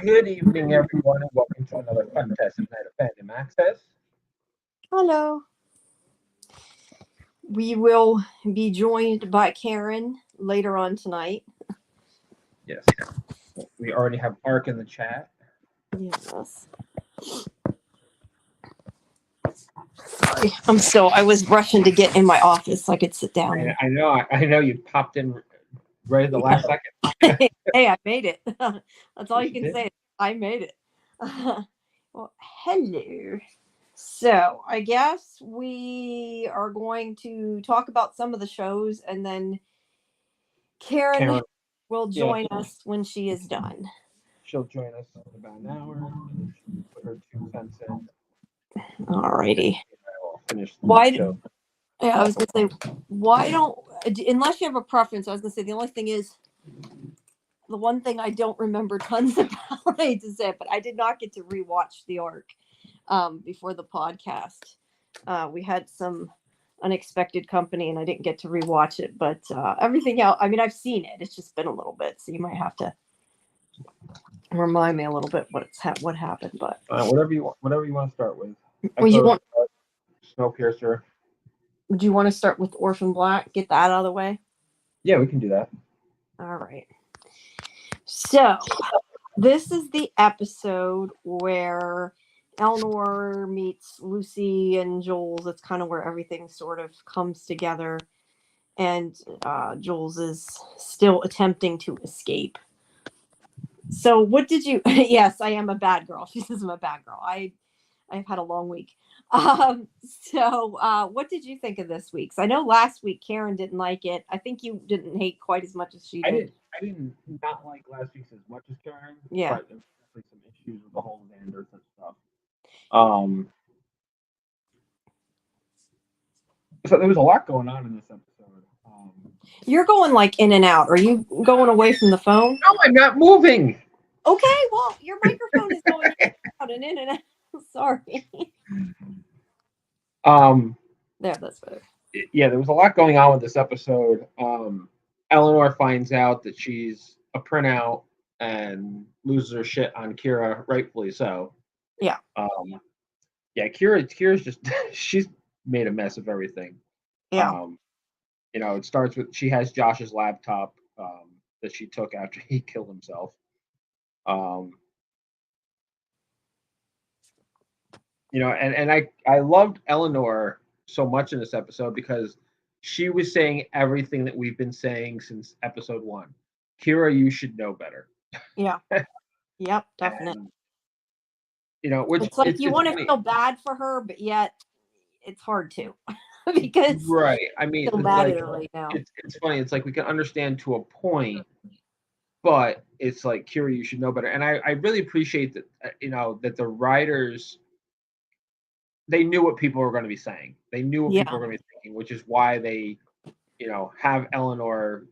Good evening, everyone, and welcome to another fantastic night of Fandom Access. Hello. We will be joined by Karen later on tonight. Yes, we already have Ark in the chat. Yes. Sorry, I was rushing to get in my office so I could sit down. I know you popped in right at the last second. Hey, I made it. That's all Yes, you you can did. say. I made it. Well, hello. So I guess we are going to talk about some of the shows, and then Karen Karen, will yeah, join us when she is done. she'll join us in about an hour, and then she'll put her 2 cents in. Alrighty. I'll finish the Why? show. Yeah, I was gonna say, why don't unless you have a preference? I was gonna say the only thing is the one thing I don't remember tons about. I hate to say it, but I did not get to rewatch the arc before the podcast. We had some unexpected company, and I didn't get to rewatch it. But everything else, I mean, I've seen it. It's just been a little bit, so you might have to remind me a little bit what happened. But Whatever you want to start with. well, Snowpiercer. would you want to start with Orphan Black? Get that out of the way. Yeah, we can do that. All right. So, this is the episode where Eleanor meets Lucy and Jules. It's kind of where everything sort of comes together. And Jules is still attempting to escape. So, what did you? Yes, I am a bad girl. She says I'm a bad girl. I've had a long week. What did you think of this week's? I know last week Karen didn't like it. I think you didn't hate quite as much as she did. I didn't not like last week's as much as Karen. Yeah. But there was definitely some issues with the whole Xanders and stuff. So there was a lot going on in this episode. You're going like in and out. Are you going away from the phone? No, I'm not moving. Okay, well, your microphone is going in and out and in and out. Sorry. There, that's better. Yeah, there was a lot going on with this episode. Eleanor finds out that she's a printout and loses her shit on Kira, rightfully so. Yeah. Yeah, Kira's just she's made a mess of everything. Yeah. It starts with she has Josh's laptop that she took after he killed himself. And I loved Eleanor so much in this episode because she was saying everything that we've been saying since episode 1. Kira, you should know better. Yeah. Yep, definitely. Which it's like you want to feel bad for her, but yet it's hard to because right. I mean, feel bad at her right now. It's funny. It's like we can understand to a point, but it's like Kira, you should know better. And I really appreciate that. That the writers, they knew what people were going to be saying. They knew what people were going to be thinking, which is why they, have Eleanor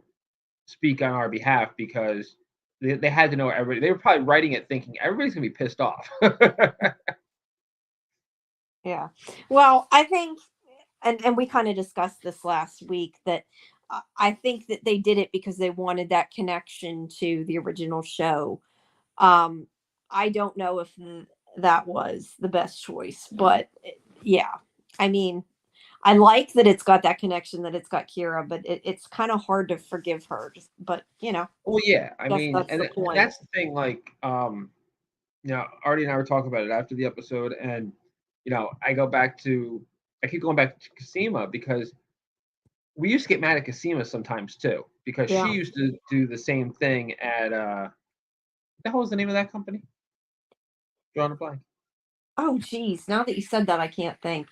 speak on our behalf because they had to know everybody. They were probably writing it thinking everybody's going to be pissed off. Yeah. Well, I think, and we kind of discussed this last week, that I think that they did it because they wanted that connection to the original show. I don't know if that was the best choice, but yeah, I mean, I like that it's got that connection, that it's got Kira, but it's kind of hard to forgive her. But well, yeah, I mean, that's the point. That's the thing. Like, Artie and I were talking about it after the episode, and I keep going back to Casima because we used to get mad at Casima sometimes too because she used to do the same thing at what the hell was the name of that company? Drawing a blank. Oh, geez. Now that you said that, I can't think.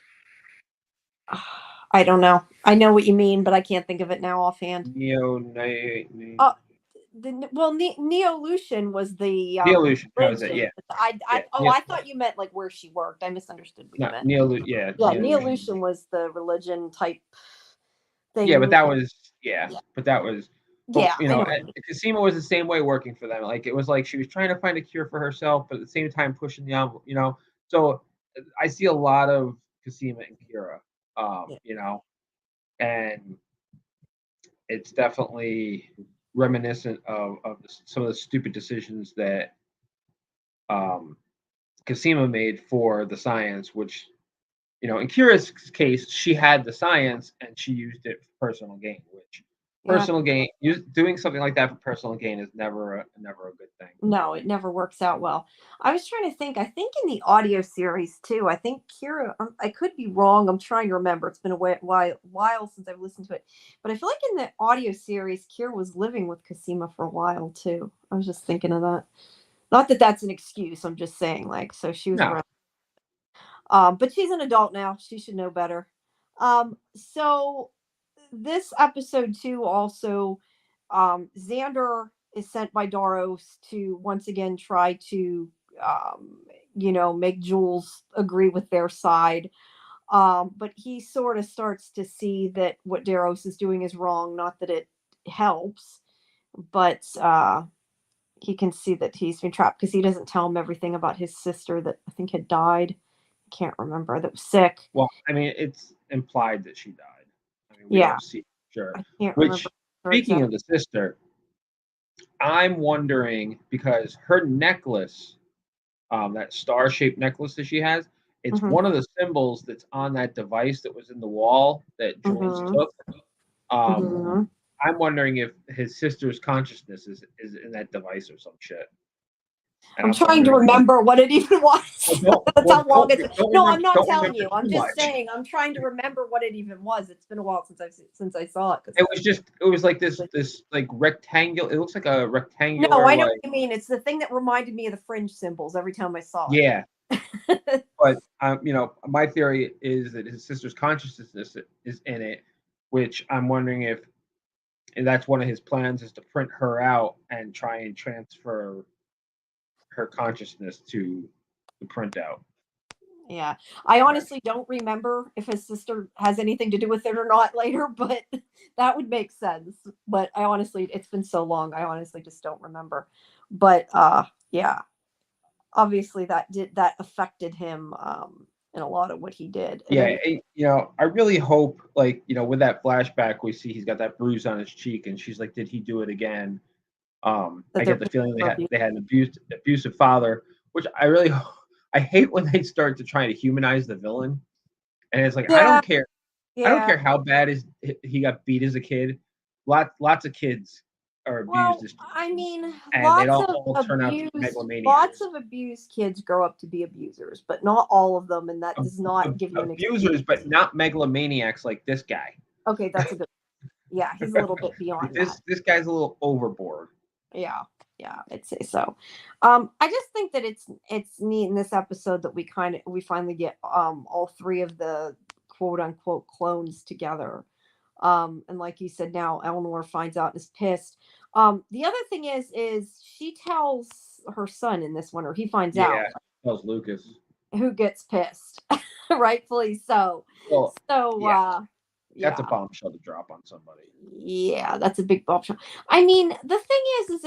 I don't know. I know what you mean, but I can't think of it now offhand. Neolution was the Neolution. That was it. Yeah. I thought you meant like where she worked. I misunderstood what you meant. Neolution was the religion type thing. Yeah, but that was Casima was the same way working for them. Like it was like she was trying to find a cure for herself, but at the same time pushing the envelope. So I see a lot of Casima and Kira. And it's definitely reminiscent of some of the stupid decisions that Cosima made for the science, which, you know, in Kira's case, she had the science and she used it for personal gain, which Yeah. personal gain, doing something like that for personal gain is never a good thing. No, it never works out well. I was trying to think. I think in the audio series too. I think Kira. I could be wrong. I'm trying to remember. It's been a while since I've listened to it, but I feel like in the audio series, Kira was living with Cosima for a while too. I was just thinking of that. Not that that's an excuse. I'm just saying, like, so she was No, around. But she's an adult now. She should know better. So this episode too also, Xander is sent by Daros to once again try to, make Jules agree with their side. But he sort of starts to see that what Daros is doing is wrong. Not that it helps, but he can see that he's been trapped because he doesn't tell him everything about his sister that I think had died. I can't remember, that was sick. well, I mean, it's implied that she died. I mean, we Yeah, don't see for sure. I can't remember. Which, speaking of the sister, I'm wondering because her necklace, that star-shaped necklace that she has, it's one of the symbols that's on that device that was in the wall that Jules took. I'm wondering if his sister's consciousness is in that device or some shit. And I'm trying to remember what it even was. That's how long it's. No, I'm not telling you. I'm just saying. I'm trying to remember what it even was. It's been a while since I saw it. It was like this like rectangular. It looks like a rectangular. No, I know what you mean. It's the thing that reminded me of the fringe symbols every time I saw it. Yeah. But you know, my theory is that his sister's consciousness is in it, which I'm wondering if that's one of his plans is to print her out and try and transfer her consciousness to the printout. Yeah, I honestly don't remember if his sister has anything to do with it or not later, but that would make sense. But I honestly, it's been so long, I honestly just don't remember. But yeah, obviously that affected him in a lot of what he did. And Yeah, you know, I really hope, like, you know, with that flashback, we see he's got that bruise on his cheek, and she's like, "Did he do it again?" I get the feeling they had an abusive father, which I hate when they start to try to humanize the villain, and it's like I don't care how bad he got beat as a kid. Lots of kids are abused. I mean, and lots they don't of all turn out to be megalomaniacs. Lots of abused kids grow up to be abusers, but not all of them, and that does not give you an abusers, but not megalomaniacs like this guy. Okay, that's a good. Yeah, he's a little bit beyond that. This guy's a little overboard. Yeah, I'd say so. I just think that it's neat in this episode that we finally get all three of the quote unquote clones together. And like you said, now Eleanor finds out and is pissed. The other thing is she tells her son in this one, or he finds out. Yeah, tells Lucas. Who gets pissed, rightfully so. Well, yeah. That's a bombshell to drop on somebody. Yeah, that's a big bombshell. I mean, the thing is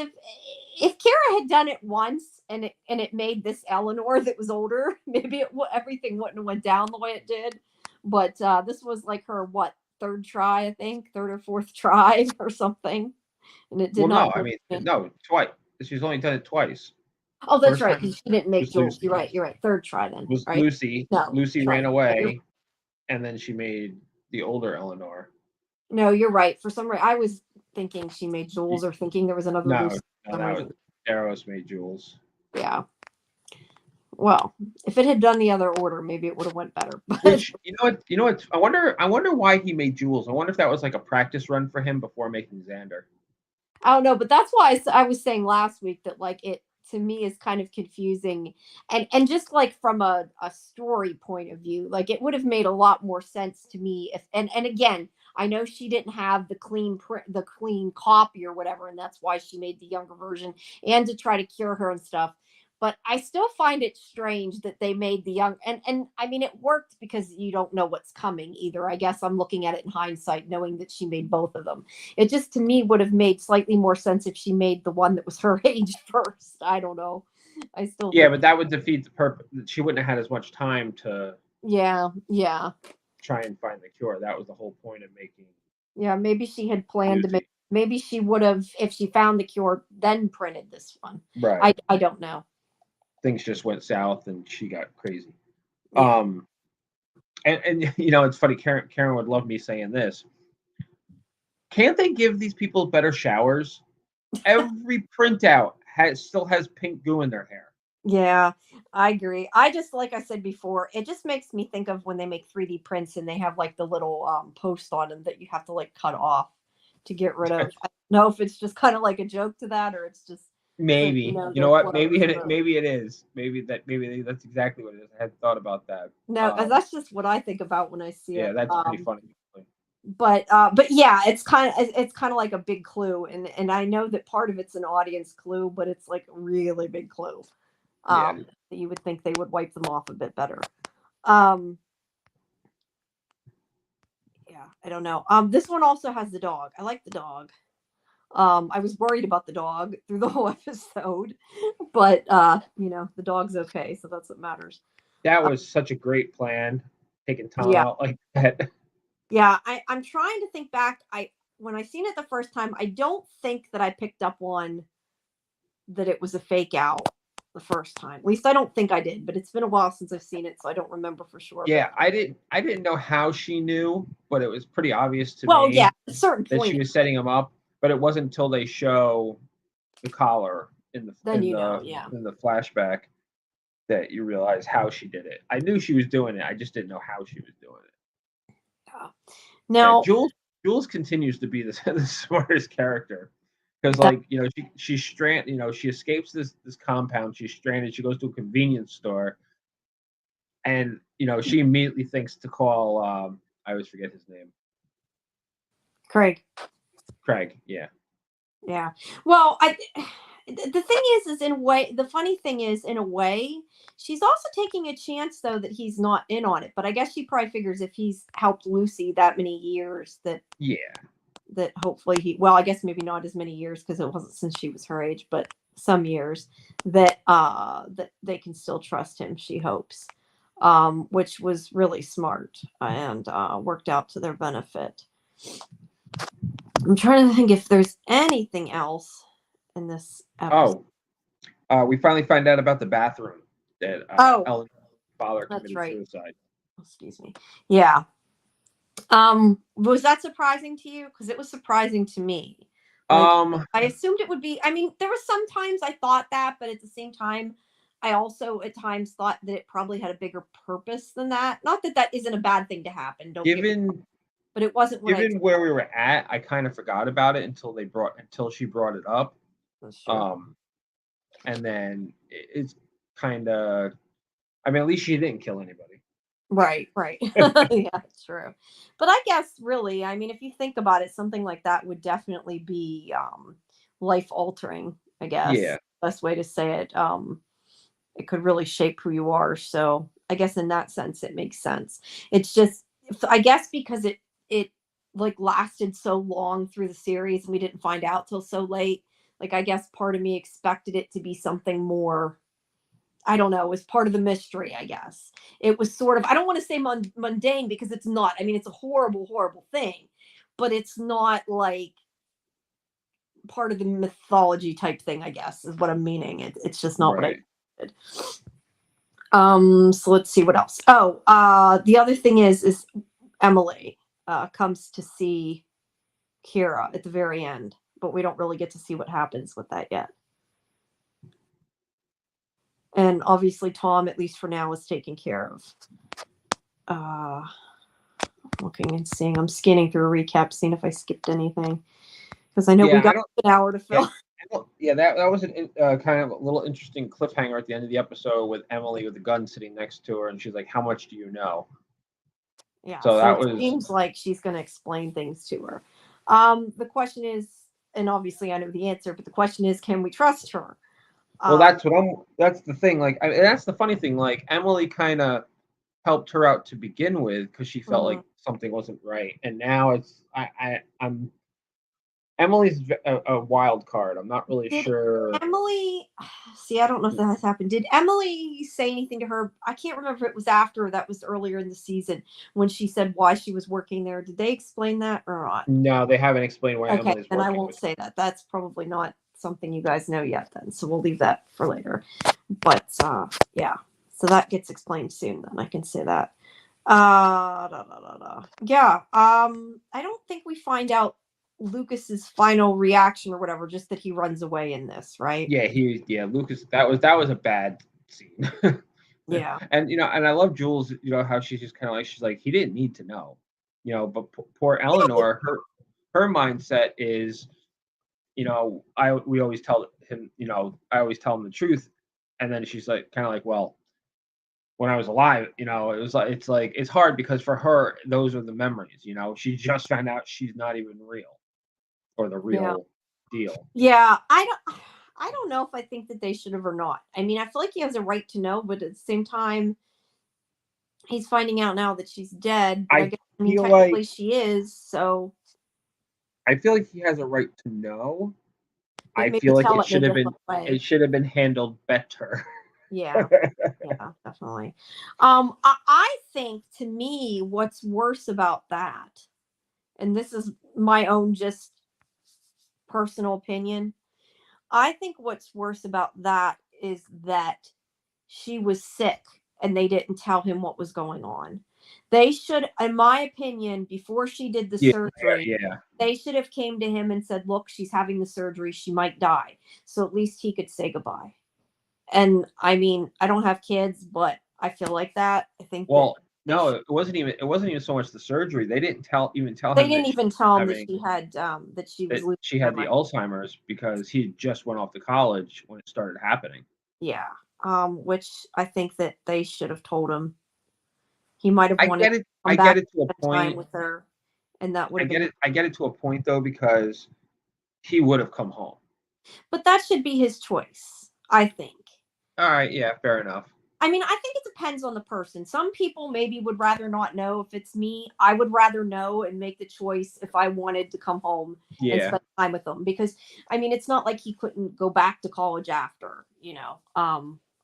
if Kara had done it once and it made this Eleanor that was older, maybe everything wouldn't have went down the way it did. But this was like her third try, I think, third or fourth try or something, and it did not. No, I mean, no, twice. She's only done it twice. Oh, that's right. She didn't make Jules. You're right. Third try then. It was right? Lucy. No, Lucy ran away, and then she made the older Eleanor. No, you're right. For some reason, I was thinking she made Jules, or thinking there was another Lucy. No, Daros made Jules. Yeah. Well, if it had done the other order, maybe it would have went better. But which, you know what? I wonder why he made Jules. I wonder if that was like a practice run for him before making Xander. I don't know, but that's why I was saying last week that like it to me is kind of confusing, and just like from a story point of view, like it would have made a lot more sense to me if and again, I know she didn't have the clean copy or whatever, and that's why she made the younger version and to try to cure her and stuff. But I still find it strange that they made the young and I mean it worked because you don't know what's coming either. I guess I'm looking at it in hindsight, knowing that she made both of them. It just to me would have made slightly more sense if she made the one that was her age first. I don't know. I still but that would defeat the purpose. She wouldn't have had as much time to try and find the cure. That was the whole point of making. Yeah, maybe she had planned to make. Maybe she would have, if she found the cure, then printed this one. Right. I don't know. things just went south and she got crazy. Yeah. And it's funny. Karen would love me saying this. Can't they give these people better showers? Every printout still has pink goo in their hair. Yeah, I agree. I just, like I said before, it just makes me think of when they make 3D prints and they have like the little post on them that you have to like cut off to get rid of. I don't know if it's just kind of like a joke to that, or it's just so Maybe. You know they're what? close. Maybe it is. Maybe that's exactly what it is. I hadn't thought about that. No, that's just what I think about when I see Yeah, it. that's pretty funny. But yeah, it's kind of like a big clue, and I know that part of it's an audience clue, but it's like a really big clue. Yeah. That you would think they would wipe them off a bit better. Yeah, I don't know. This one also has the dog. I like the dog. I was worried about the dog through the whole episode, but the dog's okay, so that's what matters. That was such a great plan, taking Tom Yeah. out like that. Yeah, I'm trying to think back. When I seen it the first time, I don't think that I picked up on that it was a fake out the first time. At least I don't think I did, but it's been a while since I've seen it, so I don't remember for sure. Yeah, I didn't know how she knew, but it was pretty obvious to Well, me yeah, at a certain that point, she was setting him up. But it wasn't until they show the collar in the then in the flashback that you realize how she did it. I knew she was doing it. I just didn't know how she was doing it. Now, Jules continues to be the smartest character because, like, she's stranded. She escapes this compound. She's stranded. She goes to a convenience store, and she immediately thinks to call. I always forget his name. Craig. Yeah. Yeah. Well, the thing is in a way, the funny thing is, in a way, she's also taking a chance though that he's not in on it. But I guess she probably figures if he's helped Lucy that many years that hopefully I guess maybe not as many years because it wasn't since she was her age, but some years that they can still trust him. She hopes, which was really smart and worked out to their benefit. I'm trying to think if there's anything else in this episode. We finally find out about the bathroom that Ellen's father committed suicide. Excuse me. Yeah. Was that surprising to you? Because it was surprising to me. I assumed it would be. I mean, there were some times I thought that, but at the same time, I also at times thought that it probably had a bigger purpose than that. Not that that isn't a bad thing to happen. But it wasn't given where we were at. I kind of forgot about it until she brought it up. That's true. And then it's kind of. I mean, at least she didn't kill anybody. Right. Yeah, that's true. But I guess really, I mean, if you think about it, something like that would definitely be life altering, I guess. Yeah. Best way to say it. It could really shape who you are. So I guess in that sense, it makes sense. It's just, I guess because it like lasted so long through the series and we didn't find out till so late. Like, I guess part of me expected it to be something more, I don't know, as part of the mystery, I guess. It was sort of, I don't want to say mundane because it's not. I mean, it's a horrible, horrible thing, but it's not like part of the mythology type thing, I guess, is what I'm meaning. It's just not what I did. So let's see what else. The other thing is Emily comes to see Kira at the very end, but we don't really get to see what happens with that yet. And obviously Tom, at least for now, is taken care of. Looking and seeing. I'm scanning through a recap, seeing if I skipped anything. Because I know we got an hour to fill. Yeah, that was an kind of a little interesting cliffhanger at the end of the episode with Emily with the gun sitting next to her, and she's like, "How much do you know?" Yeah, so it seems like she's going to explain things to her. The question is, and obviously I know the answer, but the question is, can we trust her? Well, that's the thing. Like, that's the funny thing. Like, Emily kind of helped her out to begin with because she felt like something wasn't right, and now I'm Emily's a wild card. I'm not really sure. Emily, see, I don't know if that has happened. Did Emily say anything to her? I can't remember if it was after or that was earlier in the season when she said why she was working there. Did they explain that or not? No, they haven't explained why Emily's working. And I won't say that. That's probably not something you guys know yet then. So we'll leave that for later. But yeah, so that gets explained soon. Then I can say that. Yeah. I don't think we find out Lucas's final reaction or whatever. Just that he runs away in this, right? Yeah, Lucas. That was a bad scene. Yeah. And and I love Jules. How she's just kind of like she's like he didn't need to know. But poor Eleanor, her mindset is, we always tell him, I always tell him the truth, and then she's like kind of like, well, when I was alive, it was like it's hard because for her those are the memories. She just found out she's not even real, or the Yeah. real deal. Yeah. I don't know if I think that they should have or not. I mean, I feel like he has a right to know, but at the same time, he's finding out now that she's dead. But I guess, feel technically like she is. So I feel like he has a right to know. but I maybe feel like tell it in a different way. it should have been handled better. Yeah. Yeah, definitely. I think, to me, what's worse about that, and this is my own just personal opinion, I think what's worse about that is that she was sick and they didn't tell him what was going on. They should, in my opinion, before she did the Yeah, surgery, yeah. they should have came to him and said, look, she's having the surgery, she might die. So at least he could say goodbye. And I mean, I don't have kids, but I feel like that. I think that Well, no, it wasn't even so much the surgery. They didn't tell they him didn't that even tell him that she had that she was losing she had the memory. Alzheimer's because he just went off to college when it started happening. Yeah. Which I think that they should have told him. He might have wanted to I come get back it to a and spend time point. with her, and that would have been. I get it to a point though, because he would have come home. But that should be his choice, I think. All right, yeah, fair enough. I mean, I think it depends on the person. Some people maybe would rather not know. If it's me, I would rather know and make the choice if I wanted to come home and Yeah. spend time with them. Because I mean, it's not like he couldn't go back to college after,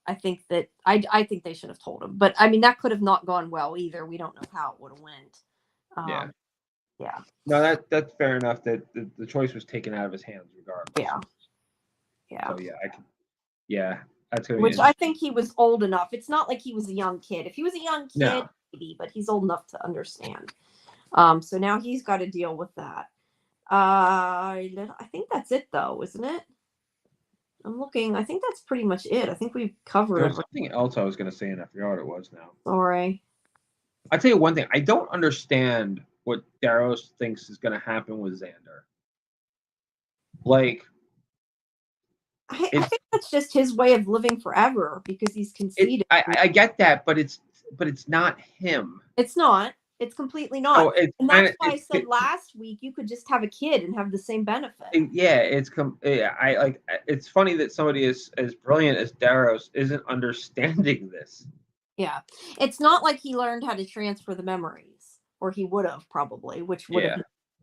I think that I think they should have told him. But I mean, that could have not gone well either. We don't know how it would have went. Yeah. Yeah. No, that's fair enough. That the choice was taken out of his hands regardless. Yeah. Yeah. So yeah, I can. Yeah, that's gonna be Which I think he was old enough. It's not like he was a young kid. If he was a young kid, No. maybe, but he's old enough to understand. So now he's got to deal with that. I think that's it, though, isn't it? I'm looking. I think that's pretty much it. I think we've covered There was it. something else I was gonna say, and I forgot what it was now. Sorry. I'll tell you one thing. I don't understand what Daros thinks is gonna happen with Xander. Like, I think that's just his way of living forever because he's conceited. I get that, but it's not him. It's not. It's completely not. So and that's why I said last week you could just have a kid and have the same benefit. Yeah, it's funny that somebody as brilliant as Daros isn't understanding this. Yeah. It's not like he learned how to transfer the memories, or he would have probably, which would have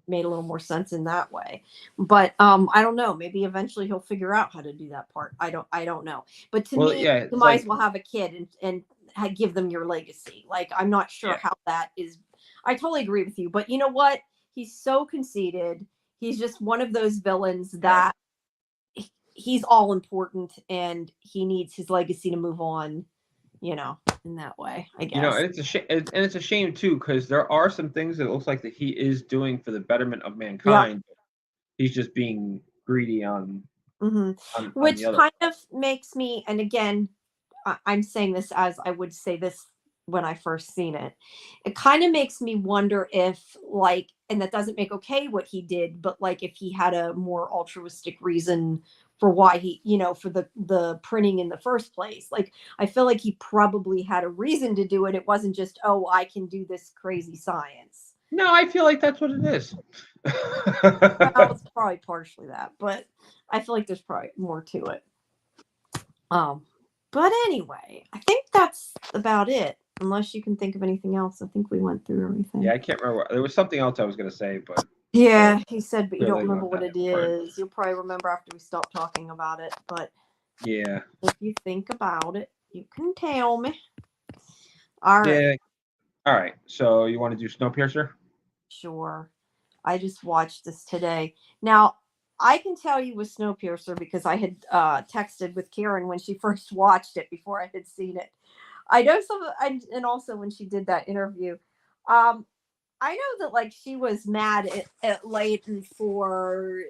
made a little more sense in that way. But I don't know. Maybe eventually he'll figure out how to do that part. I don't know. But to me, you might as well have a kid and give them your legacy. Like, I'm not sure how that is. I totally agree with you. But you know what? He's so conceited. He's just one of those villains that he's all important and he needs his legacy to move on, in that way, I guess. And it's a shame too, because there are some things that it looks like that he is doing for the betterment of mankind. Yep. He's just being greedy on, which kind of makes me, and again, I'm saying this as I would say this when I first seen it. It kind of makes me wonder if, like, and that doesn't make okay what he did, but like if he had a more altruistic reason for why he, for the printing in the first place. Like, I feel like he probably had a reason to do it. It wasn't just, oh, I can do this crazy science. No, I feel like that's what it is. Well, it's probably partially that, but I feel like there's probably more to it. But anyway, I think that's about it. Unless you can think of anything else. I think we went through everything. Yeah, I can't remember. There was something else I was going to say, but... Yeah, he said, but you don't remember what it is. You'll probably remember after we stop talking about it, but... Yeah. If you think about it, you can tell me. All right. Yeah. All right. So, you want to do Snowpiercer? Sure. I just watched this today. Now, I can tell you with Snowpiercer because I had texted with Karen when she first watched it before I had seen it. I know and also when she did that interview, I know that like she was mad at Leighton for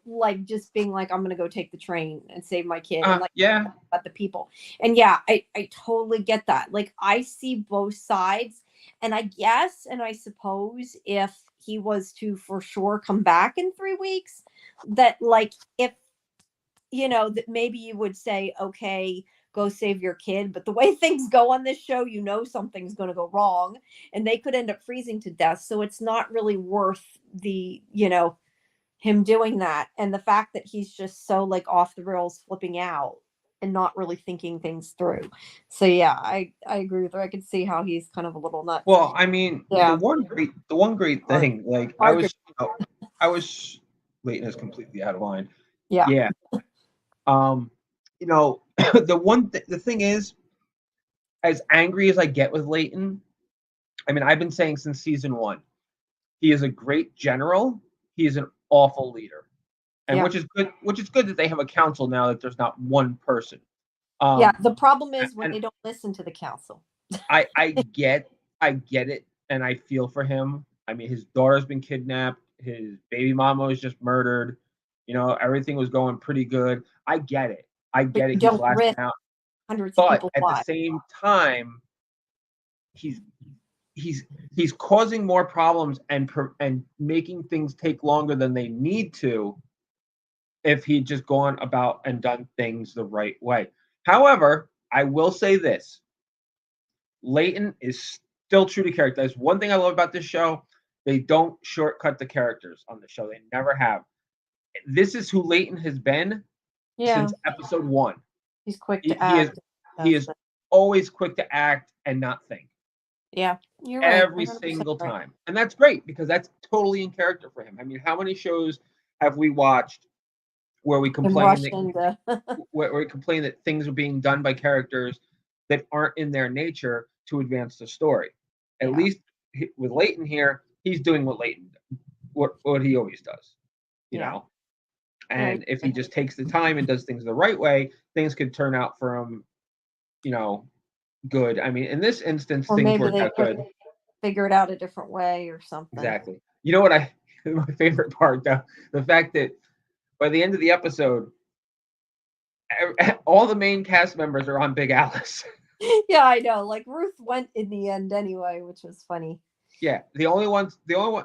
like just being like, I'm gonna go take the train and save my kid, and like Yeah, about the people. And yeah, I totally get that. Like I see both sides, and I guess and I suppose if he was to for sure come back in 3 weeks, that like if that maybe you would say, okay, go save your kid. But the way things go on this show, something's going to go wrong and they could end up freezing to death. So it's not really worth him doing that. And the fact that he's just so like off the rails, flipping out and not really thinking things through. So yeah, I agree with her. I could see how he's kind of a little nuts. Well, I mean, yeah. the one great thing, like I was Leighton is completely out of line. Yeah. Yeah. The thing is, as angry as I get with Leighton, I mean, I've been saying since season 1, he is a great general. He is an awful leader, and which is good. Which is good that they have a council now that there's not one person. The problem is when they don't listen to the council. I get it, and I feel for him. I mean, his daughter's been kidnapped. His baby mama was just murdered. Everything was going pretty good. I get it. He's lasting out. Hundreds but of people at the same time, he's causing more problems and making things take longer than they need to if he'd just gone about and done things the right way. However, I will say this. Leighton is still true to character. That's one thing I love about this show. They don't shortcut the characters on the show. They never have. This is who Leighton has been since episode 1. He's quick to act. He is always quick to act and not think. Yeah, you're right. Every single time. And that's great because that's totally in character for him. I mean, how many shows have we watched where we complain that things are being done by characters that aren't in their nature to advance the story? At least with Leighton here, he's doing what he always does, you know. And if he just takes the time and does things the right way, things could turn out for him, good. I mean, in this instance, things worked out good. Figure it out a different way or something. Exactly. You know what my favorite part though, the fact that by the end of the episode, all the main cast members are on Big Alice. Yeah, I know. Like Ruth went in the end anyway, which was funny. Yeah, the only ones I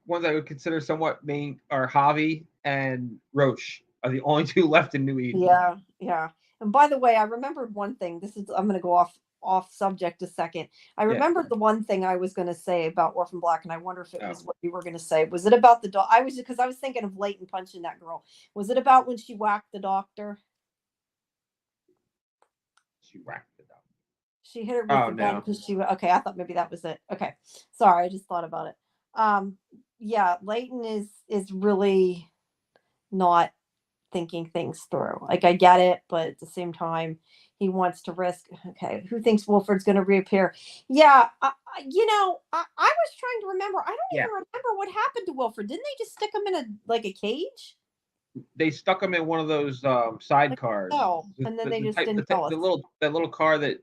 would consider somewhat main are Javi and Roche are the only 2 left in New Eden. Yeah. And by the way, I remembered one thing. I'm going to go off subject a second. I remembered the one thing I was going to say about Orphan Black, and I wonder if it was what you were going to say. Was it about the dog? Because I was thinking of Leighton punching that girl. Was it about when she whacked the doctor? She whacked the doctor. She hit her with the gun because okay, I thought maybe that was it. Okay. Sorry, I just thought about it. Yeah, Leighton is really not thinking things through. Like I get it, but at the same time, he wants to risk. Okay, who thinks Wilfred's going to reappear? Yeah, I was trying to remember. I don't even remember what happened to Wilfred. Didn't they just stick him in a cage? They stuck him in one of those sidecars. Oh, and then they just didn't tell us. That little car that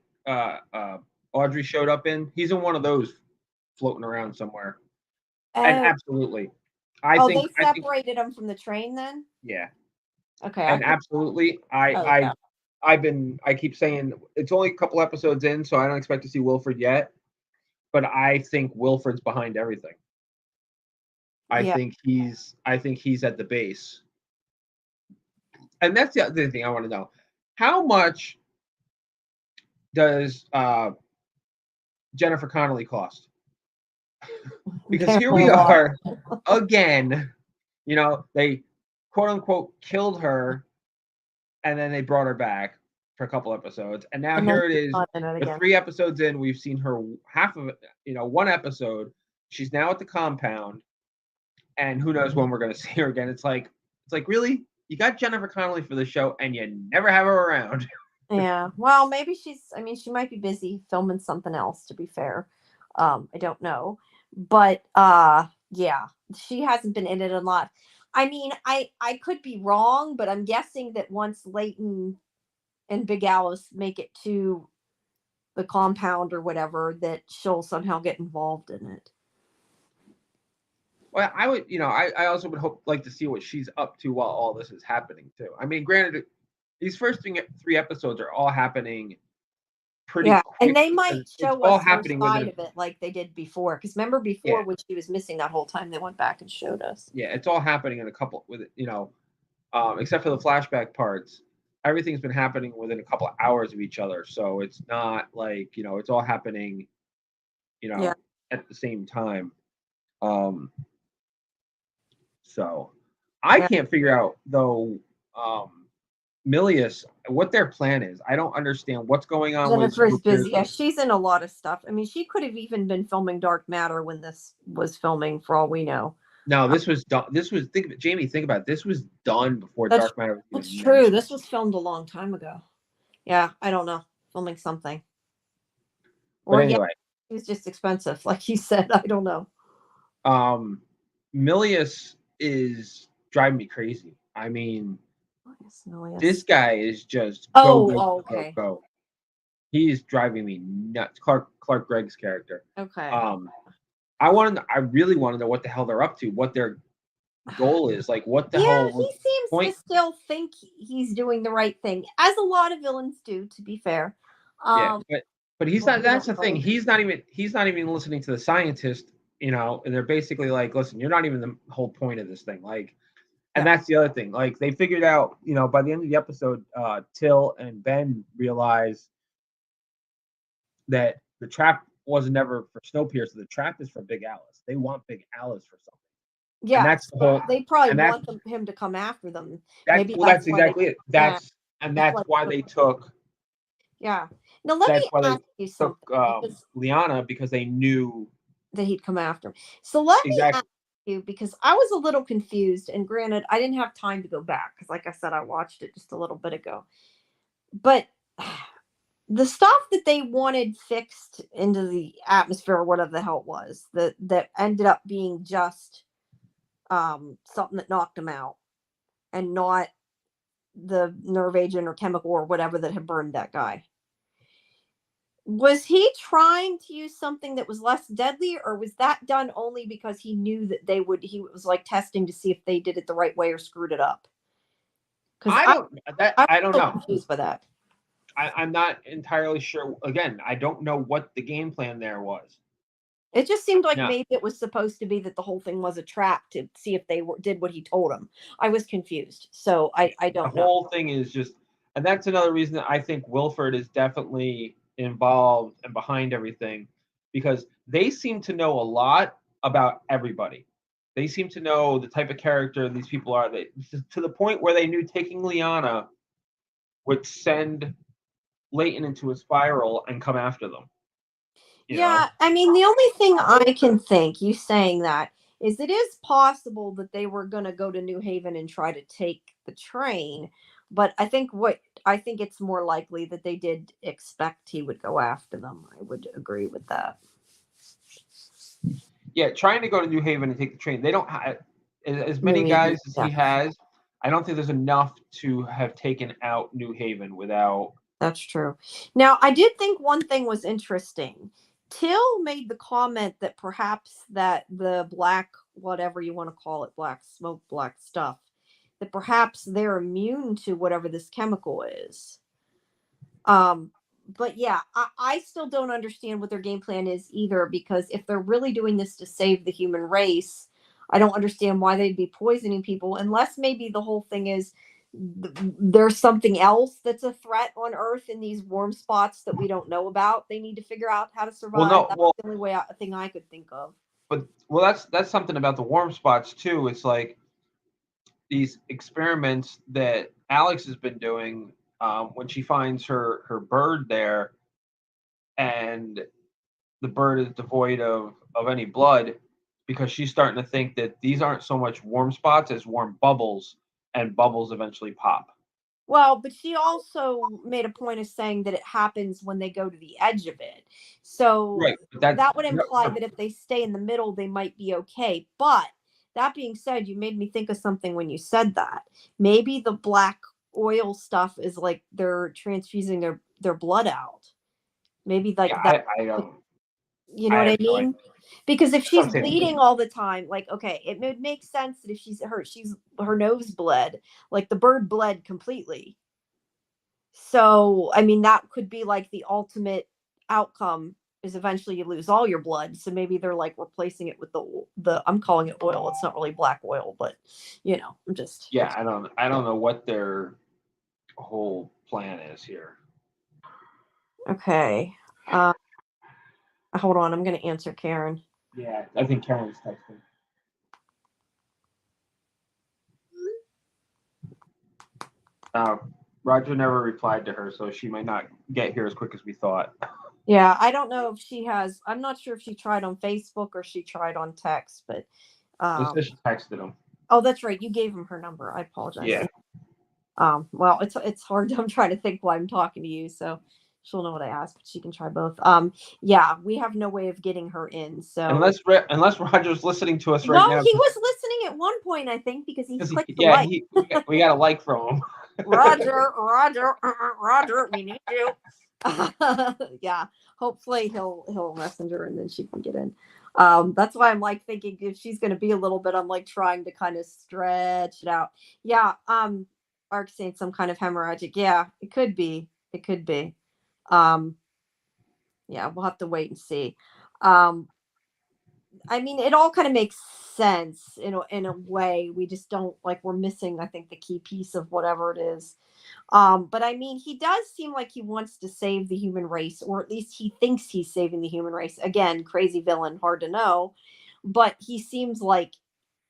Audrey showed up in. He's in one of those floating around somewhere. And absolutely, they separated him from the train then. Yeah. Okay. And absolutely, I keep saying it's only a couple episodes in, so I don't expect to see Wilfred yet. But I think Wilfred's behind everything. I think he's at the base. And that's the other thing I want to know. How much does Jennifer Connelly cost? Because here we are again. They quote unquote killed her, and then they brought her back for a couple episodes, and now here it is. The 3 episodes in, we've seen her half of it. 1 episode. She's now at the compound, and who knows when we're going to see her again. It's like really, you got Jennifer Connelly for the show, and you never have her around. Yeah, well, maybe she might be busy filming something else, to be fair. I don't know. But yeah, she hasn't been in it a lot. I mean, I could be wrong, but I'm guessing that once Leighton and Big Alice make it to the compound or whatever, that she'll somehow get involved in it. Well, I would, I also would like to see what she's up to while all this is happening too. I mean, granted, these first three episodes are all happening pretty quick. And they might show all us her happening side of it like they did before. Because remember before when she was missing that whole time, they went back and showed us. Yeah, it's all happening in a couple except for the flashback parts. Everything's been happening within a couple of hours of each other, so it's not like it's all happening, at the same time. So I can't figure out though, Milius, what their plan is. I don't understand what's going on. Jennifer's busy. Yeah, she's in a lot of stuff. I mean, she could have even been filming Dark Matter when this was filming, for all we know. No, this was done. Jamie, think about it. This was done before Dark Matter. That's true. This was filmed a long time ago. Yeah, I don't know. Filming something. But anyway, it was just expensive, like you said. I don't know. Milius is driving me crazy. I mean, this guy is just go. He's driving me nuts. Clark Gregg's character. Okay. I really want to know what the hell they're up to, what their goal is, like what the hell. He seems to still think he's doing the right thing, as a lot of villains do, to be fair. But he's not. That's the thing. He's not even listening to the scientist, and they're basically like, listen, you're not even the whole point of this thing. Like, and that's the other thing. Like, they figured out, by the end of the episode, Till and Ben realize that the trap wasn't ever for Snowpiercer. The trap is for Big Alice. They want Big Alice for something. Yeah, and that's the whole. They probably want him to come after them. That's exactly it. That's why they took. Yeah. Now let me ask you something. Liana, because they knew that he'd come after him. So let me ask you, because I was a little confused, and granted, I didn't have time to go back because, like I said, I watched it just a little bit ago. But the stuff that they wanted fixed into the atmosphere, or whatever the hell it was, that ended up being just something that knocked them out, and not the nerve agent or chemical or whatever that had burned that guy. Was he trying to use something that was less deadly, or was that done only because he knew that he was like testing to see if they did it the right way or screwed it up? I don't know. Confused by that. I'm not entirely sure. Again, I don't know what the game plan there was. It just seemed like maybe it was supposed to be that the whole thing was a trap to see if they did what he told them. I was confused. So I don't know. The whole thing is just, and that's another reason that I think Wilford is definitely involved and behind everything, because they seem to know a lot about everybody. They seem to know the type of character these people are. To the point where they knew taking Liana would send Leighton into a spiral and come after them. I mean, the only thing I can think, you saying that, is it is possible that they were going to go to New Haven and try to take the train. But I think it's more likely that they did expect he would go after them. I would agree with that. Yeah, trying to go to New Haven and take the train. They don't have as many guys as he has. I don't think there's enough to have taken out New Haven without. That's true. Now, I did think one thing was interesting. Till made the comment that perhaps that the black, whatever you want to call it, black smoke, black stuff, that perhaps they're immune to whatever this chemical is. But yeah, I still don't understand what their game plan is either, because if they're really doing this to save the human race, I don't understand why they'd be poisoning people, unless maybe the whole thing is there's something else that's a threat on Earth in these warm spots that we don't know about. They need to figure out how to survive. That's the only thing I could think of. But that's something about the warm spots too. It's like these experiments that Alex has been doing when she finds her bird there, and the bird is devoid of any blood, because she's starting to think that these aren't so much warm spots as warm bubbles, and bubbles eventually pop. Well, but she also made a point of saying that it happens when they go to the edge of it. So that would imply that if they stay in the middle, they might be okay. But that being said, you made me think of something when you said that. Maybe the black oil stuff is like they're transfusing their blood out. Maybe like Yeah, that. I don't. You know I what I have no idea. mean? Because if That's what she's I'm saying. bleeding all the time, like, okay, it would make sense that if her nose bled, like the bird bled completely. So, I mean, that could be like the ultimate outcome is eventually you lose all your blood. So maybe they're like replacing it with the I'm calling it oil. It's not really black oil, but I'm just Yeah, I don't know what their whole plan is here. okay. Hold on, I'm gonna answer Karen. Yeah, I think Karen's texting. Roger never replied to her, so she might not get here as quick as we thought. Yeah, I don't know if she has. I'm not sure if she tried on Facebook or she tried on text, but It says she texted him. oh, that's right. You gave him her number. I apologize. Yeah. Well, it's hard. I'm trying to think while I'm talking to you, so she'll know what I asked, but she can try both. Yeah, we have no way of getting her in. So unless Roger's listening to us right no, now. he was listening at one point, I think, because he clicked the yeah, like. we got a like from him. Roger, we need you. Yeah, hopefully he'll messenger and then she can get in. That's why I'm like thinking if she's going to be a little bit, I'm like trying to kind of stretch it out. Yeah. Arc saying some kind of hemorrhagic. Yeah, it could be. It could be. Yeah, we'll have to wait and see. I mean, it all kind of makes sense in a way. We just don't like we're missing, I think, the key piece of whatever it is. But I mean, he does seem like he wants to save the human race, or at least he thinks he's saving the human race. Again, crazy villain, hard to know, but he seems like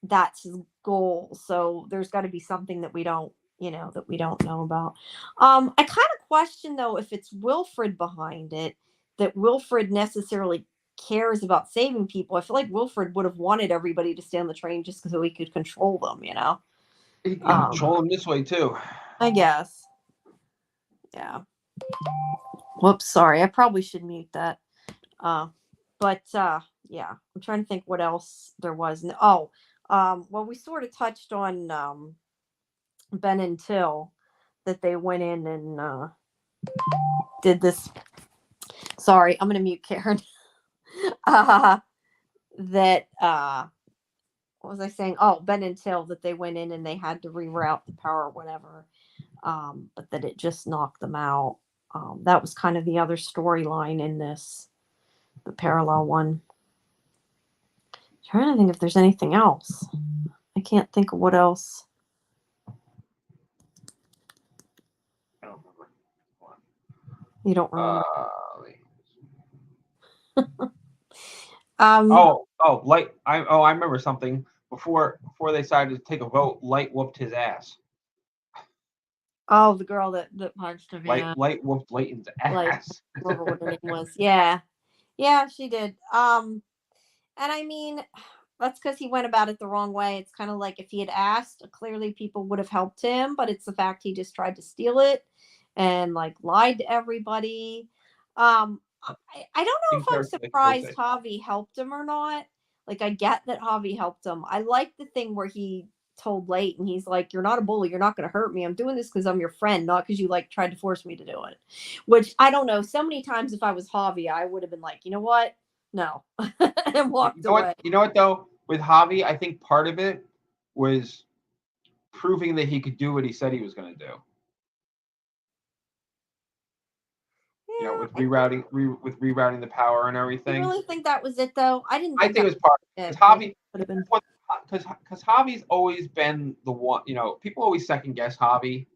that's his goal. So there's got to be something that we don't, that we don't know about. I kind of question though if it's Wilfred behind it, that Wilfred necessarily cares about saving people. I feel like Wilfred would have wanted everybody to stay on the train just so he could control them. He can control them this way too. I guess. Yeah. Whoops, sorry. I probably should mute that. But yeah, I'm trying to think what else there was. Well, we sort of touched on Ben and Till that they went in and did this. Sorry, I'm gonna mute Karen. That what was I saying? Oh, Ben and Till that they went in and they had to reroute the power or whatever. But that it just knocked them out. That was kind of the other storyline in this, the parallel one. Trying to think if there's anything else. I can't think of what else. I don't remember. You don't remember? I remember something. Before they decided to take a vote, Light whooped his ass. Oh, the girl that punched him. Light whooped Layton's ass. Whatever what her name was. Yeah, she did. And I mean, that's because he went about it the wrong way. It's kind of like if he had asked, clearly people would have helped him, but it's the fact he just tried to steal it and like lied to everybody. I don't know if I'm surprised Javi helped him or not. Like I get that Javi helped him. I like the thing where he told Leighton, he's like, "You're not a bully. You're not going to hurt me. I'm doing this because I'm your friend, not because you like tried to force me to do it." Which I don't know. So many times if I was Javi, I would have been like, you know what? No, and walked away. You know what though? With Javi, I think part of it was proving that he could do what he said he was going to do. Yeah, with rerouting the power and everything. You really think that was it though? I didn't. I think it was part of it. Javi, because Javi's always been the one. People always second guess Javi,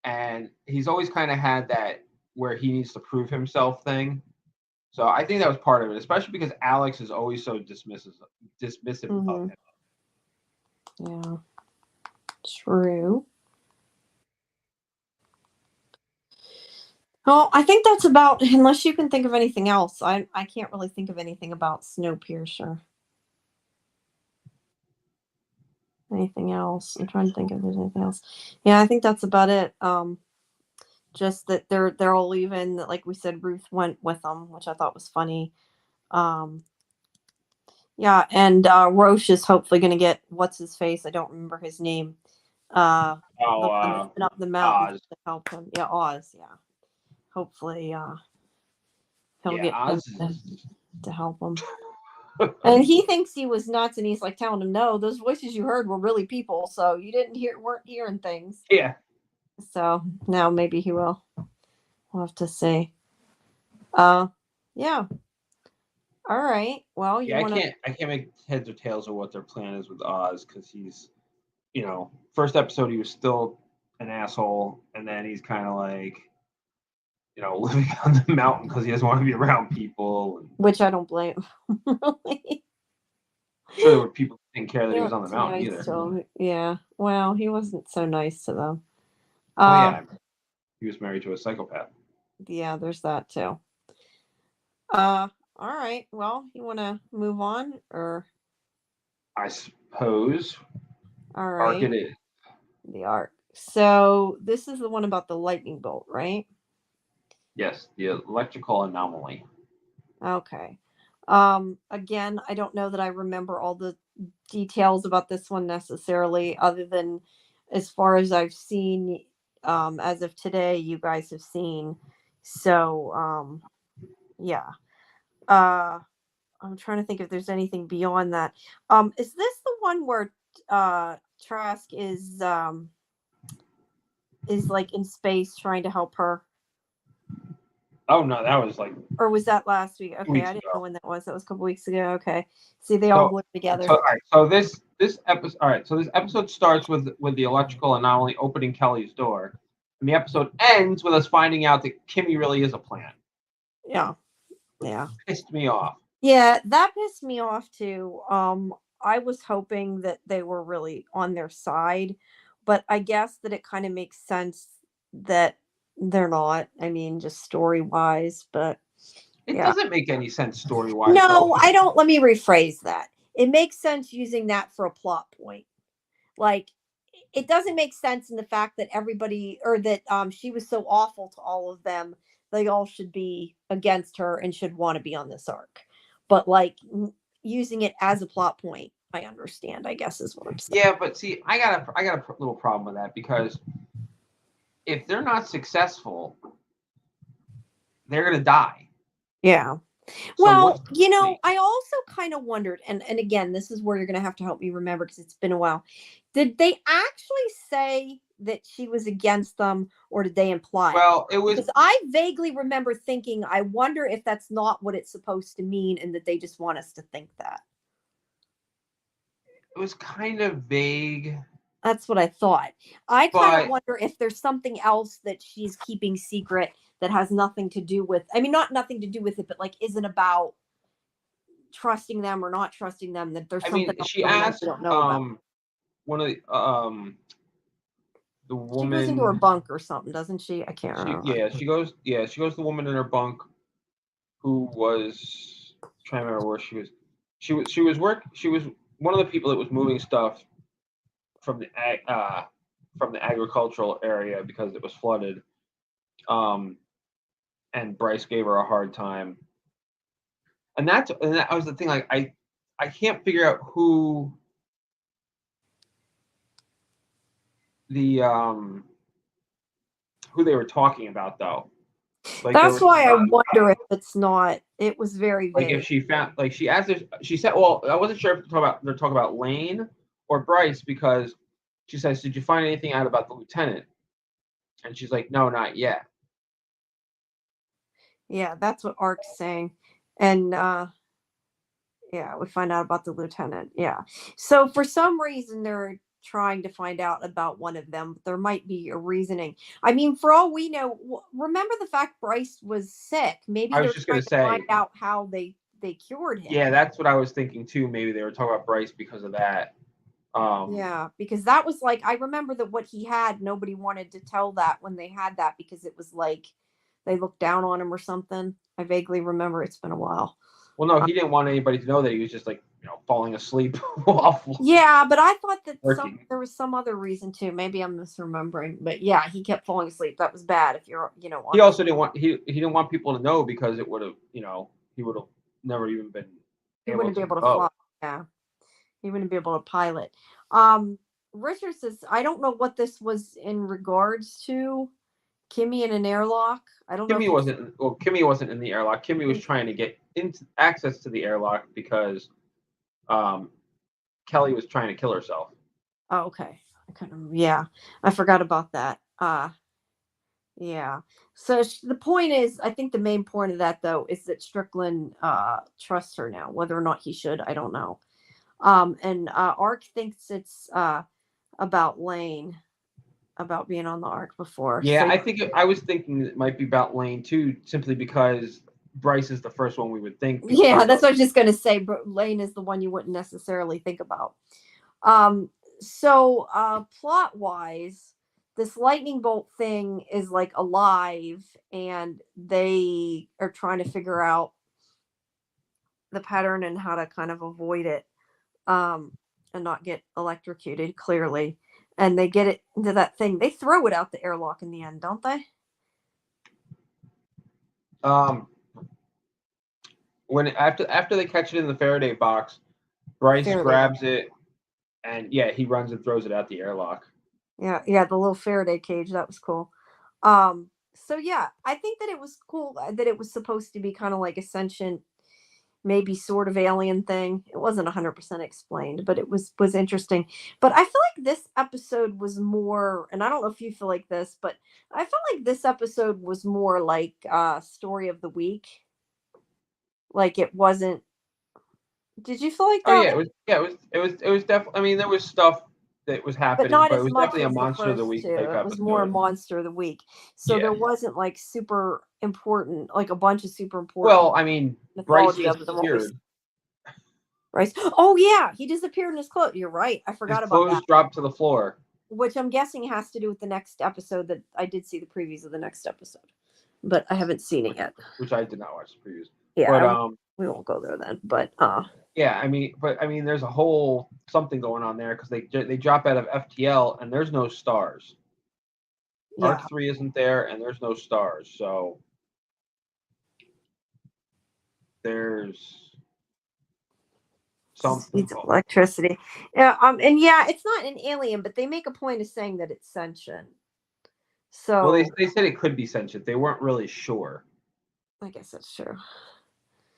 and he's always kind of had that where he needs to prove himself thing. So I think that was part of it, especially because Alex is always so dismissive of him. Yeah, true. Well, I think that's about, unless you can think of anything else. I can't really think of anything about Snowpiercer. Anything else? I'm trying to think if there's anything else. Yeah, I think that's about it. Just that they're all leaving. Like we said, Ruth went with them, which I thought was funny. Yeah, and Roche is hopefully going to get what's his face. I don't remember his name. The one that's been up the mountains Oz. to help him. Yeah, Oz. Yeah, hopefully he'll Yeah, get him Oz is. to help him. And he thinks he was nuts, and he's like telling him, "No, those voices you heard were really people, so you weren't hearing things." Yeah. So now maybe he will. We'll have to see. Yeah. All right. Well, you Yeah, want to? I can't make heads or tails of what their plan is with Oz because he's, first episode he was still an asshole, and then he's kind of like, living on the mountain because he doesn't want to be around people. Which I don't blame. Really. I'm sure there were people who didn't care that He he was on the wasn't mountain nice either. to him. Yeah. Well, he wasn't so nice to them. Oh yeah, he was married to a psychopath. Yeah, there's that too. All right. Well, you want to move on, or I suppose. all Arc right, it is. the arc. So this is the one about the lightning bolt, right? Yes, the electrical anomaly. Okay. Again, I don't know that I remember all the details about this one necessarily, other than as far as I've seen, as of today, you guys have seen. So, yeah. I'm trying to think if there's anything beyond that. Is this the one where Trask is like in space trying to help her? Oh no, that was like Or was that last week? Okay, weeks I didn't ago. know when that was. That was a couple weeks ago. Okay. See, they all So, blend together. all right. So this episode. All right. So this episode starts with the electrical anomaly opening Kelly's door, and the episode ends with us finding out that Kimmy really is a plant. Yeah. Yeah. Pissed me off. Yeah, that pissed me off too. I was hoping that they were really on their side, but I guess that it kind of makes sense that they're not. I mean, just story wise, but It yeah. doesn't make any sense story wise though. No, I don't. Let me rephrase that. It makes sense using that for a plot point. Like, it doesn't make sense in the fact that everybody, or that she was so awful to all of them, they all should be against her and should want to be on this arc. But like using it as a plot point, I understand, I guess, is what I'm saying. Yeah, but see, I got a little problem with that because if they're not successful, they're gonna die. Yeah. So Well, I also kind of wondered, and again, this is where you're going to have to help me remember because it's been a while. Did they actually say that she was against them, or did they imply? Well, it was. Because I vaguely remember thinking, I wonder if that's not what it's supposed to mean, and that they just want us to think that. It was kind of vague. That's what I thought. I kind of But wonder if there's something else that she's keeping secret that has nothing to do with, I mean, not nothing to do with it, but like isn't about trusting them or not trusting them, that there's something else she going on asked we don't know about. one of the She goes into her woman. bunk or something, doesn't she? I can't remember. She goes. Yeah, she goes. The woman in her bunk, who was trying to remember where she was. She was one of the people that was moving stuff from the agricultural area because it was flooded. And Bryce gave her a hard time. And that was the thing. Like I can't figure out who the who they were talking about though. Like that's why I wonder if it's not. It was very vague. Like if she found, like she asked, she said, well, I wasn't sure if they're talking about Lane or Bryce because she says, did you find anything out about the lieutenant? And she's like, no, not yet. Yeah, that's what Ark's saying, and yeah, we find out about the lieutenant. Yeah, so for some reason they're trying to find out about one of them. There might be a reasoning. I mean, for all we know, remember the fact Bryce was sick. Maybe they're trying to find out how they cured him. Yeah, that's what I was thinking too. Maybe they were talking about Bryce because of that. Yeah, because that was like, I remember that what he had, nobody wanted to tell that when they had that because it was like they looked down on him or something. I vaguely remember. It's been a while. Well, no, he didn't want anybody to know that he was just like, falling asleep. Yeah, but I thought that there was some other reason too. Maybe I'm misremembering, but yeah, he kept falling asleep. That was bad. If you're, he also didn't want he didn't want people to know because it would have, he would have never even been. He wouldn't be able to fly. Yeah, he wouldn't be able to pilot. Richard says, I don't know what this was in regards to. Kimmy in an airlock. I don't know if Kimmy wasn't in the airlock. Kimmy was trying to get into access to the airlock because Kelly was trying to kill herself. Oh, okay. Yeah, I forgot about that. Yeah. So the point is, I think the main point of that though is that Strickland trusts her now. Whether or not he should, I don't know. And Ark thinks it's about Lane, about being on the Ark before. Yeah, So, I was thinking it might be about Lane too, simply because Bryce is the first one we would think. Yeah, that's what I was just gonna say. But Lane is the one you wouldn't necessarily think about. So plot wise, this lightning bolt thing is like alive, and they are trying to figure out the pattern and how to kind of avoid it, and not get electrocuted, clearly. And they get it into that thing. They throw it out the airlock in the end, don't they? When after they catch it in the Faraday box, Bryce grabs it, and yeah, he runs and throws it out the airlock. Yeah, the little Faraday cage, that was cool. So yeah, I think that it was cool that it was supposed to be kind of like a sentient, maybe sort of alien thing. It wasn't 100% explained, but it was interesting. But I feel like this episode was more, and I don't know if you feel like this, but I felt like this episode was more like story of the week. Like it wasn't. Did you feel like that? Oh yeah, it was definitely. I mean, there was stuff that was happening, but not but it as was much definitely a as the monster of the first week two. type It was episode. more monster of the week. So there wasn't like super important, like a bunch of super important. Well, I mean, Bryce disappeared. Bryce. Oh yeah, he disappeared in his clothes. You're right. I forgot about that. His clothes dropped to the floor. Which I'm guessing has to do with the next episode. That I did see the previews of the next episode, but I haven't seen it yet. Which I did not watch the previews. Yeah, but we won't go there then. But yeah, I mean, there's a whole something going on there because they drop out of FTL and there's no stars. Yeah. Arc 3 isn't there and there's no stars, so there's something. Electricity. Yeah, and yeah, it's not an alien, but they make a point of saying that it's sentient. So well, they said it could be sentient. They weren't really sure. I guess that's true.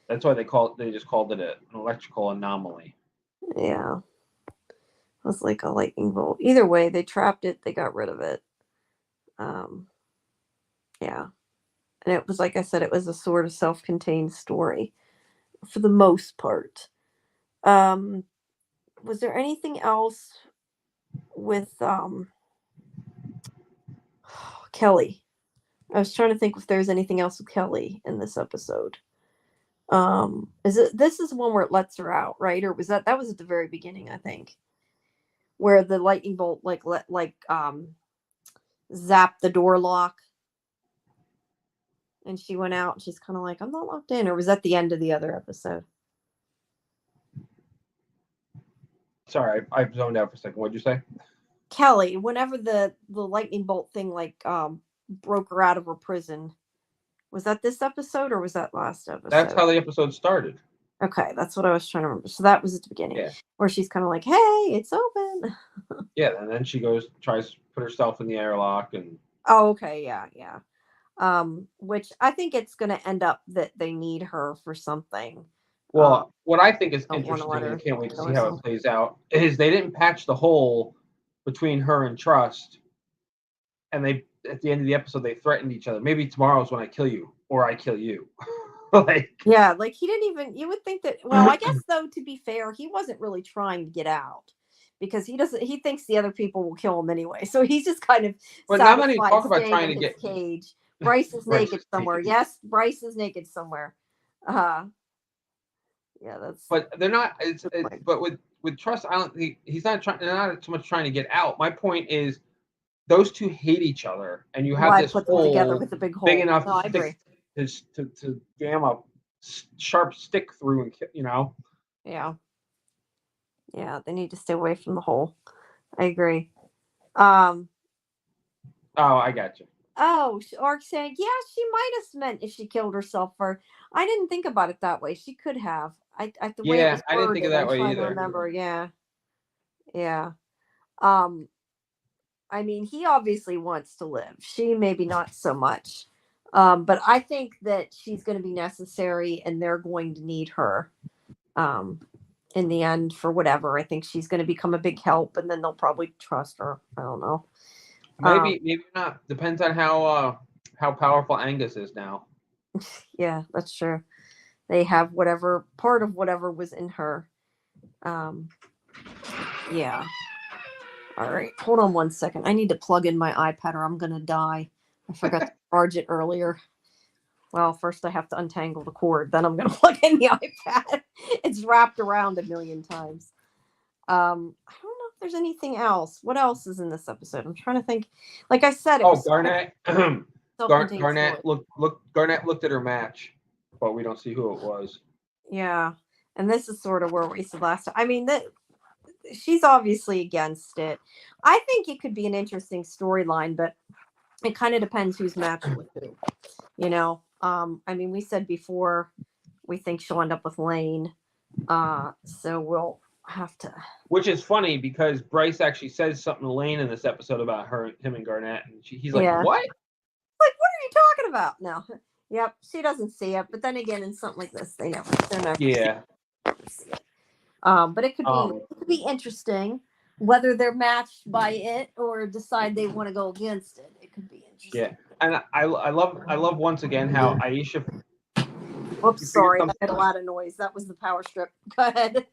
That's why they just called it an electrical anomaly. Yeah. It was like a lightning bolt. Either way, they trapped it, they got rid of it. Yeah. And it was, like I said, it was a sort of self-contained story for the most part. Was there anything else with Kelly? I was trying to think if there's anything else with Kelly in this episode. This is one where it lets her out, right? Or was that was at the very beginning, I think, where the lightning bolt zapped the door lock and she went out and she's kind of like, I'm not locked in. Or was that the end of the other episode? Sorry, I zoned out for a second. What'd you say? Kelly, whenever the lightning bolt thing broke her out of her prison, was that this episode or was that last episode? That's how the episode started. Okay, that's what I was trying to remember. So that was at the beginning, where she's kind of like, "Hey, it's open." Yeah, and then she tries to put herself in the airlock, and oh, okay, yeah. Which I think it's going to end up that they need her for something. Well, what I think is interesting, I can't wait to see how it plays out, is they didn't patch the hole between her and Trust, and they at the end of the episode they threatened each other. Maybe tomorrow's when I kill you, or I kill you. Like he didn't even. You would think that. Well, I guess though, to be fair, he wasn't really trying to get out because he thinks the other people will kill him anyway. So he's just kind of. But now that you talk about trying to get cage, Bryce is naked somewhere. Yes, Bryce is naked somewhere. Yeah, that's. But they're not. But with Trust, I don't. He's not trying. They're not so much trying to get out. My point is, those two hate each other, and you have this hole together with a big hole, big enough to jam a sharp stick through, and Yeah, they need to stay away from the hole. I agree. Oh, I got you. Oh, or saying, yeah, she might have meant if she killed herself first. I didn't think about it that way. She could have. The way it Yeah, was I didn't think of worded, that I'm way trying to either. remember. Yeah, yeah. Um, I mean, he obviously wants to live. She maybe not so much. But I think that she's going to be necessary, and they're going to need her. Um, in the end, for whatever, I think she's going to become a big help, and then they'll probably trust her. I don't know. Maybe not. Depends on how powerful Angus is now. Yeah, that's true. They have whatever part of whatever was in her. Um, yeah. All right. Hold on one second. I need to plug in my iPad or I'm going to die. I forgot to charge it earlier. Well, first I have to untangle the cord. Then I'm going to plug in the iPad. It's wrapped around a million times. I don't know if there's anything else. What else is in this episode? I'm trying to think. Like I said, it Oh, was Garnett. self-contained story. Garnett looked at her match, but we don't see who it was. Yeah. And this is sort of where we said last time. I mean, she's obviously against it. I think it could be an interesting storyline, but it kind of depends who's matching with who. You know, I mean, we said before we think she'll end up with Lane. So we'll have to. Which is funny because Bryce actually says something to Lane in this episode about him and Garnett, and he's like, Yeah. "What?" Like, what are you talking about? No. Yep, she doesn't see it, but then again, in something like this, they're not Yeah. see it. But it could be interesting whether they're matched by it or decide they want to go against it. It could be interesting. Yeah, and I love once again how Aisha. Oops, sorry, I had a lot of noise. That was the power strip. Go ahead.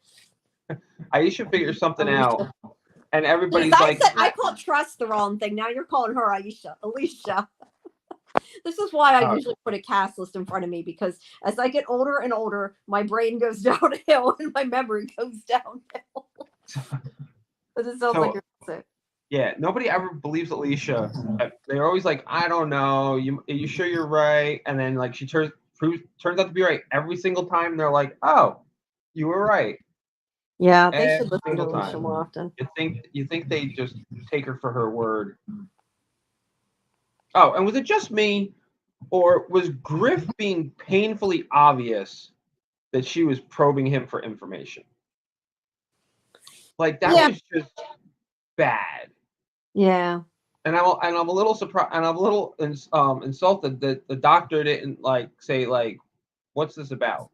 Aisha figures something out, and everybody's I called Trust the wrong thing. Now you're calling her Alicia. This is why I usually put a cast list in front of me, because as I get older and older, my brain goes downhill and my memory goes downhill. It sounds like you're sick. Yeah, nobody ever believes Alicia. They're always like, I don't know. You sure you're right? And then like she turns out to be right every single time. They're like, oh, you were right. Yeah, they should listen to Alicia more often. You think they just take her for her word? Oh, and was it just me, or was Griff being painfully obvious that she was probing him for information? Like that was just bad. Yeah. And I'm a little surprised, and I'm a little insulted that the doctor didn't like say like, what's this about?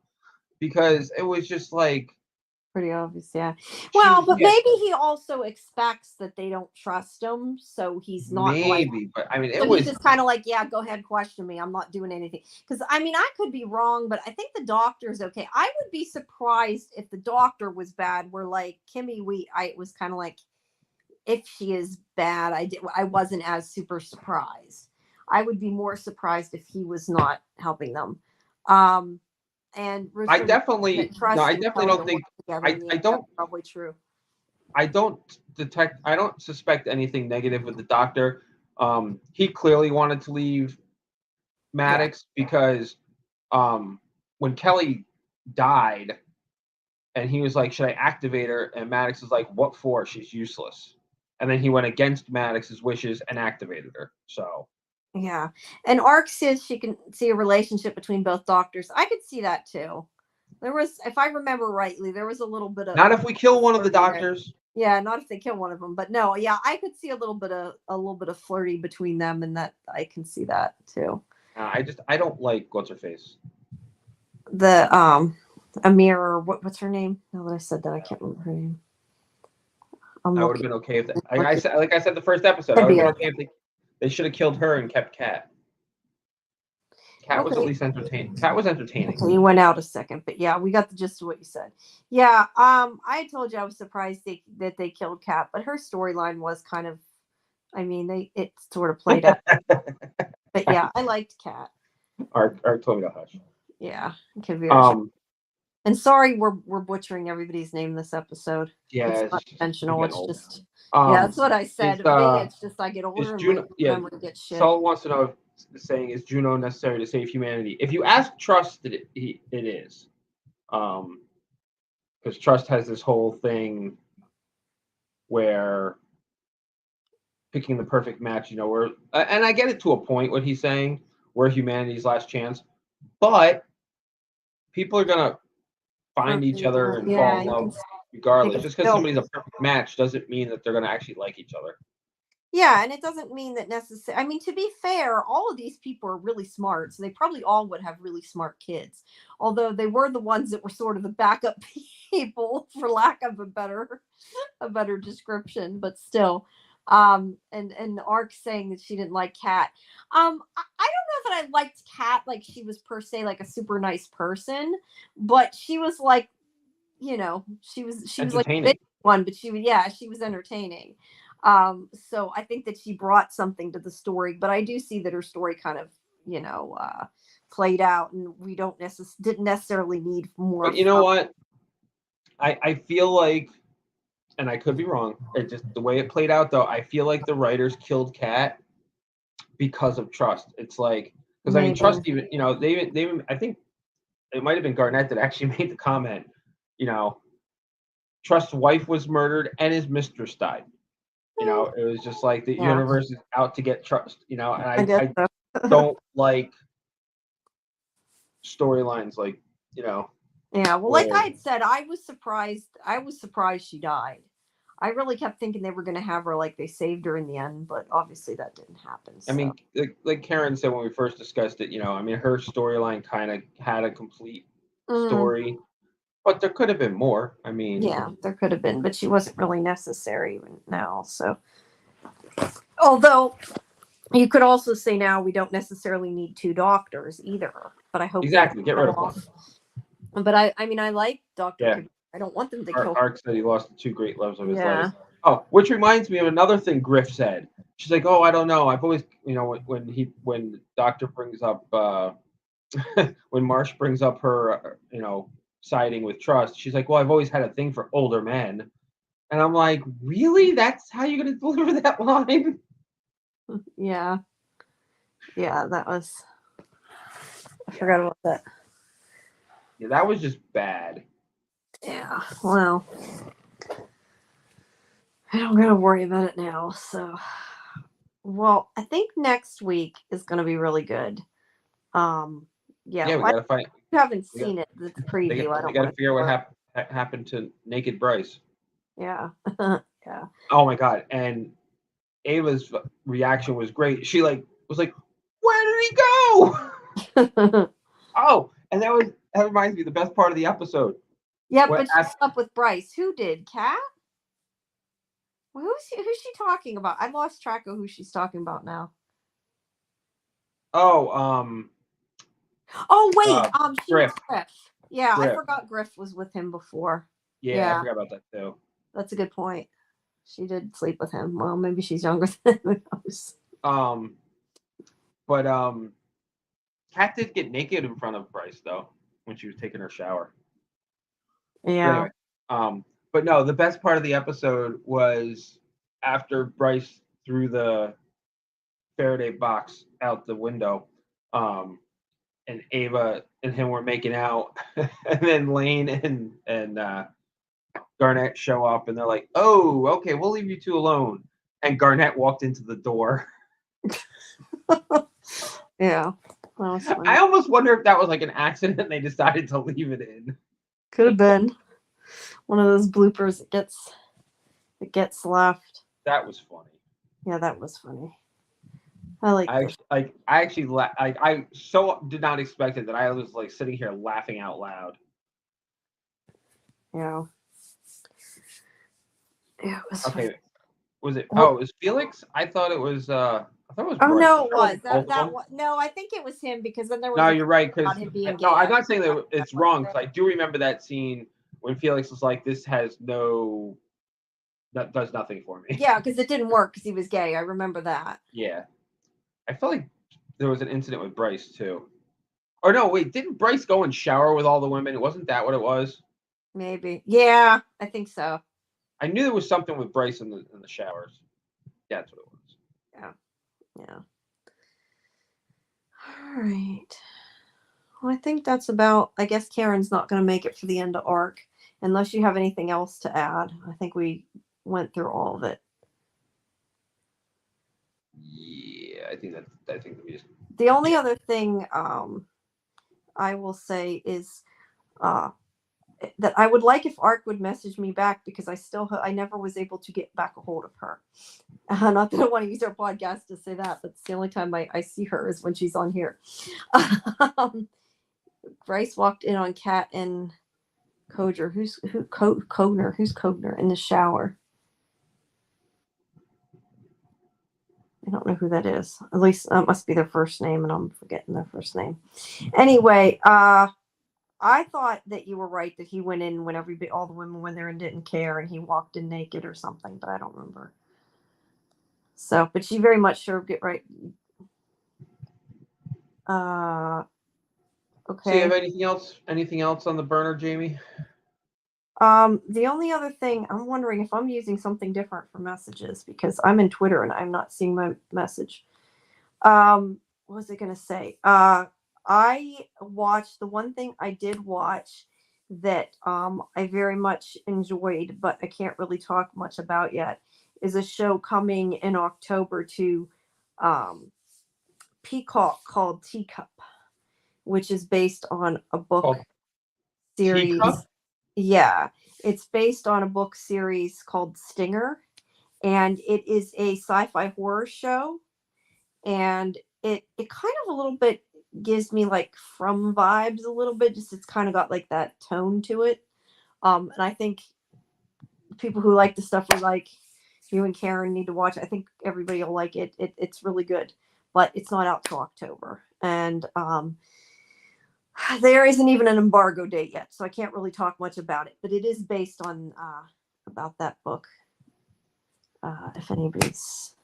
Because it was just like pretty obvious. Yeah. Well, but maybe he also expects that they don't trust him, so he's not but I mean, he's just kind of like, yeah, go ahead, question me. I'm not doing anything. Because I mean, I could be wrong, but I think the doctor's okay. I would be surprised if the doctor was bad. Where like Kimmy, I was kind of like, if she is bad, I wasn't as super surprised. I would be more surprised if he was not helping them. And I definitely don't think I don't probably true. I don't suspect anything negative with the doctor. He clearly wanted to leave Maddox because when Kelly died and he was like, should I activate her? And Maddox is like, what for? She's useless. And then he went against Maddox's wishes and activated her. So yeah. And Ark says she can see a relationship between both doctors. I could see that too. There was, if I remember rightly, there was a little bit of, not if we kill one of the doctors. Yeah, not if they kill one of them. But no, yeah, I could see a little bit of flirty between them, and that I can see that too. I don't like what's her face. The Amir, or what's her name? Now that I said that, I can't remember her name. I would have been okay if like I said the first episode, I would have been okay if they should have killed her and kept Kat. Kat was at least entertaining. Kat was entertaining. Okay, you went out a second, but yeah, we got the gist of what you said. Yeah, I told you I was surprised that they killed Kat, but her storyline was kind of, I mean, it sort of played out. But yeah, I liked Kat. Art told me to hush. Yeah, and sorry, we're butchering everybody's name this episode. Yeah, it's not intentional. It's just that's what I said. It's just I get older and my memory gets shit. Saul wants to know if the saying is Juno necessary to save humanity. If you ask Trust, it is, because Trust has this whole thing where picking the perfect match. Where and I get it to a point what he's saying. We're humanity's last chance, but people are gonna find each other and fall Yeah, in you love they regardless. can Just because still. somebody's a perfect match doesn't mean that they're gonna actually like each other. Yeah, and it doesn't mean that necessarily. I mean, to be fair, all of these people are really smart, so they probably all would have really smart kids. Although they were the ones that were sort of the backup people, for lack of a better description, but still. And Ark saying that she didn't like Kat. I don't know that I liked Kat like she was per se like a super nice person, but she was like, she was like the big Entertaining. one, but she was entertaining. So I think that she brought something to the story, but I do see that her story kind of, played out, and we didn't necessarily need more But of you know her. what? I feel like, and I could be wrong. It just the way it played out, though. I feel like the writers killed Kat because of trust. It's like because I mean, Maybe. trust even they I think it might have been Garnett that actually made the comment. You know, Trust's wife was murdered and his mistress died. It was just like the Yeah, universe is out to get Trust. And I guess I so. don't like storylines like you know Yeah, well, like I where had said, I was surprised. I was surprised she died. I really kept thinking they were going to have her, like they saved her in the end, but obviously that didn't happen. I So, mean, like Karen said when we first discussed it, I mean, her storyline kind of had a complete mm, story, but there could have been more. I mean, yeah, there could have been, but she wasn't really necessary now. So, although you could also say now we don't necessarily need two doctors either, but I hope they don't exactly, get rid kill of one. off. But I mean, I like Dr. Yeah, Kabir. I don't want them to kill. Ark said he lost the two great loves of his life. Yeah. Oh, which reminds me of another thing Griff said. She's like, "Oh, I don't know. I've always, when Doctor brings up when Marsh brings up her, siding with Trust, she's like, well, I've always had a thing for older men." And I'm like, really? That's how you're going to deliver that line? Yeah. Yeah, that was. I Yeah. forgot about that. Yeah, that was just bad. Yeah. Well, I don't gotta worry about it now. So, well, I think next week is gonna be really good. Um, yeah. Yeah, we Well, got to find. I haven't We got, seen it. The preview. I they don't got to want to figure out what spoil. happened to Naked Bryce. Yeah. Yeah. Oh my god! And Ava's reaction was great. She was like, "Where did he go?" Oh, and that reminds me of the best part of the episode. Yeah, What but she slept with Bryce. Who did? Kat? Well, who's she talking about? I've lost track of who she's talking about now. Oh, Oh wait, she was Griff. Griff. Yeah, I Griff. forgot Griff was with him before. Yeah, I Yeah, forgot about that too. that's a good point. She did sleep with him. Well, maybe she's younger than him. Who knows? Um, but Kat did get naked in front of Bryce though when she was taking her shower. But Yeah. anyway, but no, the best part of the episode was after Bryce threw the Faraday box out the window, and Ava and him were making out, and then Lane and Garnett show up, and they're like, "Oh, okay, we'll leave you two alone." And Garnett walked into the door. Yeah. That was funny. I almost wonder if that was like an accident and they decided to leave it in. Could have been one of those bloopers that gets left. That was funny. Yeah, that was funny. I like this. I actually I so did not expect it that I was like sitting here laughing out loud. Yeah. Yeah, it was funny. Okay, was it? Well, Oh, it was Felix. I thought it was oh Bryce. no, it was Both of that them. no, I think it was him because then there was No, a you're right. about Because him being gay. no, I'm not saying that it's wrong. Because I do remember that scene when Felix was like, "This that does nothing for me." Yeah, because it didn't work because he was gay. I remember that. Yeah, I felt like there was an incident with Bryce too. Or no, wait, didn't Bryce go and shower with all the women? Wasn't that what it was? Maybe. Yeah, I think so. I knew there was something with Bryce in the showers. That's what it was. Yeah. Yeah. All right. Well, I think that's about. I guess Karen's not going to make it for the end of arc unless you have anything else to add. I think we went through all of it. I think the music. The only other thing I will say is that I would like if Ark would message me back, because I never was able to get back a hold of her. Not that I want to use our podcast to say that, but it's the only time I see her is when she's on here. Bryce walked in on Kat and Kodner. Who's Kodner in the shower? I don't know who that is. At least that must be their first name, and I'm forgetting their first name. Anyway, I thought that you were right that he went in when all the women went there and didn't care, and he walked in naked or something, but I don't remember. So, but she very much served it right. Okay. So you have anything else on the burner, Jamie? The only other thing, I'm wondering if I'm using something different for messages, because I'm in Twitter and I'm not seeing my message. What was I going to say? I watched, the one thing I did watch that I very much enjoyed, but I can't really talk much about yet, is a show coming in October to Peacock called Teacup, which is based on a book series. Teacup? Yeah, it's based on a book series called Stinger, and it is a sci-fi horror show, and it kind of a little bit gives me like From vibes a little bit, just it's kind of got like that tone to it. And I think people who like the stuff we like, you and Karen, need to watch. I think everybody will like it. It's really good, but it's not out till October, and there isn't even an embargo date yet, so I can't really talk much about it. But it is based on about that book, if anybody's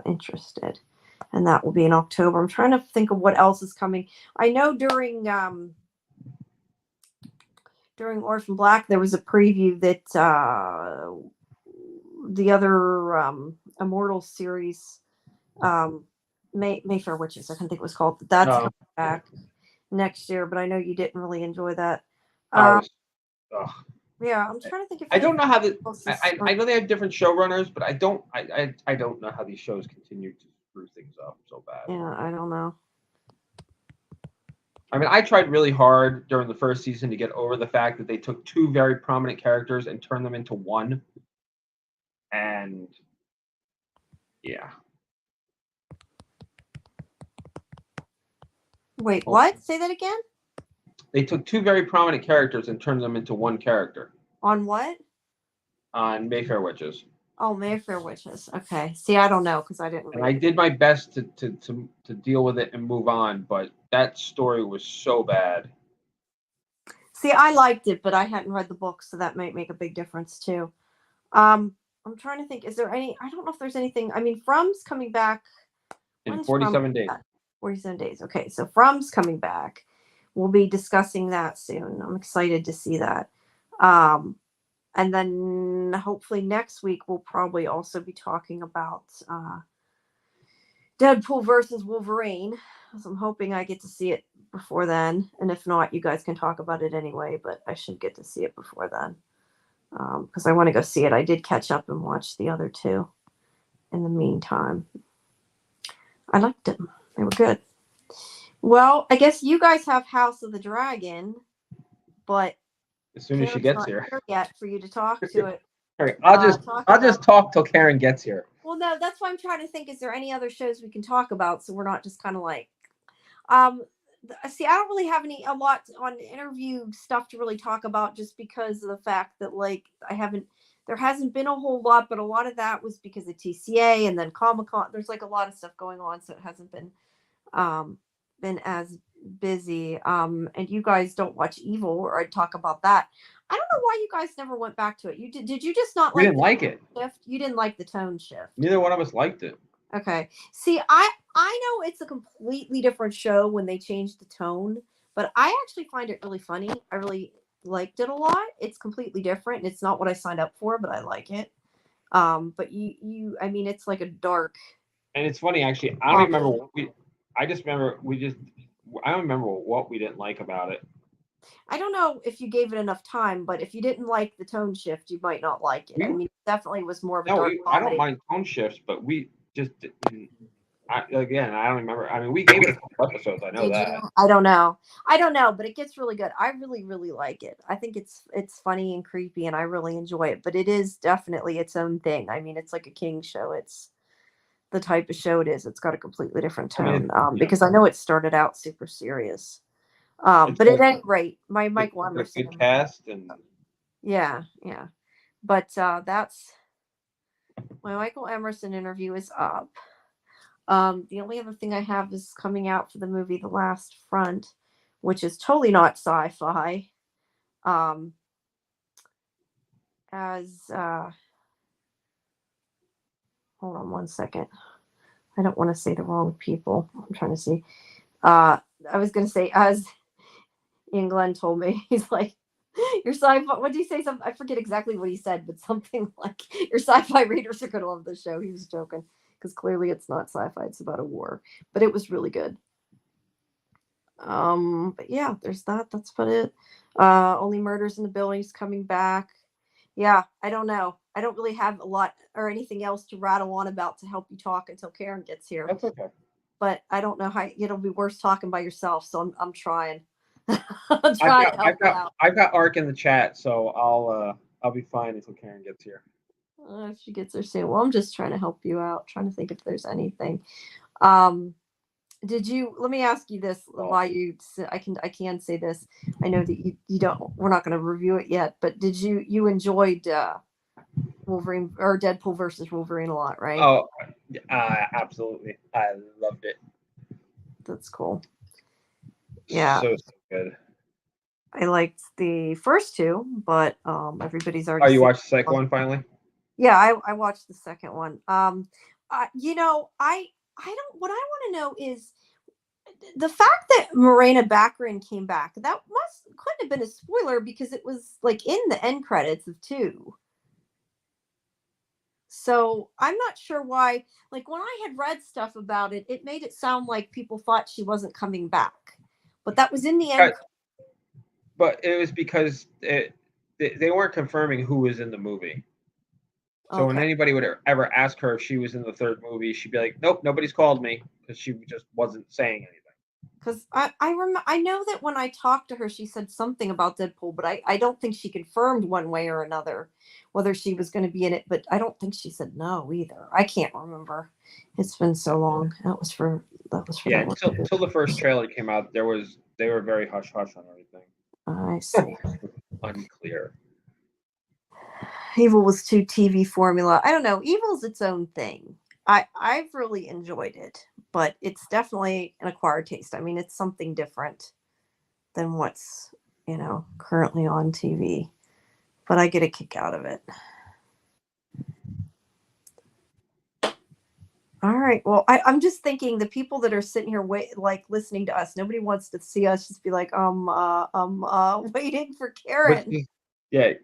interested. And that will be in October. I'm trying to think of what else is coming. I know during Orphan Black, there was a preview that the other Immortal series, Mayfair Witches, I think it was called. That's coming back next year, but I know you didn't really enjoy that. Yeah, I'm trying to think if I don't know how I know they have different showrunners, but I don't know how these shows continue to screw things up so bad. Yeah, I don't know. I mean, I tried really hard during the first season to get over the fact that they took two very prominent characters and turned them into one. And yeah. Wait, what? Say that again? They took two very prominent characters and turned them into one character. On what? On Mayfair Witches. Oh, Mayfair Witches. Okay. See, I don't know because I didn't read. And I did my best to deal with it and move on, but that story was so bad. See, I liked it, but I hadn't read the book, so that might make a big difference too. I'm trying to think. Is there any? I don't know if there's anything. I mean, From's coming back in 47 days. 47 days. Okay, so From's coming back. We'll be discussing that soon. I'm excited to see that. And then hopefully next week we'll probably also be talking about Deadpool versus Wolverine. So I'm hoping I get to see it before then. And if not, you guys can talk about it anyway, but I should get to see it before then. Because I want to go see it. I did catch up and watch the other two in the meantime. I liked them. They were good. Well, I guess you guys have House of the Dragon, but as soon as she gets here yet for you to talk to it. All right, I'll just talk till Karen gets here. Well, no, that's why I'm trying to think. Is there any other shows we can talk about so we're not just kind of like, see, I don't really have a lot on interview stuff to really talk about, just because of the fact that like there hasn't been a whole lot, but a lot of that was because of TCA and then Comic-Con. There's like a lot of stuff going on, so it hasn't been as busy. And you guys don't watch Evil, or I'd talk about that. I don't know why you guys never went back to it. You did you just not? We didn't like it. Shift? You didn't like the tone shift. Neither one of us liked it. Okay. See, I know it's a completely different show when they changed the tone, but I actually find it really funny. I really liked it a lot. It's completely different. It's not what I signed up for, but I like it. But you I mean, it's like a dark. And it's funny, actually. I don't remember what I don't remember what we didn't like about it. I don't know if you gave it enough time, but if you didn't like the tone shift, you might not like it. I mean, it definitely was more of a dark comedy. I don't mind tone shifts, but we just didn't. Again, I don't remember. I mean, we gave it a couple episodes. I know Did that. you? I don't know. I don't know, but it gets really good. I really, really like it. I think it's funny and creepy, and I really enjoy it. But it is definitely its own thing. I mean, it's like a King show. It's the type of show it is. It's got a completely different I mean, tone. Because I know it started out super serious. it's But got at any rate, my it's Michael got a Emerson. good cast, and Yeah, yeah. But that's my Michael Emerson interview is up. The only other thing I have is coming out for the movie The Last Front, which is totally not sci-fi. As hold on one second. I don't want to say the wrong people. I'm trying to see. I was gonna say, as Ian Glenn told me, he's like, your sci-fi, what did he say? I forget exactly what he said, but something like your sci-fi readers are gonna love the show. He was joking, because clearly it's not sci-fi, it's about a war. But it was really good. But yeah, there's that. That's about it. Only Murders in the Building's coming back. Yeah, I don't know. I don't really have a lot or anything else to rattle on about to help you talk until Karen gets here. that's okay. But I don't know how it'll be worse talking by yourself. So I'm trying. I'm trying to help you out. I've got Ark in the chat, so I'll be fine until Karen gets here. If she gets there soon. Well, I'm just trying to help you out. Trying to think if there's anything. Did you? Let me ask you this. Why I can say this. I know that you don't. We're not going to review it yet. But did you enjoyed Wolverine or Deadpool versus Wolverine a lot, right? Oh, absolutely. I loved it. That's cool. Yeah. So good. I liked the first two, but everybody's already. Oh, you watched the second one finally? Yeah, I watched the second one. You know, I don't. What I want to know is the fact that Morena Baccarin came back. That couldn't have been a spoiler because it was like in the end credits of 2. So I'm not sure why. Like when I had read stuff about it, it made it sound like people thought she wasn't coming back, but that was in the end. But it was because they weren't confirming who was in the movie. So when anybody would ever ask her if she was in the third movie, she'd be like, "Nope, nobody's called me," because she just wasn't saying anything. Because I know that when I talked to her, she said something about Deadpool, but I don't think she confirmed one way or another whether she was going to be in it. But I don't think she said no either. I can't remember. It's been so long. That was for yeah. Until the first trailer came out, they were very hush hush on everything. I see. Unclear. Evil was too TV formula. I don't know. Evil's its own thing. I've really enjoyed it, but it's definitely an acquired taste. I mean, it's something different than what's, currently on TV. But I get a kick out of it. All right. Well, I'm just thinking the people that are sitting here listening to us, nobody wants to see us just be like, waiting for Karen. Yeah.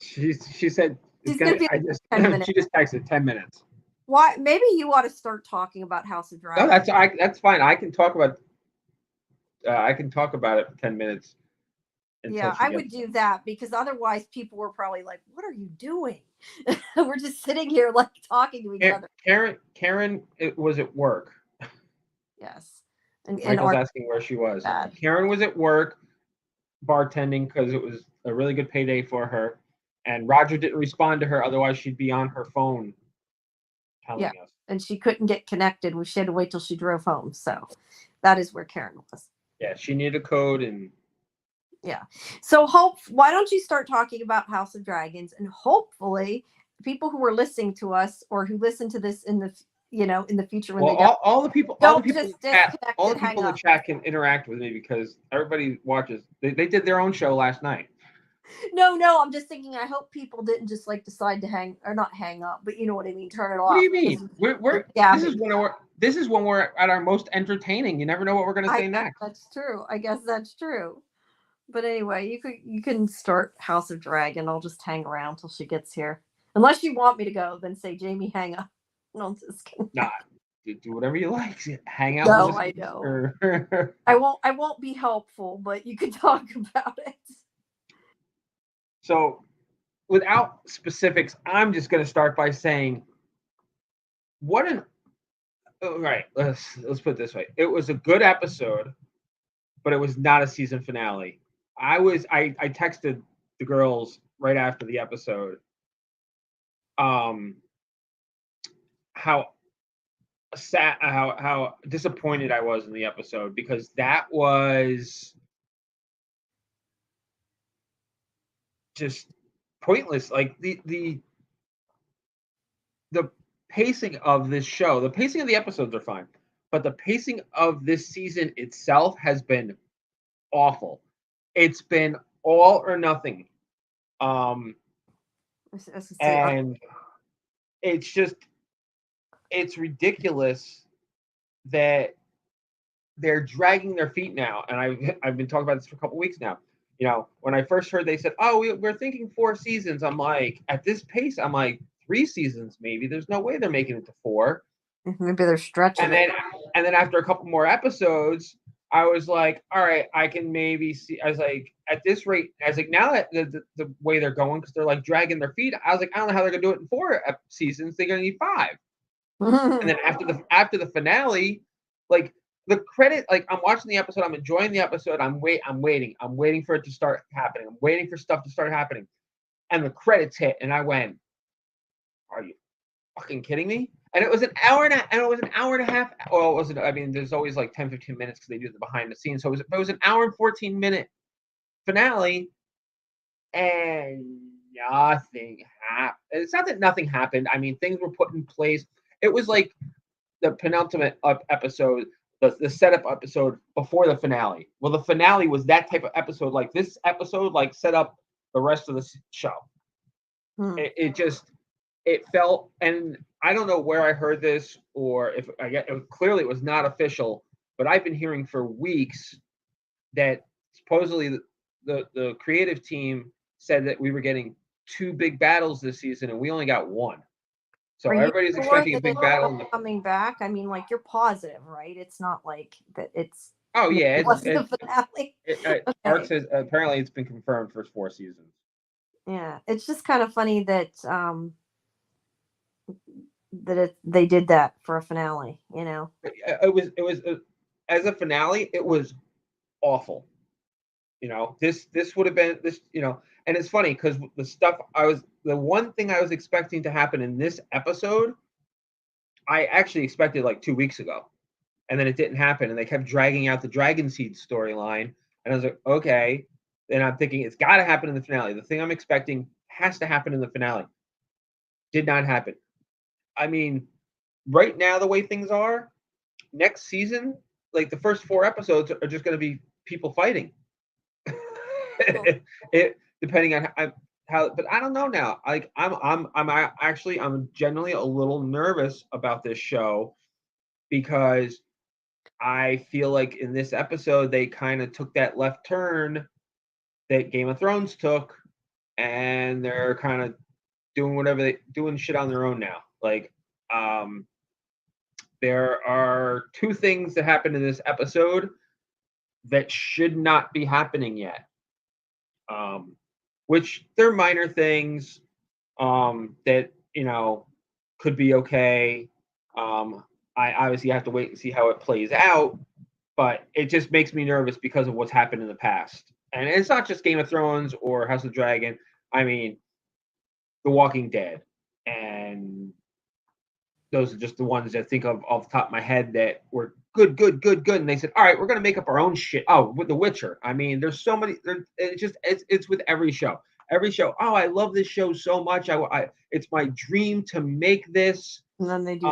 She said she's gonna be 10 minutes. She just texted 10 minutes. Why? Maybe you ought to start talking about House of Dragons. No, that's fine. I can talk about it for 10 minutes. Yeah, I would do that because otherwise people were probably like, "What are you doing?" We're just sitting here like talking to each other. Karen, it was at work. Yes, and Michael's asking where she was. Karen was at work bartending because it was a really good payday for her, and Roger didn't respond to her. Otherwise, she'd be on her phone telling us. And she couldn't get connected. She had to wait till she drove home. So that is where Karen was. Yeah, she needed a code and. Yeah. So why don't you start talking about House of Dragons, and hopefully people who are listening to us or who listen to this in the in the future when all the people in the chat can interact with me because everybody watches. They did their own show last night. No, I'm just thinking. I hope people didn't just decide to not hang up, but you know what I mean. Turn it off. What do you mean? This is when we're at our most entertaining. You never know what we're going to say next. That's true. I guess that's true. But anyway, you can start House of Dragon. I'll just hang around till she gets here. Unless you want me to go, then say, Jamie, hang up. No, I'm just kidding. Nah, do whatever you like. Hang out. No, I know. I won't be helpful, but you can talk about it. So, without specifics, I'm just going to start by saying, what an right. Let's put it this way. It was a good episode, but it was not a season finale. I texted the girls right after the episode how sad, how disappointed I was in the episode, because that was just pointless. Like the pacing of this show, the pacing of the episodes are fine, but the pacing of this season itself has been awful. It's been all or nothing. And it's ridiculous that they're dragging their feet now. And I've been talking about this for a couple weeks now. You know, when I first heard they said, "Oh, we're thinking 4 seasons," I'm like, at this pace, I'm like, 3 seasons maybe. There's no way they're making it to 4. Maybe they're stretching it. And then after a couple more episodes, I was like, all right, I can maybe see. I was like, at this rate, I was like, now that the way they're going, because they're like dragging their feet, I was like, I don't know how they're gonna do it in 4 seasons. They're gonna need 5. And then after the finale, like the credit, like I'm watching the episode, I'm enjoying the episode, I'm waiting for it to start happening. I'm waiting for stuff to start happening, and the credits hit, and I went, "Are you fucking kidding me?" And it was an hour and a half. Well, it wasn't. I mean, there's always like 10, 15 minutes because they do the behind the scenes. So it was an hour and 14-minute finale, and nothing happened. It's not that nothing happened. I mean, things were put in place. It was like the penultimate episode, the setup episode before the finale. Well, the finale was that type of episode. Like this episode, like set up the rest of the show. It felt, and I don't know where I heard this, or if I get clearly it was not official, but I've been hearing for weeks that supposedly the creative team said that we were getting 2 big battles this season, and we only got 1. So everybody's expecting a big battle coming back. I mean, like, you're positive, right? It's not like that. It's the finale. Art says apparently it's been confirmed for 4 seasons. Yeah, it's just kind of funny that they did that for a finale. You know, it was as a finale, it was awful. You know, this would have been this. You know, and it's funny because the one thing I was expecting to happen in this episode, I actually expected like 2 weeks ago, and then it didn't happen, and they kept dragging out the Dragon Seed storyline, and I was like, okay. And I'm thinking it's got to happen in the finale. The thing I'm expecting has to happen in the finale. Did not happen. I mean, right now the way things are, next season, like the first 4 episodes are just going to be people fighting. Depending on how, but I don't know now. Like I'm genuinely a little nervous about this show, because I feel like in this episode they kind of took that left turn that Game of Thrones took, and they're kind of doing shit on their own now. Like, there are 2 things that happened in this episode that should not be happening yet. Which they're minor things, that, you know, could be okay. I obviously have to wait and see how it plays out, but it just makes me nervous because of what's happened in the past. And it's not just Game of Thrones or House of the Dragon. I mean, The Walking Dead, and those are just the ones that I think of off the top of my head that were good. And they said, all right, we're going to make up our own shit. Oh, with The Witcher. I mean, there's so many. It's with every show. Oh, I love this show so much. It's my dream to make this. And then they do.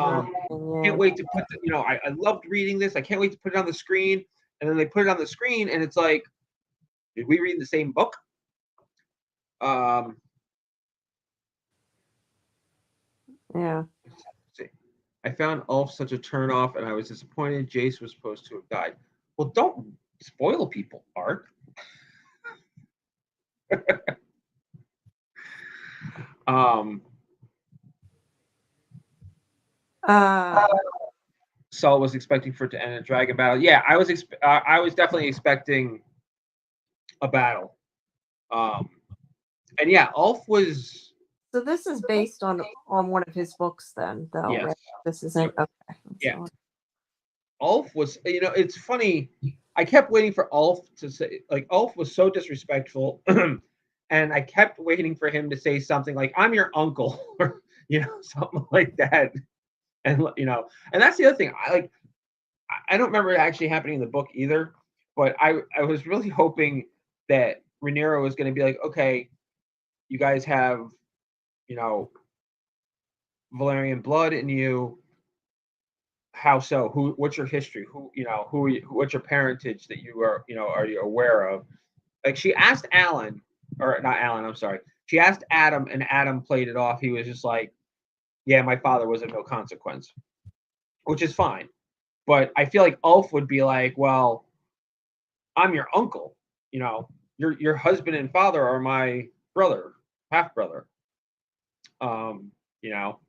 Can't wait to put. I loved reading this. I can't wait to put it on the screen. And then they put it on the screen, and it's like, did we read the same book? Yeah. I found Ulf such a turnoff, and I was disappointed. Jace was supposed to have died. Well, don't spoil people, Art. Saul was expecting for it to end in a dragon battle. Yeah, I was definitely expecting a battle. And yeah, Ulf was. So this is based on one of his books, then, though. Yes. Right? This isn't. Okay. Yeah. Ulf was, it's funny. I kept waiting for Ulf to say, like, Ulf was so disrespectful, and I kept waiting for him to say something like, "I'm your uncle," or something like that. And and that's the other thing. I don't remember it actually happening in the book either, but I was really hoping that Rhaenyra was going to be like, okay, you guys have, Valerian blood in you. How so? What's your history? Who are you, what's your parentage that you are you aware of? Like, she asked Alan, or not Alan, I'm sorry. She asked Adam, and Adam played it off. He was just like, yeah, my father was of no consequence, which is fine. But I feel like Ulf would be like, well, I'm your uncle. Your husband and father are my brother, half brother. You know,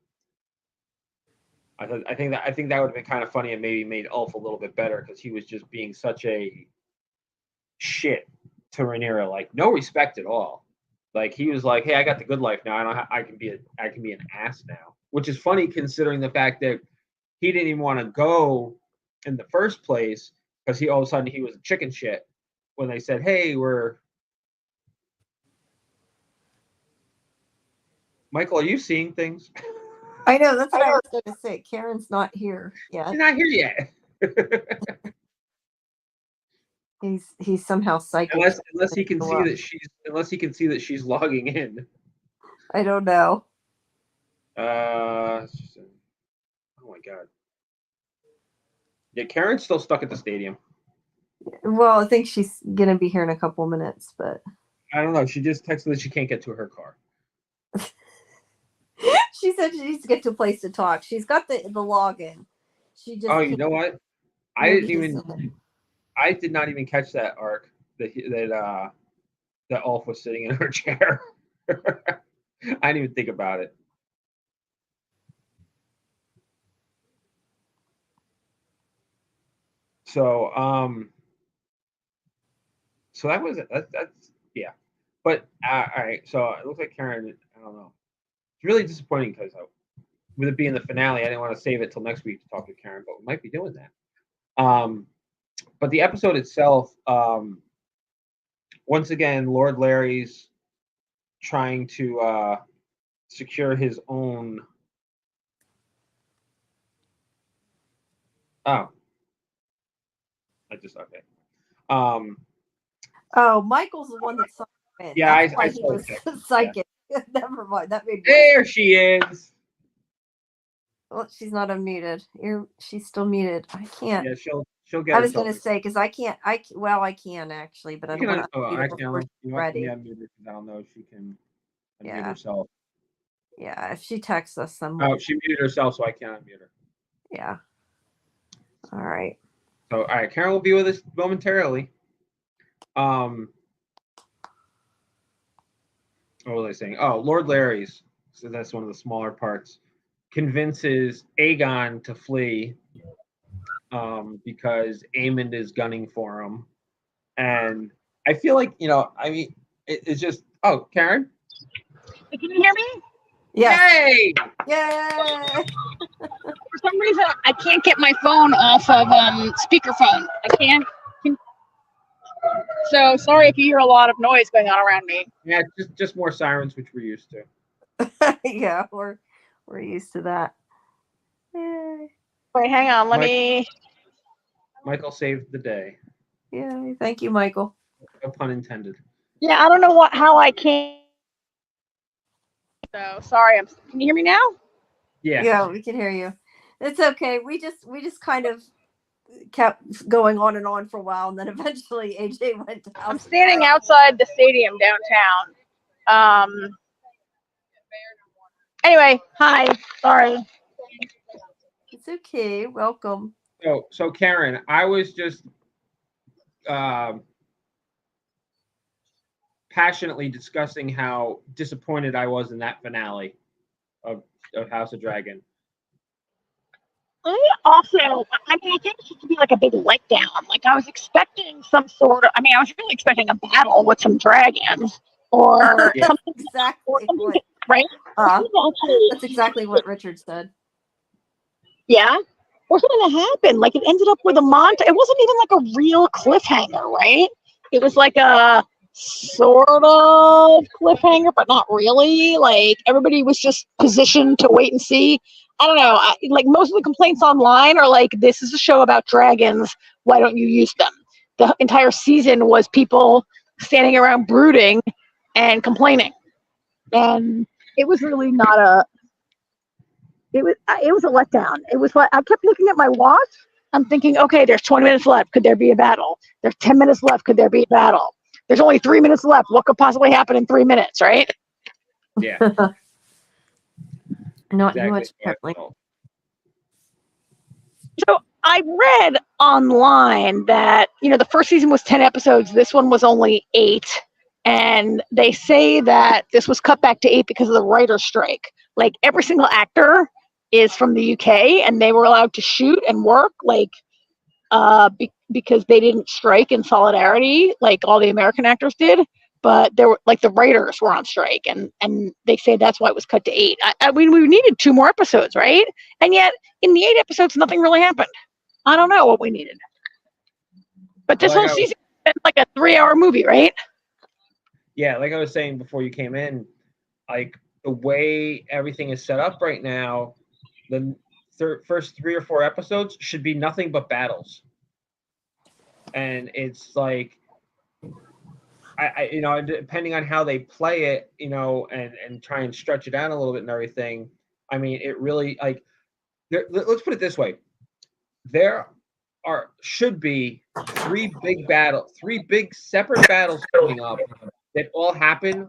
I think that would have been kind of funny and maybe made Ulf a little bit better, because he was just being such a shit to Rhaenyra, like no respect at all. Like, he was like, hey, I got the good life now. I can be an ass now, which is funny considering the fact that he didn't even want to go in the first place, because he all of a sudden he was a chicken shit when they said, hey, we're Michael, are you seeing things? I know, that's what I was going to say. Karen's not here yet. She's not here yet. He's somehow psychic. Unless he can see that she's logging in. I don't know. Oh my god. Yeah, Karen's still stuck at the stadium. Well, I think she's gonna be here in a couple minutes, but I don't know. She just texted that she can't get to her car. She said she needs to get to a place to talk. She's got the login. She just. Oh, you know what? I did not even catch that arc that Ulf was sitting in her chair. I didn't even think about it. So so that was it. That's yeah. But all right. So it looks like Karen. I don't know. It's really disappointing because with it being the finale, I didn't want to save it till next week to talk to Karen, but we might be doing that. But the episode itself, once again, Lord Larry's trying to secure his own. Oh, okay. Oh, Michael's the one that's psychic. Yeah, that's why he was psychic. Yeah. Never mind. That made there she is. Well, she's not unmuted. She's still muted. I can't. Yeah, she'll get. I was going to say, because I can't. I can actually, but I don't want to. I can. Ready? I don't know if she can unmute herself. Yeah, if she texts us, then. Oh, she muted herself, so I can't unmute her. Yeah. All right. So, all right, Karen will be with us momentarily. What was I saying? Oh, Lord Larry's. So that's one of the smaller parts. Convinces Aegon to flee because Aemond is gunning for him. And I feel like, I mean, it's just, oh, Karen? Can you hear me? Yeah. Yay! Yay! For some reason, I can't get my phone off of speakerphone. I can't. So sorry if you hear a lot of noise going on around me. Yeah, just more sirens, which we're used to. Yeah, we're used to that. Yay. Wait, hang on. Let me. Michael saved the day. Yeah, thank you, Michael. No pun intended. Yeah, I don't know how I can. So sorry. Can you hear me now? Yeah. Yeah, we can hear you. It's okay. We just kind of kept going on and on for a while, and then eventually AJ went to house. I'm standing outside the stadium downtown. Anyway, hi. Sorry. It's okay. Welcome. So Karen, I was just passionately discussing how disappointed I was in that finale of House of Dragon. I think it should be like a big letdown. Like, I was expecting some sort of. I mean, I was really expecting a battle with some dragons or something. Exactly. Or something, right? That's exactly what Richard said. Yeah. or something that happened. Like it ended up with a montage. It wasn't even like a real cliffhanger, right? It was like a sort of cliffhanger, but not really. Like everybody was just positioned to wait and see. I don't know. Like most of the complaints online are like, this is a show about dragons. Why don't you use them? The entire season was people standing around brooding and complaining. And it was really not a, it was a letdown. It was what I kept looking at my watch. I'm thinking, okay, there's 20 minutes left. Could there be a battle? There's 10 minutes left. Could there be a battle? There's only 3 minutes left. What could possibly happen in 3 minutes, right? Yeah. Not Exactly. much. Like, So I read online that, the first season was 10 episodes. This one was only 8. And they say that this was cut back to 8 because of the writer's strike. Like every single actor is from the UK and they were allowed to shoot and work because they didn't strike in solidarity like all the American actors did. But there were like the writers were on strike and they say that's why it was cut to 8. I mean, we needed 2 more episodes, right? And yet in the 8 episodes, nothing really happened. I don't know what we needed. But this whole season is like a 3-hour movie, right? Yeah, like I was saying before you came in, like the way everything is set up right now, the first 3 or 4 episodes should be nothing but battles. And it's like, I depending on how they play it, and try and stretch it out a little bit and everything. I mean, it really like. Let's put it this way: there should be 3 big separate battles coming up that all happen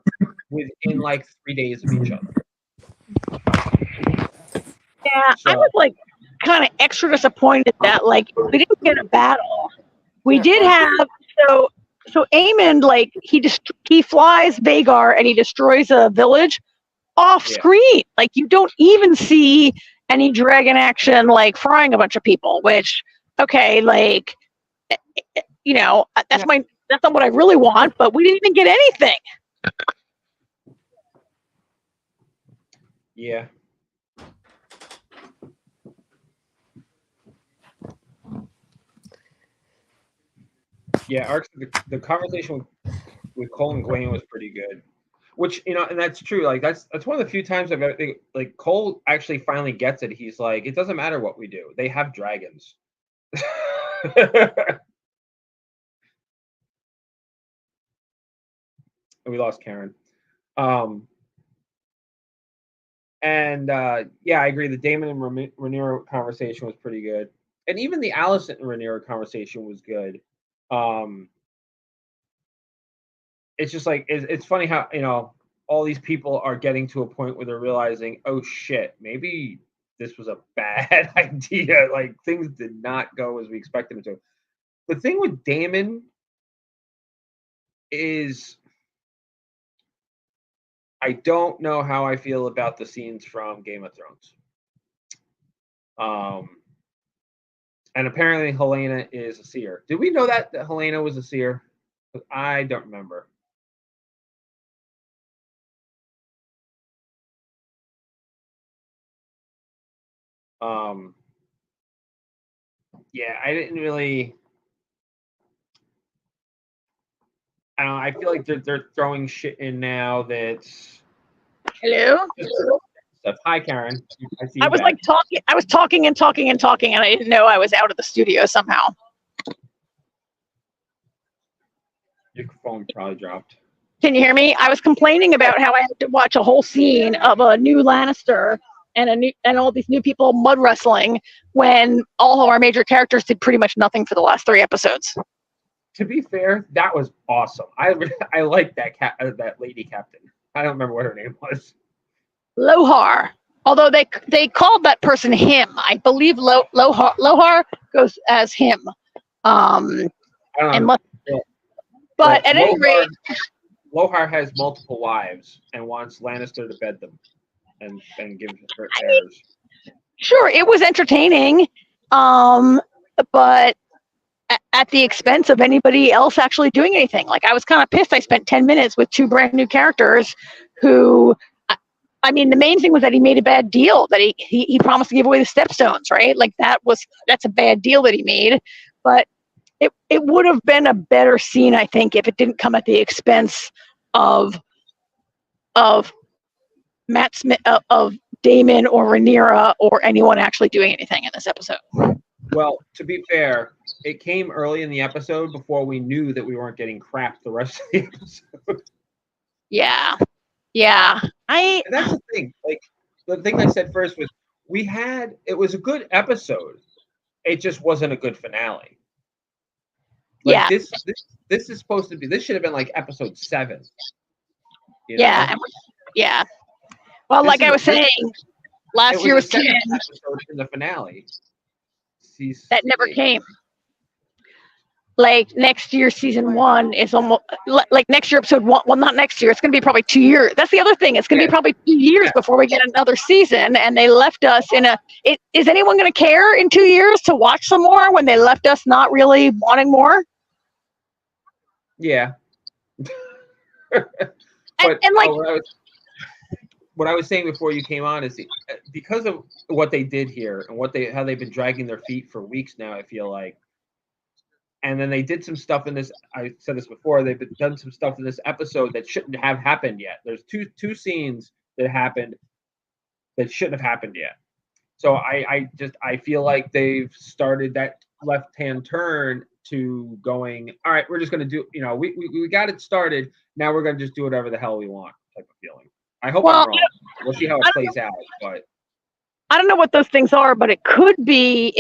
within like 3 days of each other. Yeah, so, I was like kind of extra disappointed that like we didn't get a battle. We did have so Aemond, like he flies Vagar and he destroys a village off screen. Like you don't even see any dragon action like frying a bunch of people, which okay, like that's not what I really want, but we didn't even get anything. Yeah. Yeah, the conversation with Cole and Gwen was pretty good. Which, and that's true. Like that's one of the few times I've ever like Cole actually finally gets it. He's like, it doesn't matter what we do. They have dragons. We lost Karen. Yeah, I agree. The Damon and Rhaenyra conversation was pretty good. And even the Alicent and Rhaenyra conversation was good. It's just like it's funny how all these people are getting to a point where they're realizing, oh shit, maybe this was a bad idea. Like things did not go as we expected them to. The thing with Damon is I don't know how I feel about the scenes from Game of Thrones. And apparently Helena is a seer. Did we know that Helena was a seer? I don't remember. Yeah, I didn't really. I don't know. I feel like they're throwing shit in now that's. Hello. Stuff. Hi, Karen. I see. I was like talking. I was talking and talking and talking, and I didn't know I was out of the studio somehow. Your phone probably dropped. Can you hear me? I was complaining about how I had to watch a whole scene of a new Lannister and all these new people mud wrestling when all of our major characters did pretty much nothing for the last 3 episodes. To be fair, that was awesome. I like that lady captain. I don't remember what her name was. Lohar. Although they called that person him. I believe Lohar goes as him. But at any rate, Lohar has multiple wives and wants Lannister to bed them and give her heirs. Sure, it was entertaining, but at the expense of anybody else actually doing anything. Like I was kind of pissed. I spent 10 minutes with 2 brand new characters who I mean, the main thing was that he made a bad deal, that he promised to give away the stepstones, right? Like that's a bad deal that he made. But it would have been a better scene, I think, if it didn't come at the expense of Matt Smith, of Damon or Rhaenyra or anyone actually doing anything in this episode. Well, to be fair, it came early in the episode before we knew that we weren't getting crap the rest of the episode. Yeah. And that's the thing. Like, the thing I said first was it was a good episode. It just wasn't a good finale. Like, this is supposed to be. This should have been like episode 7. Yeah. Well, like I was saying, last year was 10. Episode in the finale. That never came. Like next year, season 1 is almost like next year, episode 1. Well, not next year. It's going to be probably 2 years. That's the other thing. It's going to be probably 2 years before we get another season. And they left us in a. Is anyone going to care in 2 years to watch some more when they left us not really wanting more? Yeah. and like. What I was saying before you came on is because of what they did here and how they've been dragging their feet for weeks now, I feel like. And then they did some stuff in this. I said this before. They've done some stuff in this episode that shouldn't have happened yet. There's two scenes that happened that shouldn't have happened yet. So I feel like they've started that left-hand turn to going, all right, we're just going to do, we got it started. Now we're going to just do whatever the hell we want type of feeling. I hope I'm wrong. We'll see how it plays out. But I don't know what those things are, but it could be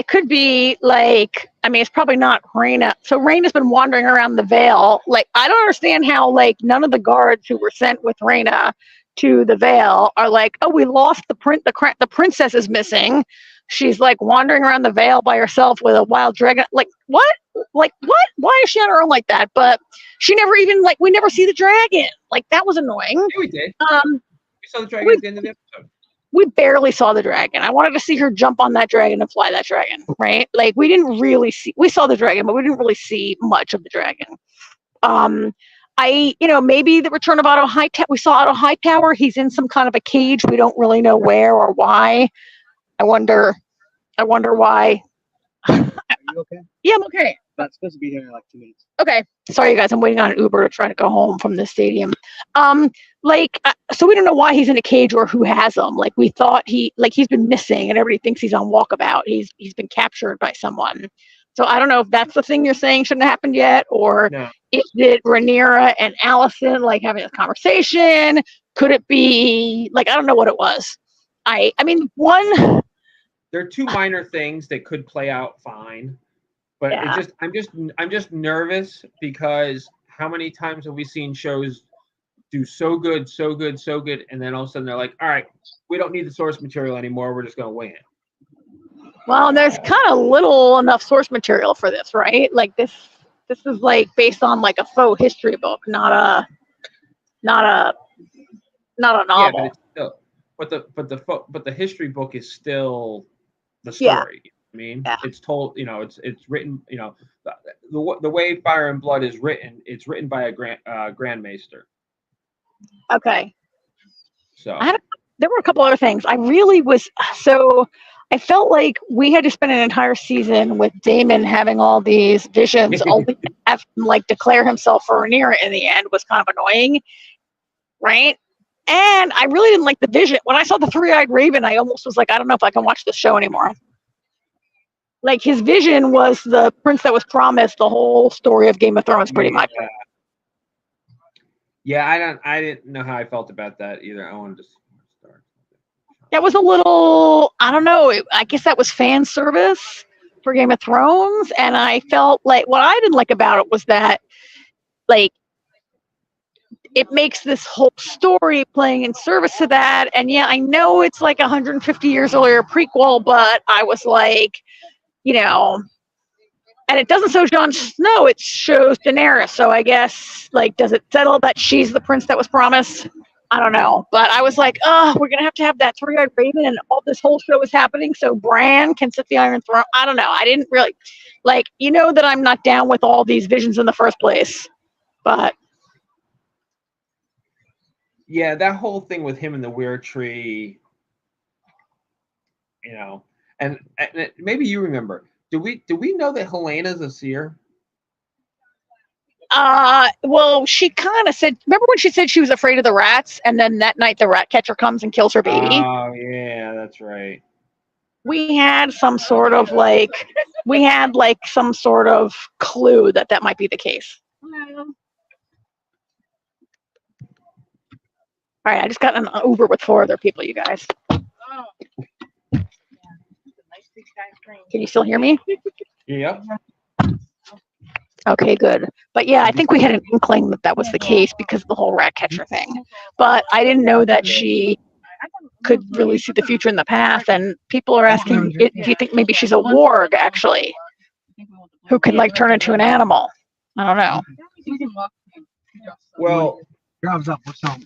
like, I mean, it's probably not Rhaena. So Rhaena's been wandering around the Vale. Like, I don't understand how, like, none of the guards who were sent with Rhaena to the Vale are like, oh, we lost the princess is missing. She's like wandering around the Vale by herself with a wild dragon. Like, what? Like, what? Why is she on her own like that? But she never even, like, we never see the dragon. Like, that was annoying. Yeah, we did. We saw the dragon at the end of the episode. We barely saw the dragon. I wanted to see her jump on that dragon and fly that dragon, right? Like, we didn't really see, we saw the dragon, but we didn't really see much of the dragon. Maybe the return of Otto Hightower, we saw Otto Hightower. He's in some kind of a cage. We don't really know where or why. I wonder why. Are you okay? Yeah, I'm okay. Not supposed to be here in like 2 minutes. Okay. Sorry, you guys. I'm waiting on an Uber to try to go home from the stadium. So we don't know why he's in a cage or who has him. Like, we thought he's been missing and everybody thinks he's on walkabout. He's been captured by someone. So I don't know if that's the thing you're saying shouldn't have happened yet, or is it Rhaenyra and Alicent like having a conversation? Could it be like, I don't know what it was. I mean, there are two minor things that could play out fine, but I'm just nervous because how many times have we seen shows do so good, and then all of a sudden they're like, all right, we don't need the source material anymore. We're just going to wing it. Well, there's kind of little enough source material for this, right? Like this is like based on like a faux history book, not a novel. Yeah, but it's still, but the history book is still the story. Yeah. I mean, it's told, it's written, the way Fire and Blood is written, it's written by a Grand Maester. Okay. So there were a couple other things. I felt like we had to spend an entire season with Damon having all these visions, only to have him like declare himself for Rhaenyra in the end was kind of annoying, right? And I really didn't like the vision. When I saw the three-eyed raven, I almost was like, I don't know if I can watch this show anymore. Like, his vision was the prince that was promised the whole story of Game of Thrones, pretty much. Yeah, I didn't know how I felt about that either. I wanted to start. That was a little, I don't know. I guess that was fan service for Game of Thrones, and I felt like what I didn't like about it was that, like, it makes this whole story playing in service to that. And yeah, I know it's like 150 years earlier prequel, but I was like, and it doesn't show Jon Snow, it shows Daenerys. So I guess, like, does it settle that she's the prince that was promised? I don't know. But I was like, we're going to have that three-eyed raven and all this whole show is happening so Bran can sit the Iron Throne. I don't know. I didn't really, like, that I'm not down with all these visions in the first place. But Yeah, that whole thing with him and the weird tree, you know, and maybe you remember. Do we know that Helena's a seer? Well, she kind of said, remember when she said she was afraid of the rats, and then that night the rat catcher comes and kills her baby? Oh, yeah, that's right. We had some sort of some sort of clue that that might be the case. All right, I just got an Uber with 4 other people, you guys. Can you still hear me? Yep. Okay, good. But yeah, I think we had an inkling that that was the case because of the whole rat catcher thing. But I didn't know that she could really see the future in the past. And people are asking if you think maybe she's a warg, actually, who can like turn into an animal. I don't know. Well, Drives up with some.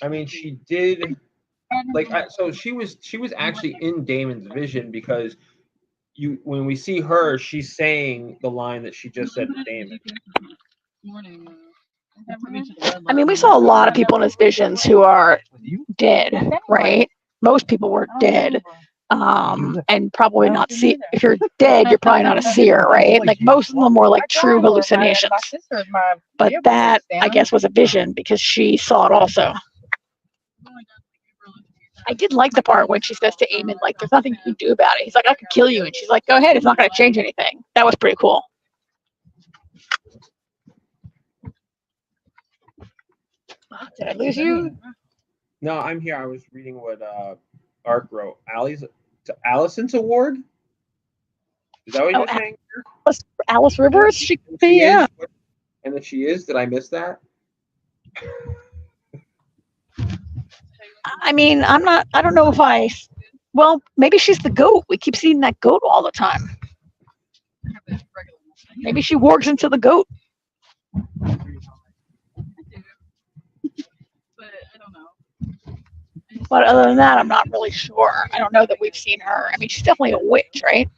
I mean, she did. Like, so she was actually in Damon's vision because when we see her, she's saying the line that she just said to Damon. I mean, we saw a lot of people in his visions who are dead, right? Most people were dead. And probably not see. If you're dead, you're probably not a seer, right? Like most of them were like true hallucinations. But that, I guess, was a vision because she saw it also. I did like the part when she says to Eamon, like, there's nothing you can do about it. He's like, I could kill you. And she's like, go ahead. It's not going to change anything. That was pretty cool. Did I lose you? No, I'm here. I was reading what Ark wrote. Allison's award? Is that what you're saying? Alice Rivers? She could be, yeah. And that she is? Did I miss that? I mean, I don't know if well, maybe she's the goat. We keep seeing that goat all the time. Maybe she wargs into the goat. But other than that, I'm not really sure. I don't know that we've seen her. I mean, she's definitely a witch, right?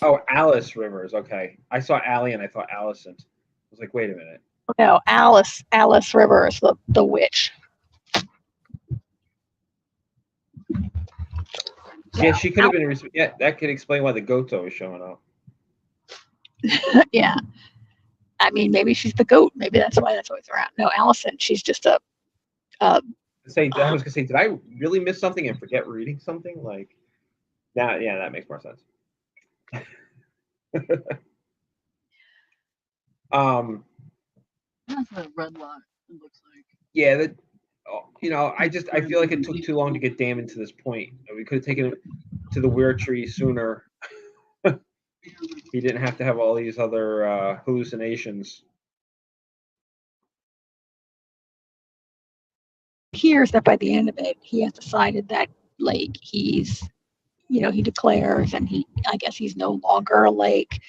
Oh, Alice Rivers. Okay. I saw Allie and I thought Allison. I was like, wait a minute. No, Alice Rivers, the witch. Yeah, she could have been. Yeah, that could explain why the goat's always showing up. Yeah. I mean, maybe she's the goat. Maybe that's why that's always around. No, Allison, she's just a. I was gonna say, did I really miss something and forget reading something? Like, yeah, that makes more sense. That's a red lot. It looks like. Yeah, that. I feel like it took too long to get Damon to this point. We could have taken him to the weird tree sooner. He didn't have to have all these other hallucinations. Hears that by the end of it, he has decided that like he's, he declares, and I guess he's no longer like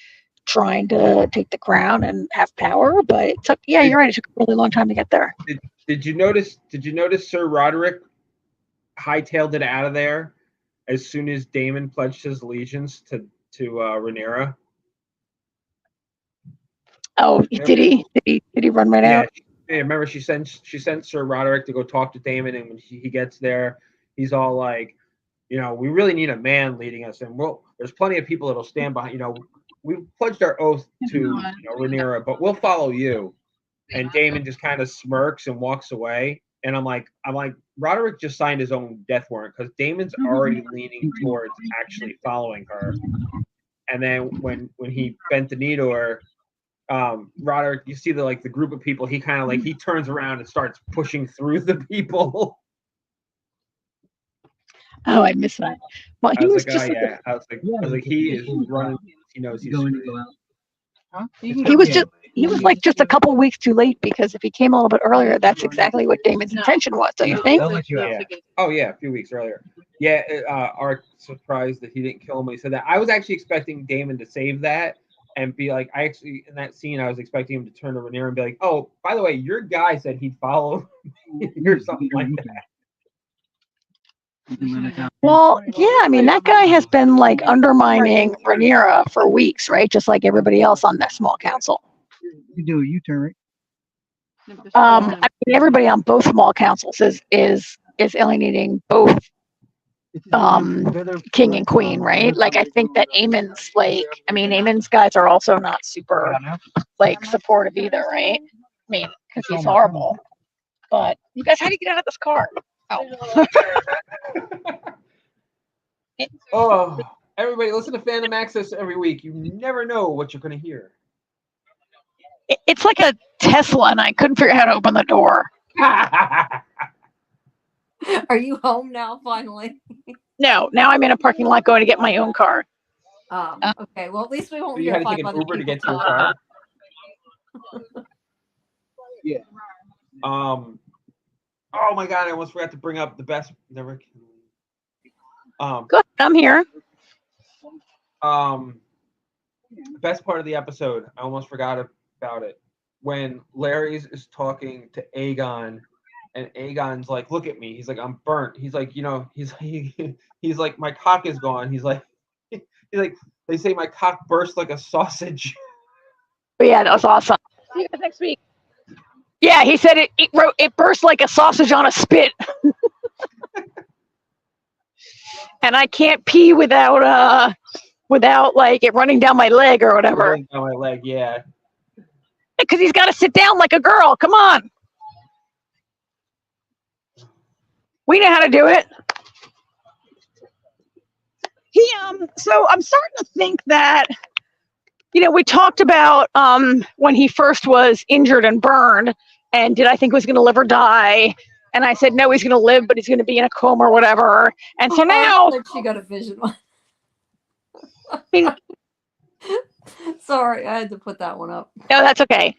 trying to take the crown and have power. But it took, you're right, it took a really long time to get there. Did you notice Sir Roderick hightailed it out of there as soon as Damon pledged his allegiance to Rhaenyra? Oh, did he? Did he run right out? Yeah, remember she sent Sir Roderick to go talk to Damon, and when he gets there, he's all like, we really need a man leading us, and there's plenty of people that'll stand behind. We pledged our oath to Rhaenyra, but we'll follow you. And Damon just kind of smirks and walks away. And I'm like, Roderick just signed his own death warrant because Damon's already leaning towards actually following her. And then when he bent the knee to her, Roderick, you see the group of people, he kind of he turns around and starts pushing through the people. Oh, I missed that. Well, he was just. I was like, he is running. He knows he's going to go out. Huh? He was like just a couple weeks too late, because if he came a little bit earlier, that's exactly what Damon's intention was. Don't you think? Yeah. Oh yeah, a few weeks earlier. Yeah, Art surprised that he didn't kill him when he said that. I was actually expecting Damon to save that and be like, in that scene, I was expecting him to turn to Rhaenyra and be like, oh, by the way, your guy said he'd follow me or something like that. Well, yeah, I mean, that guy has been undermining Rhaenyra for weeks, right? Just like everybody else on that small council. You do a U-turn, right? No, but they're still I mean, everybody on both small councils is alienating both king and queen, right? Like, I think that Eamon's like, I mean, Eamon's guys are also not super like supportive either, right? I mean, because he's horrible. But you guys, how do you get out of this car? Oh. Oh, everybody, listen to Fandom Access every week. You never know what you're going to hear. It's like a Tesla, and I couldn't figure out how to open the door. Are you home now, finally? No, now I'm in a parking lot going to get my own car. Okay. Well, at least we won't So you hear had to five take an other Uber to people get to your talk. car? Yeah. Oh my God, I almost forgot to bring up the best. Never. Good, I'm here. Best part of the episode. I almost forgot about it. When Larry's is talking to Aegon, and Aegon's like, "Look at me." He's like, "I'm burnt." He's like, he's like, "My cock is gone." He's like, they say my cock burst like a sausage. But yeah, that was awesome. See you guys next week. Yeah, he said it burst like a sausage on a spit. And I can't pee without like it running down my leg or whatever. Running down my leg, yeah. Because he's got to sit down like a girl. Come on. We know how to do it. So I'm starting to think that, we talked about when he first was injured and burned, and did I think he was going to live or die? And I said, no, he's going to live, but he's going to be in a coma or whatever. And so now she got a vision. I mean, Sorry, I had to put that one up. no, that's okay.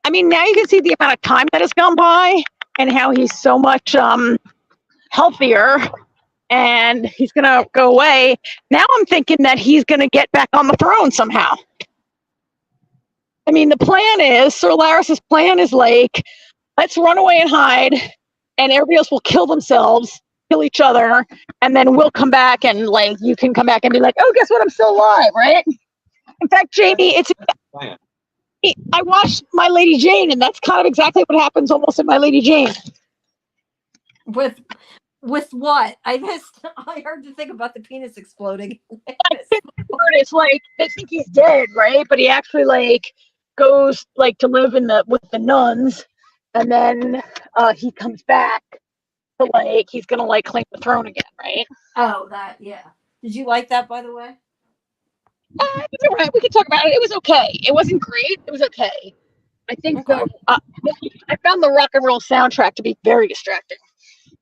I mean, now you can see the amount of time that has gone by and how he's so much healthier, and he's going to go away. Now I'm thinking that he's going to get back on the throne somehow. I mean, the plan is, Sir Laris's plan is like, let's run away and hide, and everybody else will kill themselves, kill each other, and then we'll come back, and like, you can come back and be like, oh, guess what? I'm still alive, right? In fact, Jamie, I watched My Lady Jane, and that's kind of exactly what happens almost in My Lady Jane. With what? I heard to think about the penis exploding. It's like they think he's dead, right? But he actually like goes like to live with the nuns, and then he comes back to like he's gonna like claim the throne again, right? Oh, that, yeah. Did you like that, by the way? It's all right. We can talk about it. It was okay. It wasn't great. It was okay. I think Okay. I found the rock and roll soundtrack to be very distracting.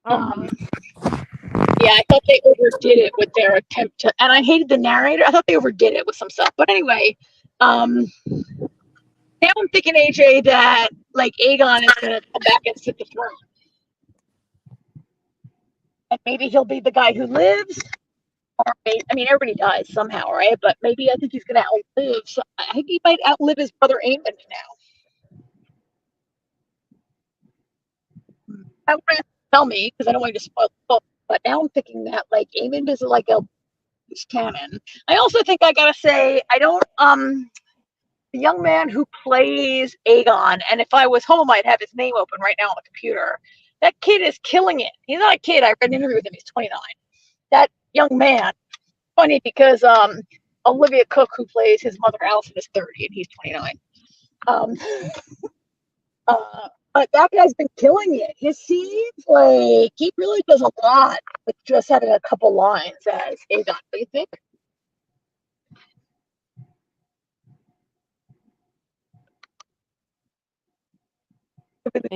Yeah, I thought they overdid it with their attempt to, and I hated the narrator. I thought they overdid it with some stuff. But anyway, now I'm thinking, AJ, that like Aegon is gonna come back and sit the throne, and maybe he'll be the guy who lives. Or I mean, everybody dies somehow, right? But maybe I think he's gonna outlive. So I think he might outlive his brother Aemon now. I wouldn't have to tell me because I don't want you to spoil the book. But now I'm thinking that like Aemon is like a loose cannon. I also think I gotta say I don't the young man who plays Aegon, and if I was home I'd have his name open right now on the computer. That kid is killing it. He's not a kid. I read an interview with him. He's 29. That young man. Funny because Olivia Cook, who plays his mother Allison, is 30 and he's 29. But that guy's been killing it. His scenes, like, he really does a lot with just having a couple lines as Aegon. What do you think?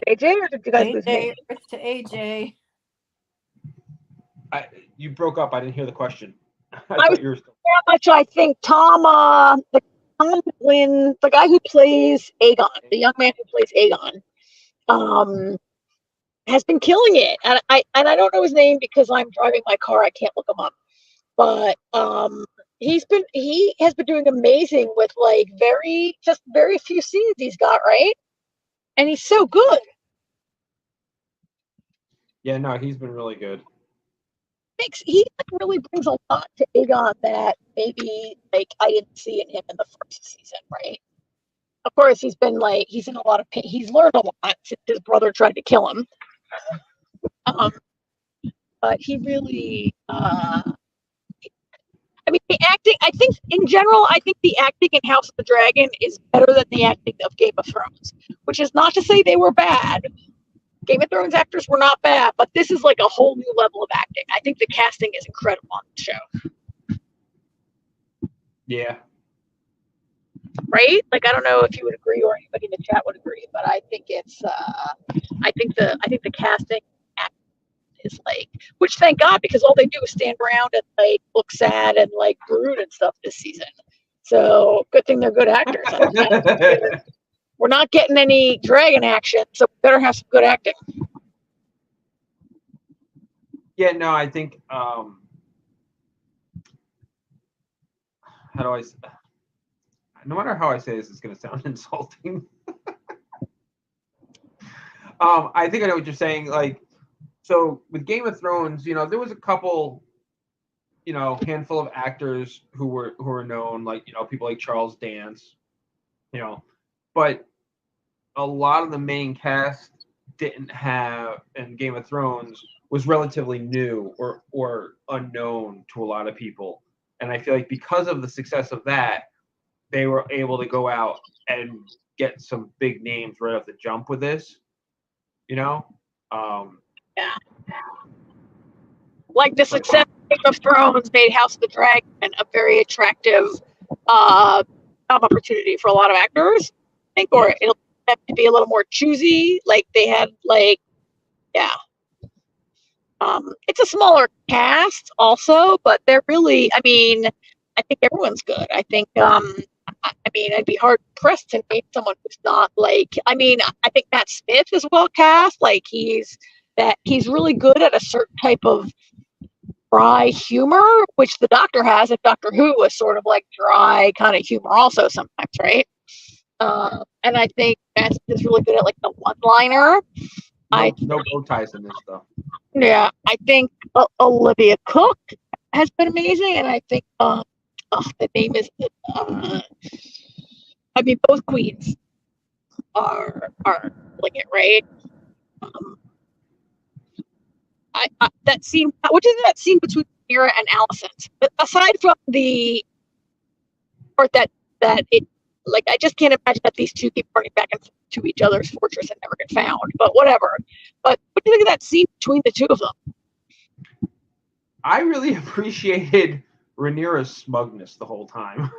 AJ, or did you guys lose me? AJ, to AJ. You broke up. I didn't hear the question. I was how much I think Tom Lynn, the guy who plays Aegon, the young man who plays Aegon, has been killing it. And I don't know his name because I'm driving my car. I can't look him up. But he has been doing amazing with like very few scenes he's got, right? And he's so good. Yeah, no, he's been really good. He like, really brings a lot to Aegon that maybe like I didn't see in him in the first season, right? of course, he's in a lot of pain. He's learned a lot since his brother tried to kill him. But he really, I mean, the acting, I think, in general, I think the acting in House of the Dragon is better than the acting of Game of Thrones, which is not to say they were bad. Game of Thrones actors were not bad, but this is like a whole new level of acting. I think the casting is incredible on the show. Yeah. Right? Like, I don't know if you would agree or anybody in the chat would agree, but I think it's, I think the casting is like, which thank God, because all they do is stand around and like look sad and like brood and stuff this season. So good thing they're good actors. We're not getting any dragon action, so we better have some good acting. Yeah, no, I think how do I? No matter how I say this, it's going to sound insulting. I think I know what you're saying. Like, so with Game of Thrones, you know, there was a couple, you know, handful of actors who were known, like, you know, people like Charles Dance, you know, but a lot of the main cast didn't have, and Game of Thrones was relatively new or unknown to a lot of people. And I feel like because of the success of that, they were able to go out and get some big names right off the jump with this, you know? Yeah. Like the success of Game of Thrones made House of the Dragon a very attractive opportunity for a lot of actors. I think, or it'll have to be a little more choosy. Like they had, like, yeah. It's a smaller cast also, but they're really, I mean, I think everyone's good. I think, I mean, I'd be hard pressed to name someone who's not like, I mean, I think Matt Smith is well cast. Like he's really good at a certain type of dry humor, which the Doctor has, and Doctor Who was sort of like dry kind of humor also sometimes, right? And I think Matt Smith is really good at like the one-liner. No bow ties in this stuff. Yeah, I think Olivia Cook has been amazing, and I think the name is I mean, both queens are like it, right? I that scene, which is that scene between Mira and Allison. Aside from the part that it, like, I just can't imagine that these two keep running back and forth to each other's fortress and never get found. But whatever. But what do you think of that scene between the two of them? I really appreciated Rhaenyra's smugness the whole time,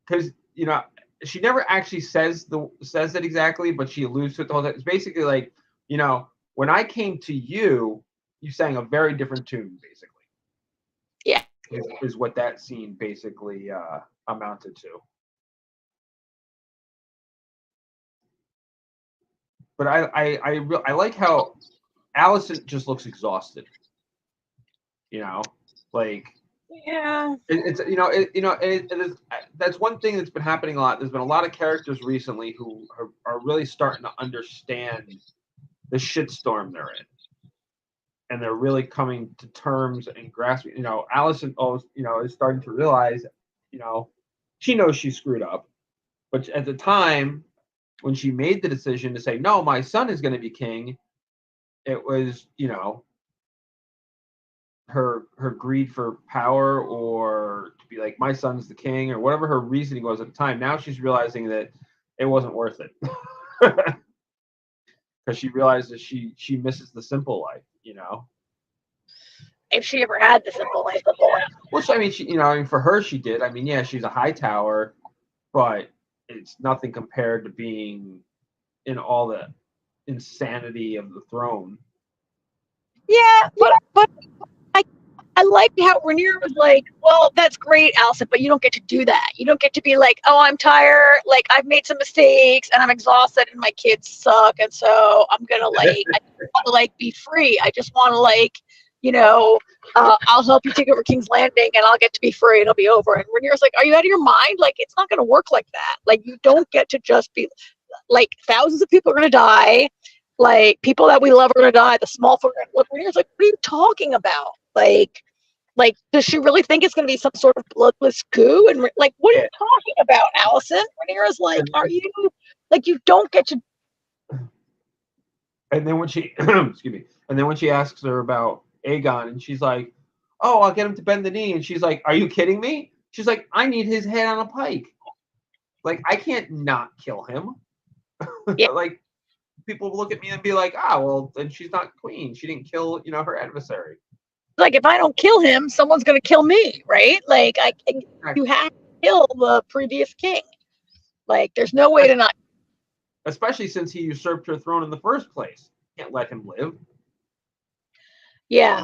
because you know she never actually says it exactly, but she alludes to it the whole time. It's basically like, you know, when I came to you, you sang a very different tune, basically. Yeah, is what that scene basically amounted to. But I like how Allison just looks exhausted. You know, like, yeah, it's it is, that's one thing that's been happening a lot. There's been a lot of characters recently who are really starting to understand the shitstorm they're in, and they're really coming to terms and grasping. You know, Allison, is starting to realize, you know, she knows she screwed up, but at the time when she made the decision to say, no, my son is going to be king, it was, you know, her greed for power, or to be like, my son's the king, or whatever her reasoning was at the time. Now she's realizing that it wasn't worth it, because she realized that she misses the simple life, you know. If she ever had the simple life before. Which, I mean, for her, she did. I mean, yeah, she's a high tower, but it's nothing compared to being in all the insanity of the throne. Yeah, but I liked how Rhaenyra was like, well, that's great, Allison, but you don't get to do that. You don't get to be like, oh, I'm tired, like, I've made some mistakes, and I'm exhausted, and my kids suck, and so I'm gonna, like, I want to, like, be free. I just want to, like, you know, I'll help you take over King's Landing, and I'll get to be free, and it'll be over. And Rhaenyra's like, are you out of your mind? Like, it's not gonna work like that. Like, you don't get to just be, like, thousands of people are gonna die. Like, people that we love are gonna die. The small folk. Rhaenyra's like, what are you talking about? Like, Like, does she really think it's going to be some sort of bloodless coup? And like, what are you talking about, Allison? Rhaenyra's like, are you like, you don't get to. And then when she, excuse me, and then when she asks her about Aegon, and she's like, "Oh, I'll get him to bend the knee," and she's like, "Are you kidding me?" She's like, "I need his head on a pike. Like, I can't not kill him." Yeah. Like, people will look at me and be like, "Ah, well, then she's not queen. She didn't kill, her adversary." Like, if I don't kill him, someone's going to kill me, right? Like, you have to kill the previous king. Like, there's no way to not. Especially since he usurped her throne in the first place. Can't let him live. Yeah.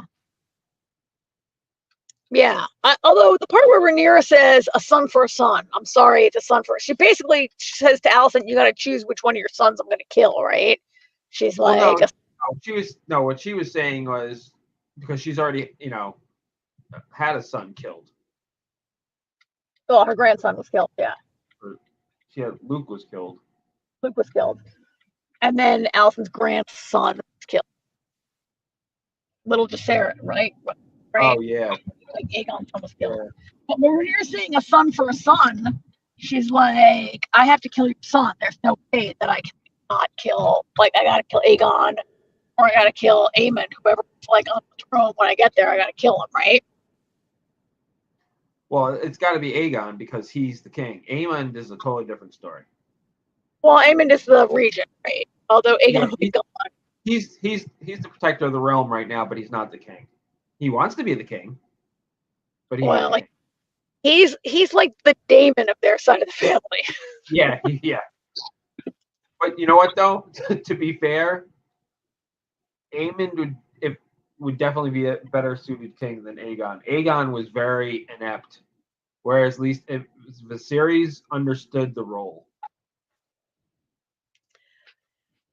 Yeah. Although the part where Rhaenyra says a son for a son, I'm sorry, it's a son for. She basically says to Allison, you got to choose which one of your sons I'm going to kill, right? She's like, well, no, what she was saying was because she's already, had a son killed. oh, her grandson was killed. Yeah. Luke was killed. Luke was killed. And then Allison's grandson was killed. Little Jacaerys, right? Oh, yeah. Like Aegon's son was killed. Yeah. But when you're saying a son for a son, she's like, I have to kill your son. There's no way that I cannot kill, like, I gotta kill Aegon, or I gotta kill Aemon, whoever's like on the throne when I get there, I gotta kill him, right? Well, it's got to be Aegon because he's the king. Aemon is a totally different story. Well, Aemon is the regent, right? Although Aegon will be gone. He's the protector of the realm right now, but he's not the king. He wants to be the king, but he's like the Daemon of their side of the family. Yeah. But you know what though? To be fair, Aemon would definitely be a better suited king than Aegon. Aegon was very inept, whereas at least Viserys understood the role.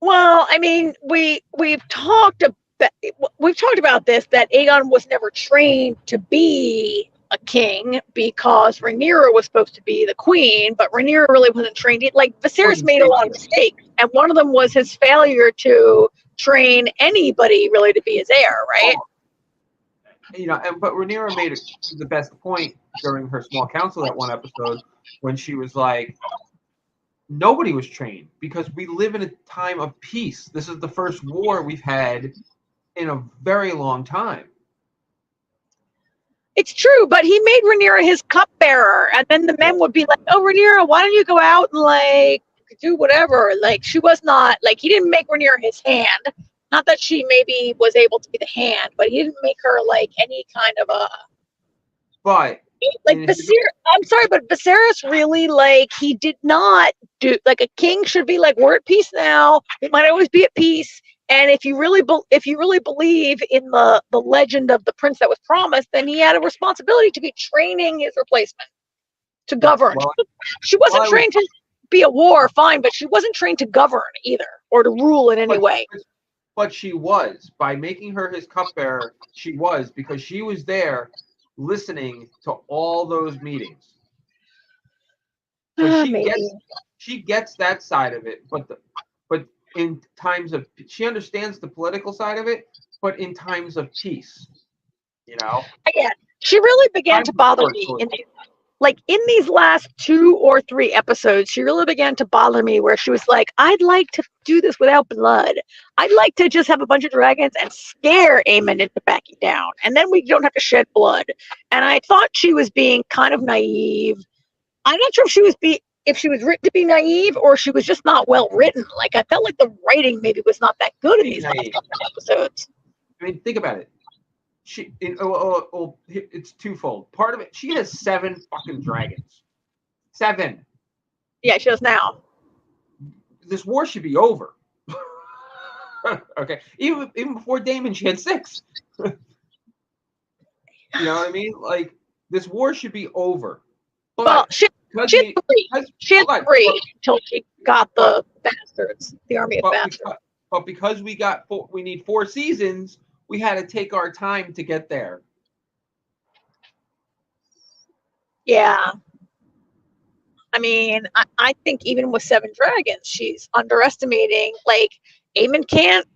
Well, I mean, we've talked about this, that Aegon was never trained to be a king because Rhaenyra was supposed to be the queen, but Rhaenyra really wasn't trained. Like, Viserys made a lot of mistakes, and one of them was his failure to train anybody really to be his heir, right? But Rhaenyra made the best point during her small council that one episode when she was like, nobody was trained because we live in a time of peace. This is the first war we've had in a very long time. It's true, but he made Rhaenyra his cupbearer, and then the men would be like, "Oh, Rhaenyra, why don't you go out and like do whatever?" Like, she was not like, he didn't make Rhaenyra his hand. Not that she maybe was able to be the hand, but he didn't make her like any kind of a. But like Viserys, I'm sorry, but Viserys really, like, he did not do, like, a king should be like, we're at peace now. We might always be at peace. And if you really believe in the legend of the prince that was promised, then he had a responsibility to be training his replacement to govern. Well, she wasn't trained to be a war, fine, but she wasn't trained to govern either or to rule in any way. But she was. By making her his cupbearer, she was, because she was there listening to all those meetings. So she gets that side of it, but in times of, she understands the political side of it, but in times of peace, Yeah, she really began to bother me in these last 2 or 3 episodes. She really began to bother me where she was like, I'd like to do this without blood. I'd like to just have a bunch of dragons and scare Aemon into backing down, and then we don't have to shed blood. And I thought she was being kind of naive. I'm not sure if she was written to be naive or she was just not well written. Like, I felt like the writing maybe was not that good in these last couple episodes. I mean, think about it. It's twofold. Part of it, she has 7 fucking dragons. 7. Yeah, she does now. This war should be over. Okay, even before Daemon, she had 6. You know what I mean? Like, this war should be over. But well, she had 3. She had 3 until she got the bastards, the army of bastards. But because we need 4 seasons, we had to take our time to get there. Yeah. I mean, I think even with 7 dragons, she's underestimating. Like, Aemon can't.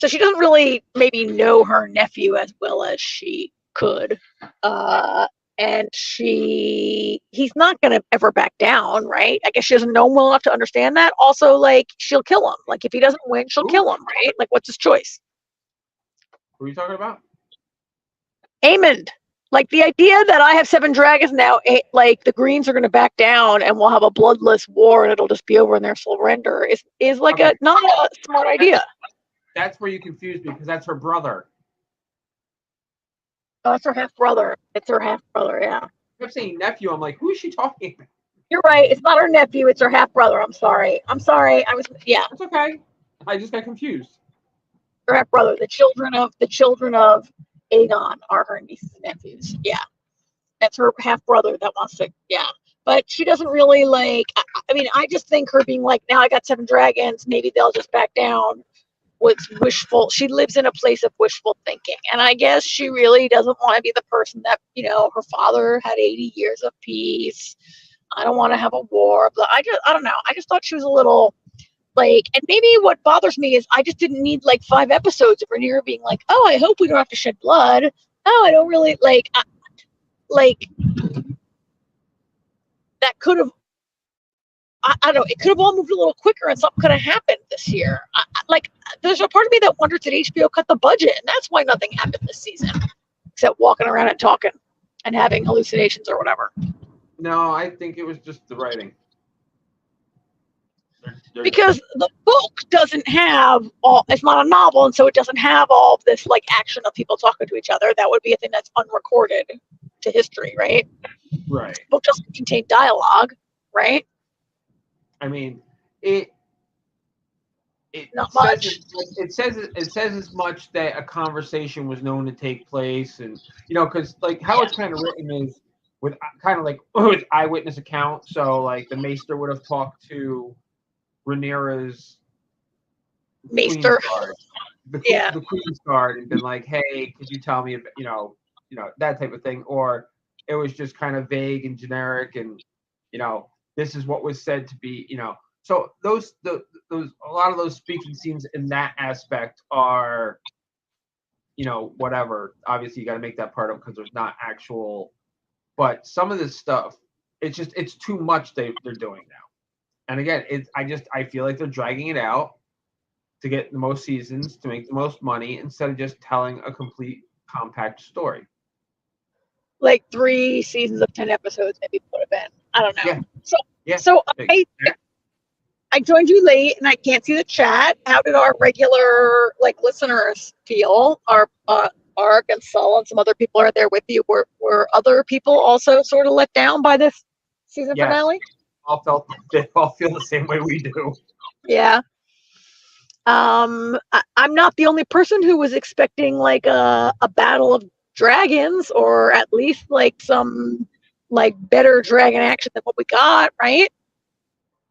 So she doesn't really maybe know her nephew as well as she could. And he's not going to ever back down, right? I guess she doesn't know him well enough to understand that. Also, like, she'll kill him. Like, if he doesn't win, she'll kill him, right? Like, what's his choice? Who are you talking about? Aemond. Like, the idea that I have 7 dragons now, like, the Greens are going to back down and we'll have a bloodless war and it'll just be over and they'll surrender is like Okay. not a smart idea. That's where you confused me because that's her brother. Oh, it's her half brother. It's her half brother, yeah. I kept saying nephew. I'm like, who is she talking about? You're right. It's not her nephew. It's her half brother. I'm sorry. I was, yeah. It's okay. I just got confused. Her half brother. The children of Aegon are her nieces and nephews. Yeah. That's her half brother that wants to, yeah. But she doesn't really like, I mean, I just think her being like, now I got 7 dragons, maybe they'll just back down. Was wishful. She lives in a place of wishful thinking, and I guess she really doesn't want to be the person that, you know, her father had 80 years of peace. I don't want to have a war. But I don't know. I just thought she was a little like, and maybe what bothers me is I just didn't need like 5 episodes of Rhaenyra being like, oh, I hope we don't have to shed blood. Oh, I don't really like that could have. I don't know. It could have all moved a little quicker, and something could have happened this year. There's a part of me that wonders that HBO cut the budget, and that's why nothing happened this season, except walking around and talking and having hallucinations or whatever. No, I think it was just the writing. Because the book doesn't have all. It's not a novel, and so it doesn't have all of this like action of people talking to each other. That would be a thing that's unrecorded to history, right? Right. The book doesn't contain dialogue, right? I mean, it Not says much. it says as much that a conversation was known to take place, and you know, because like how it's kind of written is with kind of like with eyewitness account. So like the Maester would have talked to Rhaenyra's Maester. the Queen's Guard, and been like, hey, could you tell me about, you know that type of thing, or it was just kind of vague and generic, and you know, this is what was said to be, you know. So those a lot of those speaking scenes in that aspect are, you know, whatever. Obviously, you got to make that part of because there's not actual. But some of this stuff, it's too much they're doing now. And again, I feel like they're dragging it out to get the most seasons, to make the most money, instead of just telling a complete compact story. Like 3 seasons of 10 episodes maybe would have been. I don't know. Yeah. So I joined you late and I can't see the chat. How did our regular like listeners feel? Our Ark and Sol and some other people are there with you. Were other people also sort of let down by this season finale? They all feel the same way we do. Yeah. I'm not the only person who was expecting like a battle of dragons, or at least like some like better dragon action than what we got, right?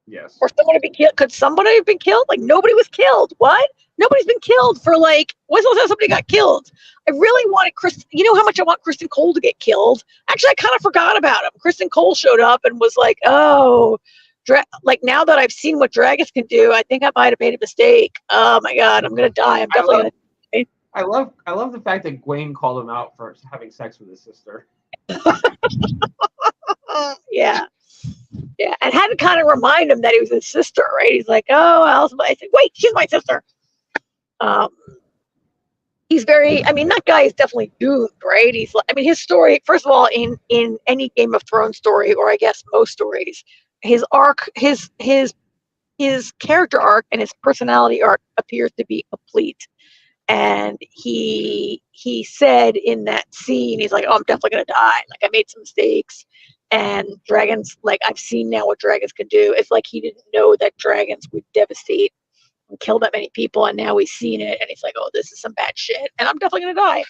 Yes. Or someone be killed. Could somebody have been killed? Like nobody was killed. What? Nobody's been killed for like. When's the last time somebody got killed? I really wanted Kristen. You know how much I want Kristen Cole to get killed. Actually, I kind of forgot about him. Kristen Cole showed up and was like, "Oh, like now that I've seen what dragons can do, I think I might have made a mistake. Oh my god, I'm gonna die. I'm definitely gonna." I love the fact that Gwaine called him out for having sex with his sister. Yeah. Yeah, and had to kind of remind him that he was his sister, right? He's like, "Oh, I said, wait, she's my sister." He's very. I mean, that guy is definitely doomed, right? He's like, I mean, his story. First of all, in any Game of Thrones story, or I guess most stories, his arc, his character arc, and his personality arc appears to be complete. And he said in that scene, he's like, "Oh, I'm definitely gonna die. Like I made some mistakes." And dragons, like I've seen now what dragons can do. It's like he didn't know that dragons would devastate and kill that many people, and now he's seen it, and he's like, "Oh, this is some bad shit, and I'm definitely gonna die."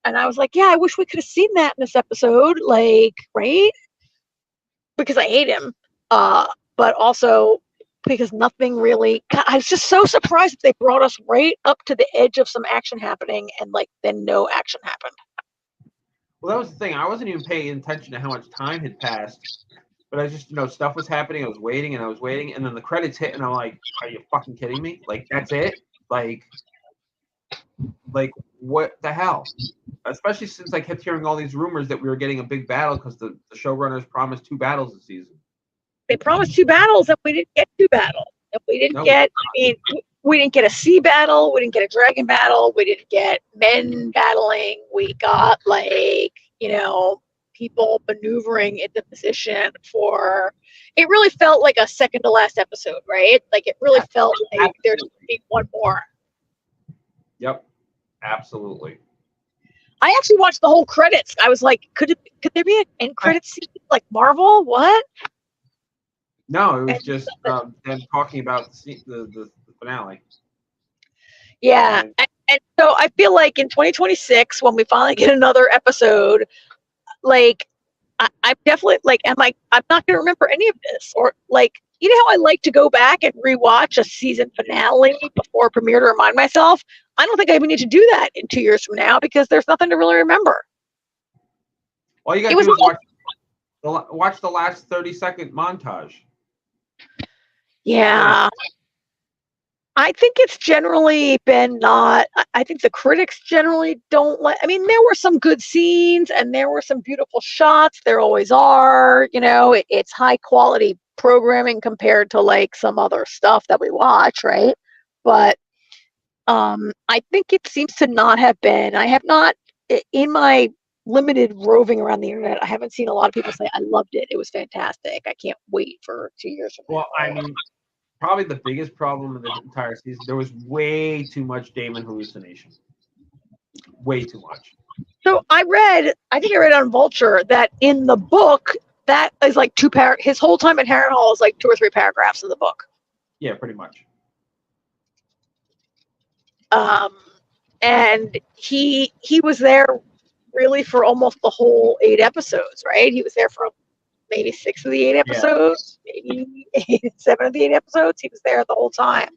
And I was like, "Yeah, I wish we could have seen that in this episode, like, right?" Because I hate him, but also because nothing really. God, I was just so surprised that they brought us right up to the edge of some action happening, and like then no action happened. Well, that was the thing. I wasn't even paying attention to how much time had passed, but I just, you know, stuff was happening. I was waiting, and then the credits hit, and I'm like, "Are you fucking kidding me? Like that's it? Like like, what the hell? Especially since I kept hearing all these rumors that we were getting a big battle because the showrunners promised 2 battles this season. They promised 2 battles, and we didn't get 2 battles. And we didn't get. I mean, we didn't get a sea battle. We didn't get a dragon battle. We didn't get men battling. We got people maneuvering into position for. It really felt like a second to last episode, right? Like it really felt like there should be one more. Yep, absolutely. I actually watched the whole credits. I was like, could there be an end credits scene like Marvel? What? No, it was just them talking about the finale. Yeah, and so I feel like in 2026, when we finally get another episode, like I'm definitely like, I'm not going to remember any of this, or like, you know how I like to go back and rewatch a season finale before premiere to remind myself. I don't think I even need to do that in 2 years from now because there's nothing to really remember. All you got to do is watch the last 30-second montage. Yeah. I think it's generally been not. I think the critics generally don't like. I mean, there were some good scenes and there were some beautiful shots. There always are. It's high quality programming compared to like some other stuff that we watch, right? But I think it seems to not have been. I have not, in my limited roving around the internet, I haven't seen a lot of people say, I loved it. It was fantastic. I can't wait for 2 years from now. Well, I mean, probably the biggest problem in the entire season, there was way too much Damon hallucination. Way too much. So I think I read on Vulture that in the book, that is like his whole time at Harrenhal is like 2 or 3 paragraphs of the book. Yeah, pretty much. And he was there really for almost the whole 8 episodes, right? He was there for maybe 6 of the 8 episodes, maybe 7 of the 8 episodes. He was there the whole time.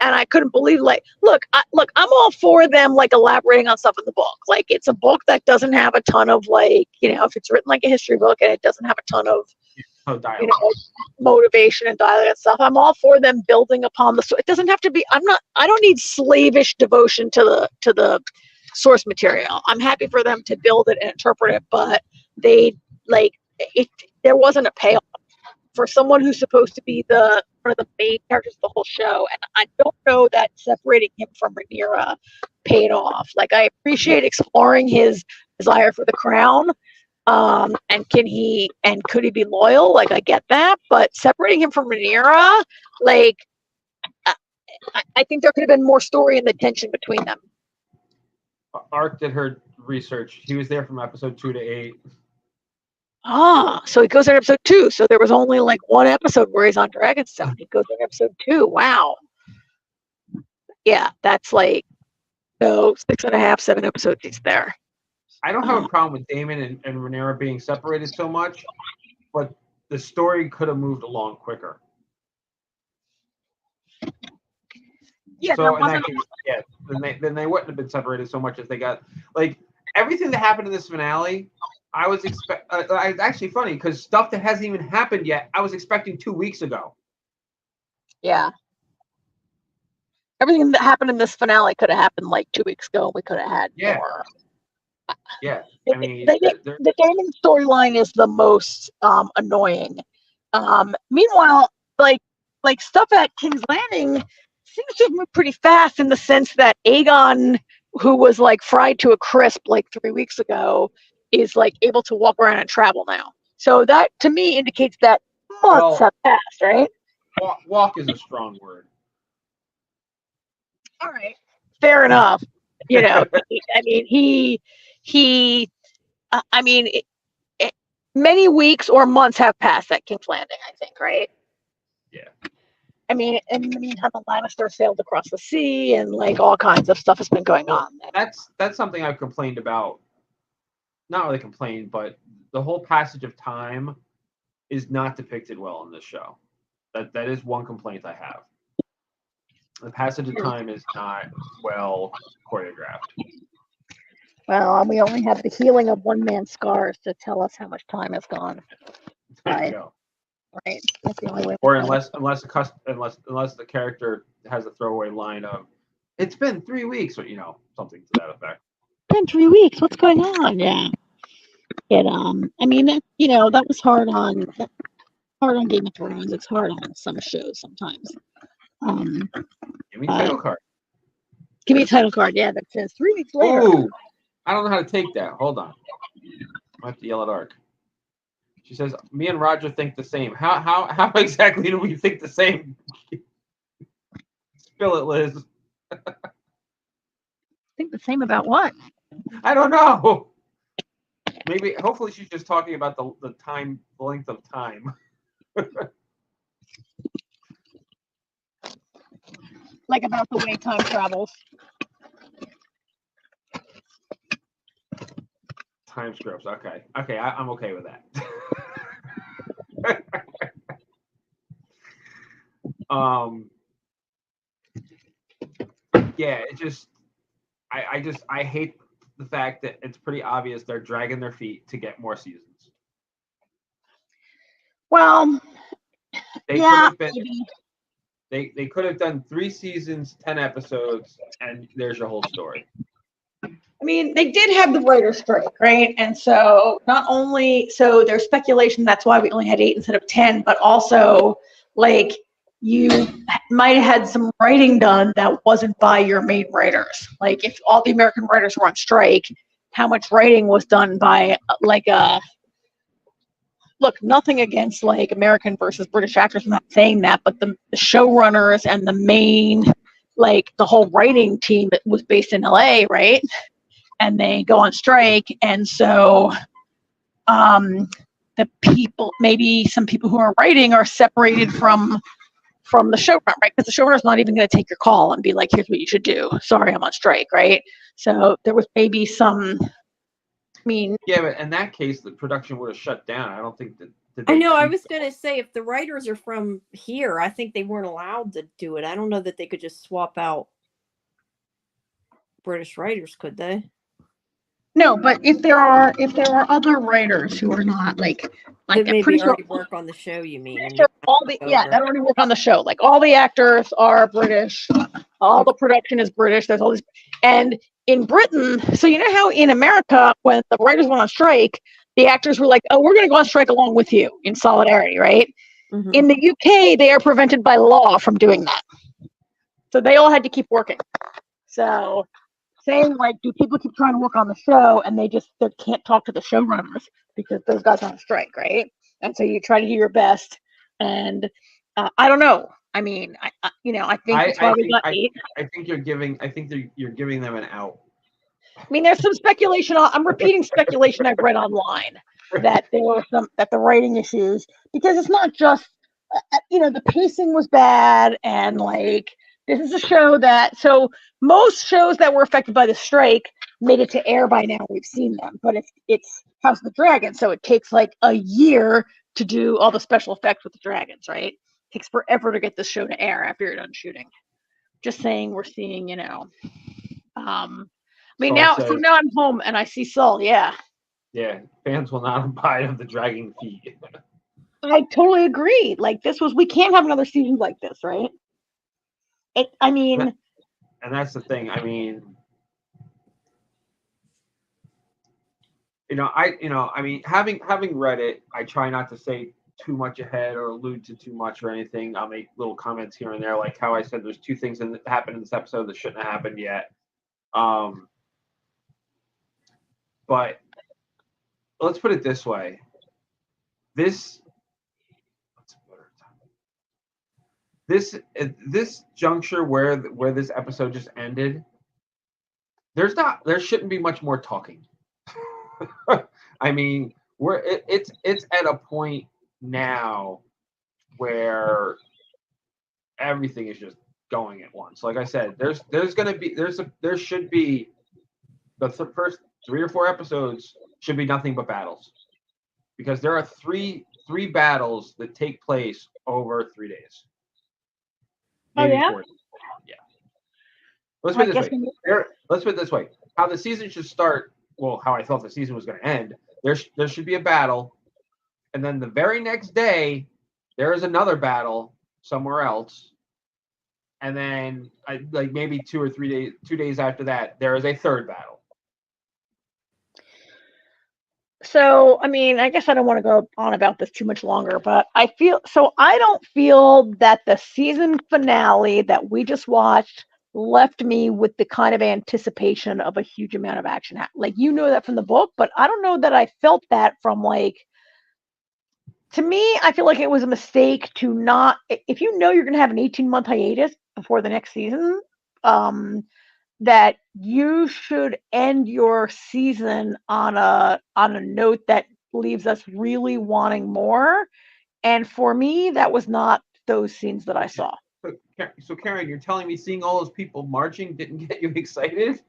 And I couldn't believe, like, look, I'm all for them, like, elaborating on stuff in the book. Like, it's a book that doesn't have a ton of, like, if it's written like a history book and it doesn't have a ton of, motivation and dialogue and stuff, I'm all for them building upon the. It doesn't have to be. I don't need slavish devotion to the source material. I'm happy for them to build it and interpret it, but there wasn't a payoff for someone who's supposed to be one of the main characters of the whole show, and I don't know that separating him from Rhaenyra paid off. Like, I appreciate exploring his desire for the crown, and could he be loyal? Like, I get that, but separating him from Rhaenyra, like, I think there could have been more story and the tension between them. Ark did her research. He was there from episode 2 to 8. So he goes in episode 2. So there was only like 1 episode where he's on Dragonstone. He goes in episode 2. Wow. Yeah, that's like 6.5, 7 episodes he's there. I don't have a problem with Damon and Rhaenyra being separated so much, but the story could have moved along quicker. Yeah, so in that case, then they wouldn't have been separated so much as they got, like, everything that happened in this finale. I was it's actually funny because stuff that hasn't even happened yet, I was expecting 2 weeks ago. Yeah. Everything that happened in this finale could have happened like 2 weeks ago. We could have had more. Yeah. I mean, the Damon storyline is the most annoying. Meanwhile, like stuff at King's Landing seems to have moved pretty fast in the sense that Aegon, who was like fried to a crisp like 3 weeks ago, is like able to walk around and travel now. So that to me indicates that months have passed, right? Walk is a strong word. All right, fair enough. I mean, many weeks or months have passed at King's Landing, I think, right? Yeah. I mean, in the meantime, the Lannister sailed across the sea, and like all kinds of stuff has been going on. That's something I've complained about. Not really complained, but the whole passage of time is not depicted well in this show. That is one complaint I have. The passage of time is not well choreographed. Well, and we only have the healing of one man's scars to tell us how much time has gone. There you go. Right. That's the only way. Or unless the character has a throwaway line of, It's been 3 weeks, or something to that effect. Been 3 weeks. What's going on? Yeah. I mean, that was hard on Game of Thrones. It's hard on some shows sometimes. Give me title card. Give me a title card. Yeah, that says 3 weeks later. Ooh, I don't know how to take that. Hold on. I have to yell at Ark. She says, "Me and Roger think the same." How exactly do we think the same? Spill it, Liz. Think the same about what? I don't know. Maybe, hopefully, she's just talking about the length of time. Like about the way time travels. Time scripts. Okay. I'm okay with that. Yeah, it just, I hate the fact that it's pretty obvious they're dragging their feet to get more seasons. Well, They yeah, could have been, they could have done 3 seasons, 10 episodes, and there's your whole story. I mean, they did have the writer's strike, right? And so not only, so there's speculation that's why we only had 8 instead of 10, but also like you might have had some writing done that wasn't by your main writers. Like if all the American writers were on strike, how much writing was done by like look, nothing against like American versus British actors, I'm not saying that, but the showrunners and the main, like the whole writing team that was based in LA, right? And they go on strike, and so the people, maybe some people who are writing are separated from the showrunner, right? Because the showrunner's not even going to take your call and be like, here's what you should do. Sorry, I'm on strike, right? So there was maybe some, yeah, but in that case, the production would have shut down. I don't think that. I know. I was going to say, if the writers are from here, I think they weren't allowed to do it. I don't know that they could just swap out British writers, could they? no, but if there are other writers who are not like That I'm pretty maybe sure already work on the show, you mean? And that already work on the show. Like all the actors are British, all the production is British. There's all these, and in Britain, so you know how in America when the writers went on strike, the actors were like, "Oh, we're going to go on strike along with you in solidarity," right? Mm-hmm. In the UK, they are prevented by law from doing that, so they all had to keep working. So. Saying like, do people keep trying to work on the show and they can't talk to the showrunners because those guys are on strike, right? And so you try to do your best, and I don't know. I mean, I think that's why we got 8. I think you're giving them an out. I mean, there's some speculation. I'm repeating speculation I've read online that there were that the writing issues, because it's not just the pacing was bad, and like this is a show that, so most shows that were affected by the strike made it to air by now. We've seen them, but it's House of the Dragon, so it takes like a year to do all the special effects with the dragons, right? It takes forever to get this show to air after you're done shooting. Just saying, we're seeing, I mean, now I'm home and I see Saul. Yeah, fans will not abide of the dragging feet. I totally agree. Like we can't have another season like this, right? And that's the thing. I mean, having read it, I try not to say too much ahead or allude to too much or anything. I'll make little comments here and there, like how I said there's 2 things that happened in this episode that shouldn't have happened yet. But let's put it this way. This juncture where this episode just ended, there shouldn't be much more talking. I mean, it's at a point now where everything is just going at once. Like I said, there should be the first 3 or 4 episodes should be nothing but battles, because there are three battles that take place over 3 days. Maybe 4 days. Yeah. Let's put it this way. How the season should start. Well, how I thought the season was going to end. There should be a battle, and then the very next day there is another battle somewhere else, and then like maybe 2 days after that, there is a third battle. So, I mean, I guess I don't want to go on about this too much longer, but I don't feel that the season finale that we just watched left me with the kind of anticipation of a huge amount of action. Like, you know that from the book, but I don't know that I felt that from, like, to me, I feel like it was a mistake to not, if you know you're going to have an 18-month hiatus before the next season, that you should end your season on a note that leaves us really wanting more. And for me, that was not those scenes that I saw. So Karen, you're telling me seeing all those people marching didn't get you excited?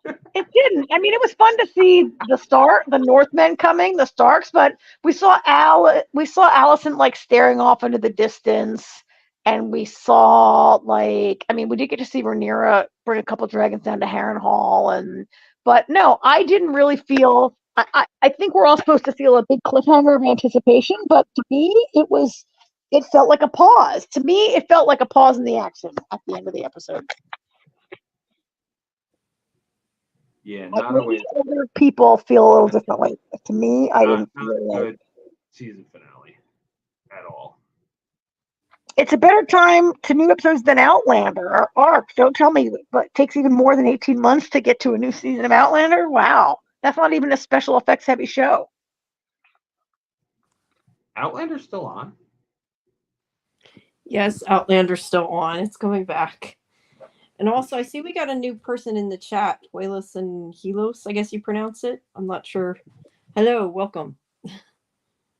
It didn't. I mean, it was fun to see the Northmen coming, the Starks, but we saw Allison like staring off into the distance, and we saw we did get to see Rhaenyra bring a couple dragons down to Harrenhal, but no, I didn't really feel. I think we're all supposed to feel a big cliffhanger of anticipation, but to me, it felt like a pause. To me, it felt like a pause in the action at the end of the episode. Yeah, Like, not a way. other people feel a little differently. To me, I didn't Not feel a like good season finale at all. it's a better time to new episodes than Outlander or Arc. Don't tell me, but it takes even more than 18 months to get to a new season of Outlander. Wow, that's not even a special effects heavy show. Outlander's still on. Yes, Outlander's still on. It's coming back. And also, I see we got a new person in the chat, Huelos and Helos, I guess you pronounce it. I'm not sure. Hello, welcome.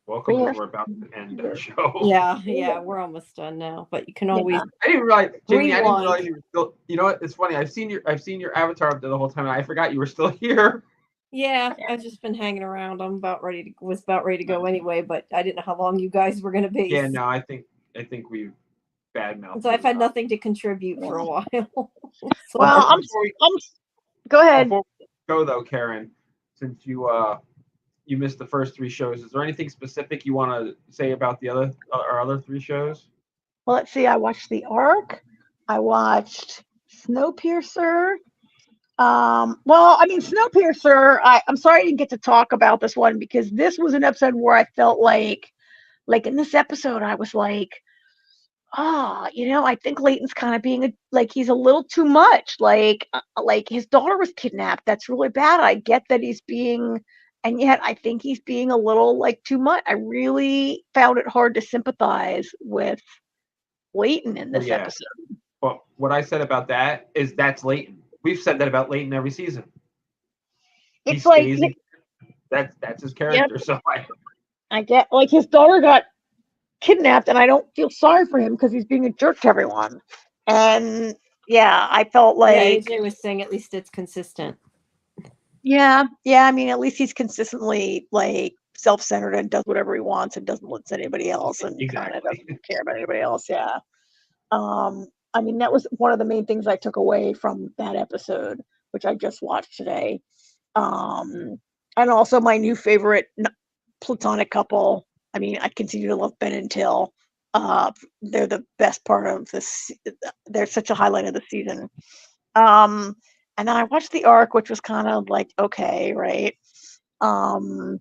Welcome, as we're about to end our show. Yeah, we're almost done now. But you can always. I didn't realize, Jamie. I didn't rewind. realize you were still. You know what? It's funny. I've seen your avatar up there the whole time, and I forgot you were still here. Yeah, I've just been hanging around. Was about ready to go anyway, but I didn't know how long you guys were going to be. Yeah, no, I think we've badmouthed. So I've had nothing to contribute for a while. So Well, go ahead. Before we go though, Karen, since you missed the first 3 shows, is there anything specific you want to say about our other 3 shows? Well, let's see. I watched The Ark. I watched Snowpiercer. Snowpiercer. I'm sorry I didn't get to talk about this one because this was an episode where I felt like in this episode, I was like, I think Leighton's kind of being he's a little too much. Like his daughter was kidnapped. That's really bad. I get that he's being, and yet I think he's being a little too much. I really found it hard to sympathize with Leighton in this episode. But what I said about that is that's Leighton. We've said that about Leighton every season. It's that's his character. Yep. So I get his daughter got kidnapped, and I don't feel sorry for him because he's being a jerk to everyone. And yeah, I felt like AJ was saying at least it's consistent. Yeah. I mean, at least he's consistently self-centered and does whatever he wants and doesn't listen to anybody else and kind of doesn't care about anybody else. Yeah. I mean, that was one of the main things I took away from that episode, which I just watched today. And also my new favorite platonic couple. I mean, I continue to love Ben and Till. They're the best part of this. They're such a highlight of the season. And then I watched The Ark, which was kind of okay, right? And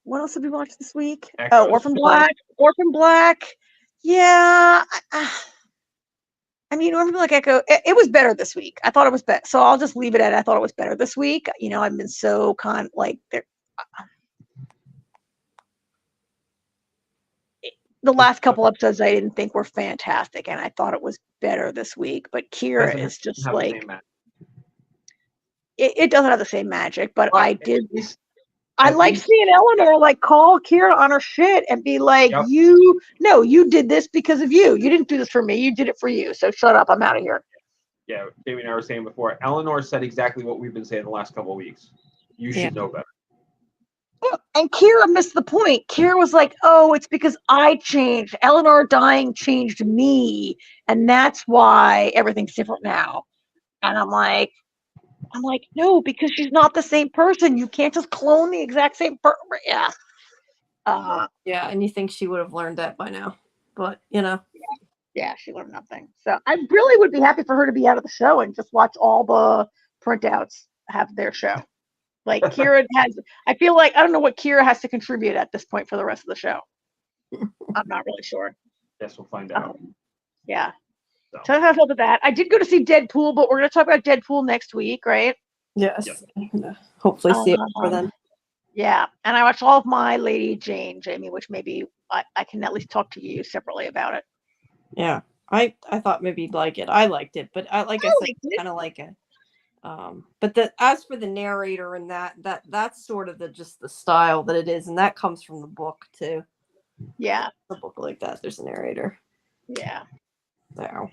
what else did we watch this week? Echoes. Orphan Black. Orphan Black. Yeah. I mean, Orphan Black Echo, it was better this week. I thought it was better. So I'll just leave it at I thought it was better this week. I've been so the last couple episodes I didn't think were fantastic, and I thought it was better this week. But Kira is just it doesn't have the same magic, but I like seeing Eleanor call Kira on her shit and be like, yep. You did this because of you. You didn't do this for me. You did it for you. So shut up. I'm out of here. Yeah, Jamie and I were saying before, Eleanor said exactly what we've been saying the last couple of weeks. You should know better. And Kira missed the point. Kira was like, oh, it's because I changed. Eleanor dying changed me. And that's why everything's different now. And I'm like, no, because she's not the same person. You can't just clone the exact same person. Yeah. Yeah, and you think she would have learned that by now. But, Yeah, she learned nothing. So I really would be happy for her to be out of the show and just watch all the printouts have their show. Like Kira has, I feel like I don't know what Kira has to contribute at this point for the rest of the show. I'm not really sure. Guess we'll find out. Yeah. So. So how I felt with that. I did go to see Deadpool, but we're going to talk about Deadpool next week, right? Yes. Yep. I'm gonna hopefully see it for then. Yeah, and I watched all of My Lady Jane, Jamie, which maybe I can at least talk to you separately about it. Yeah. I thought maybe you'd like it. I liked it, but I said, kind of like it. But as for the narrator and that's sort of just the style that it is, and that comes from the book too. Yeah. The book like that, there's a narrator. Yeah. So.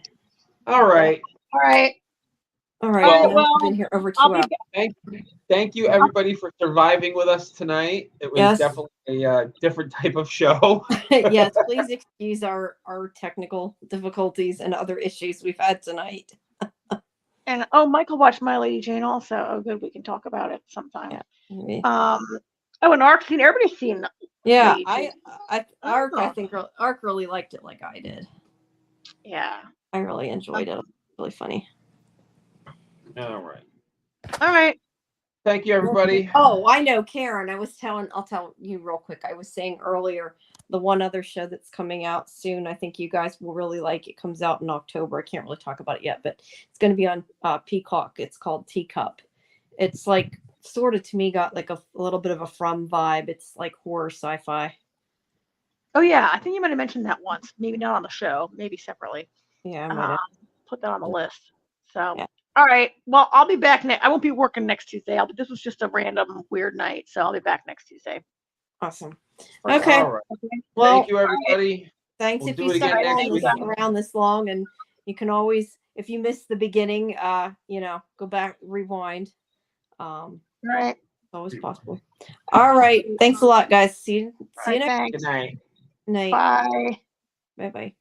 All right. All right. All right. Well, I've been here over 2 I'll hours. Thank you, everybody, for surviving with us tonight. It was definitely a different type of show. Yes, please excuse our technical difficulties and other issues we've had tonight. And Michael watched My Lady Jane also. Oh, good. We can talk about it sometime. Yeah. And Ark's seen. Everybody's seen. Yeah, Lady Jane. Ark. I think Ark really liked it like I did. Yeah. I really enjoyed it. It was really funny. All right. All right. Thank you, everybody. Oh, I know, Karen. I'll tell you real quick. I was saying earlier, the one other show that's coming out soon, I think you guys will really like. It comes out in October. I can't really talk about it yet, but it's going to be on Peacock. It's called Teacup. It's like sort of, to me, got like a little bit of a From vibe. It's like horror sci-fi. Oh yeah, I think you might have mentioned that once. Maybe not on the show. Maybe separately. Yeah, I might have. Put that on the list. So. Yeah. All right. Well, I'll be back next. I won't be working next Tuesday. This was just a random weird night, so I'll be back next Tuesday. Awesome. Okay. All right. Well, thank you, everybody. right. Thanks We'll if do you it again stuck next week. around this long, and you can always, if you missed the beginning, go back, rewind. All right. It's always possible. All right. Thanks a lot, guys. See you next. Thanks. Good night. Night. Bye. Bye.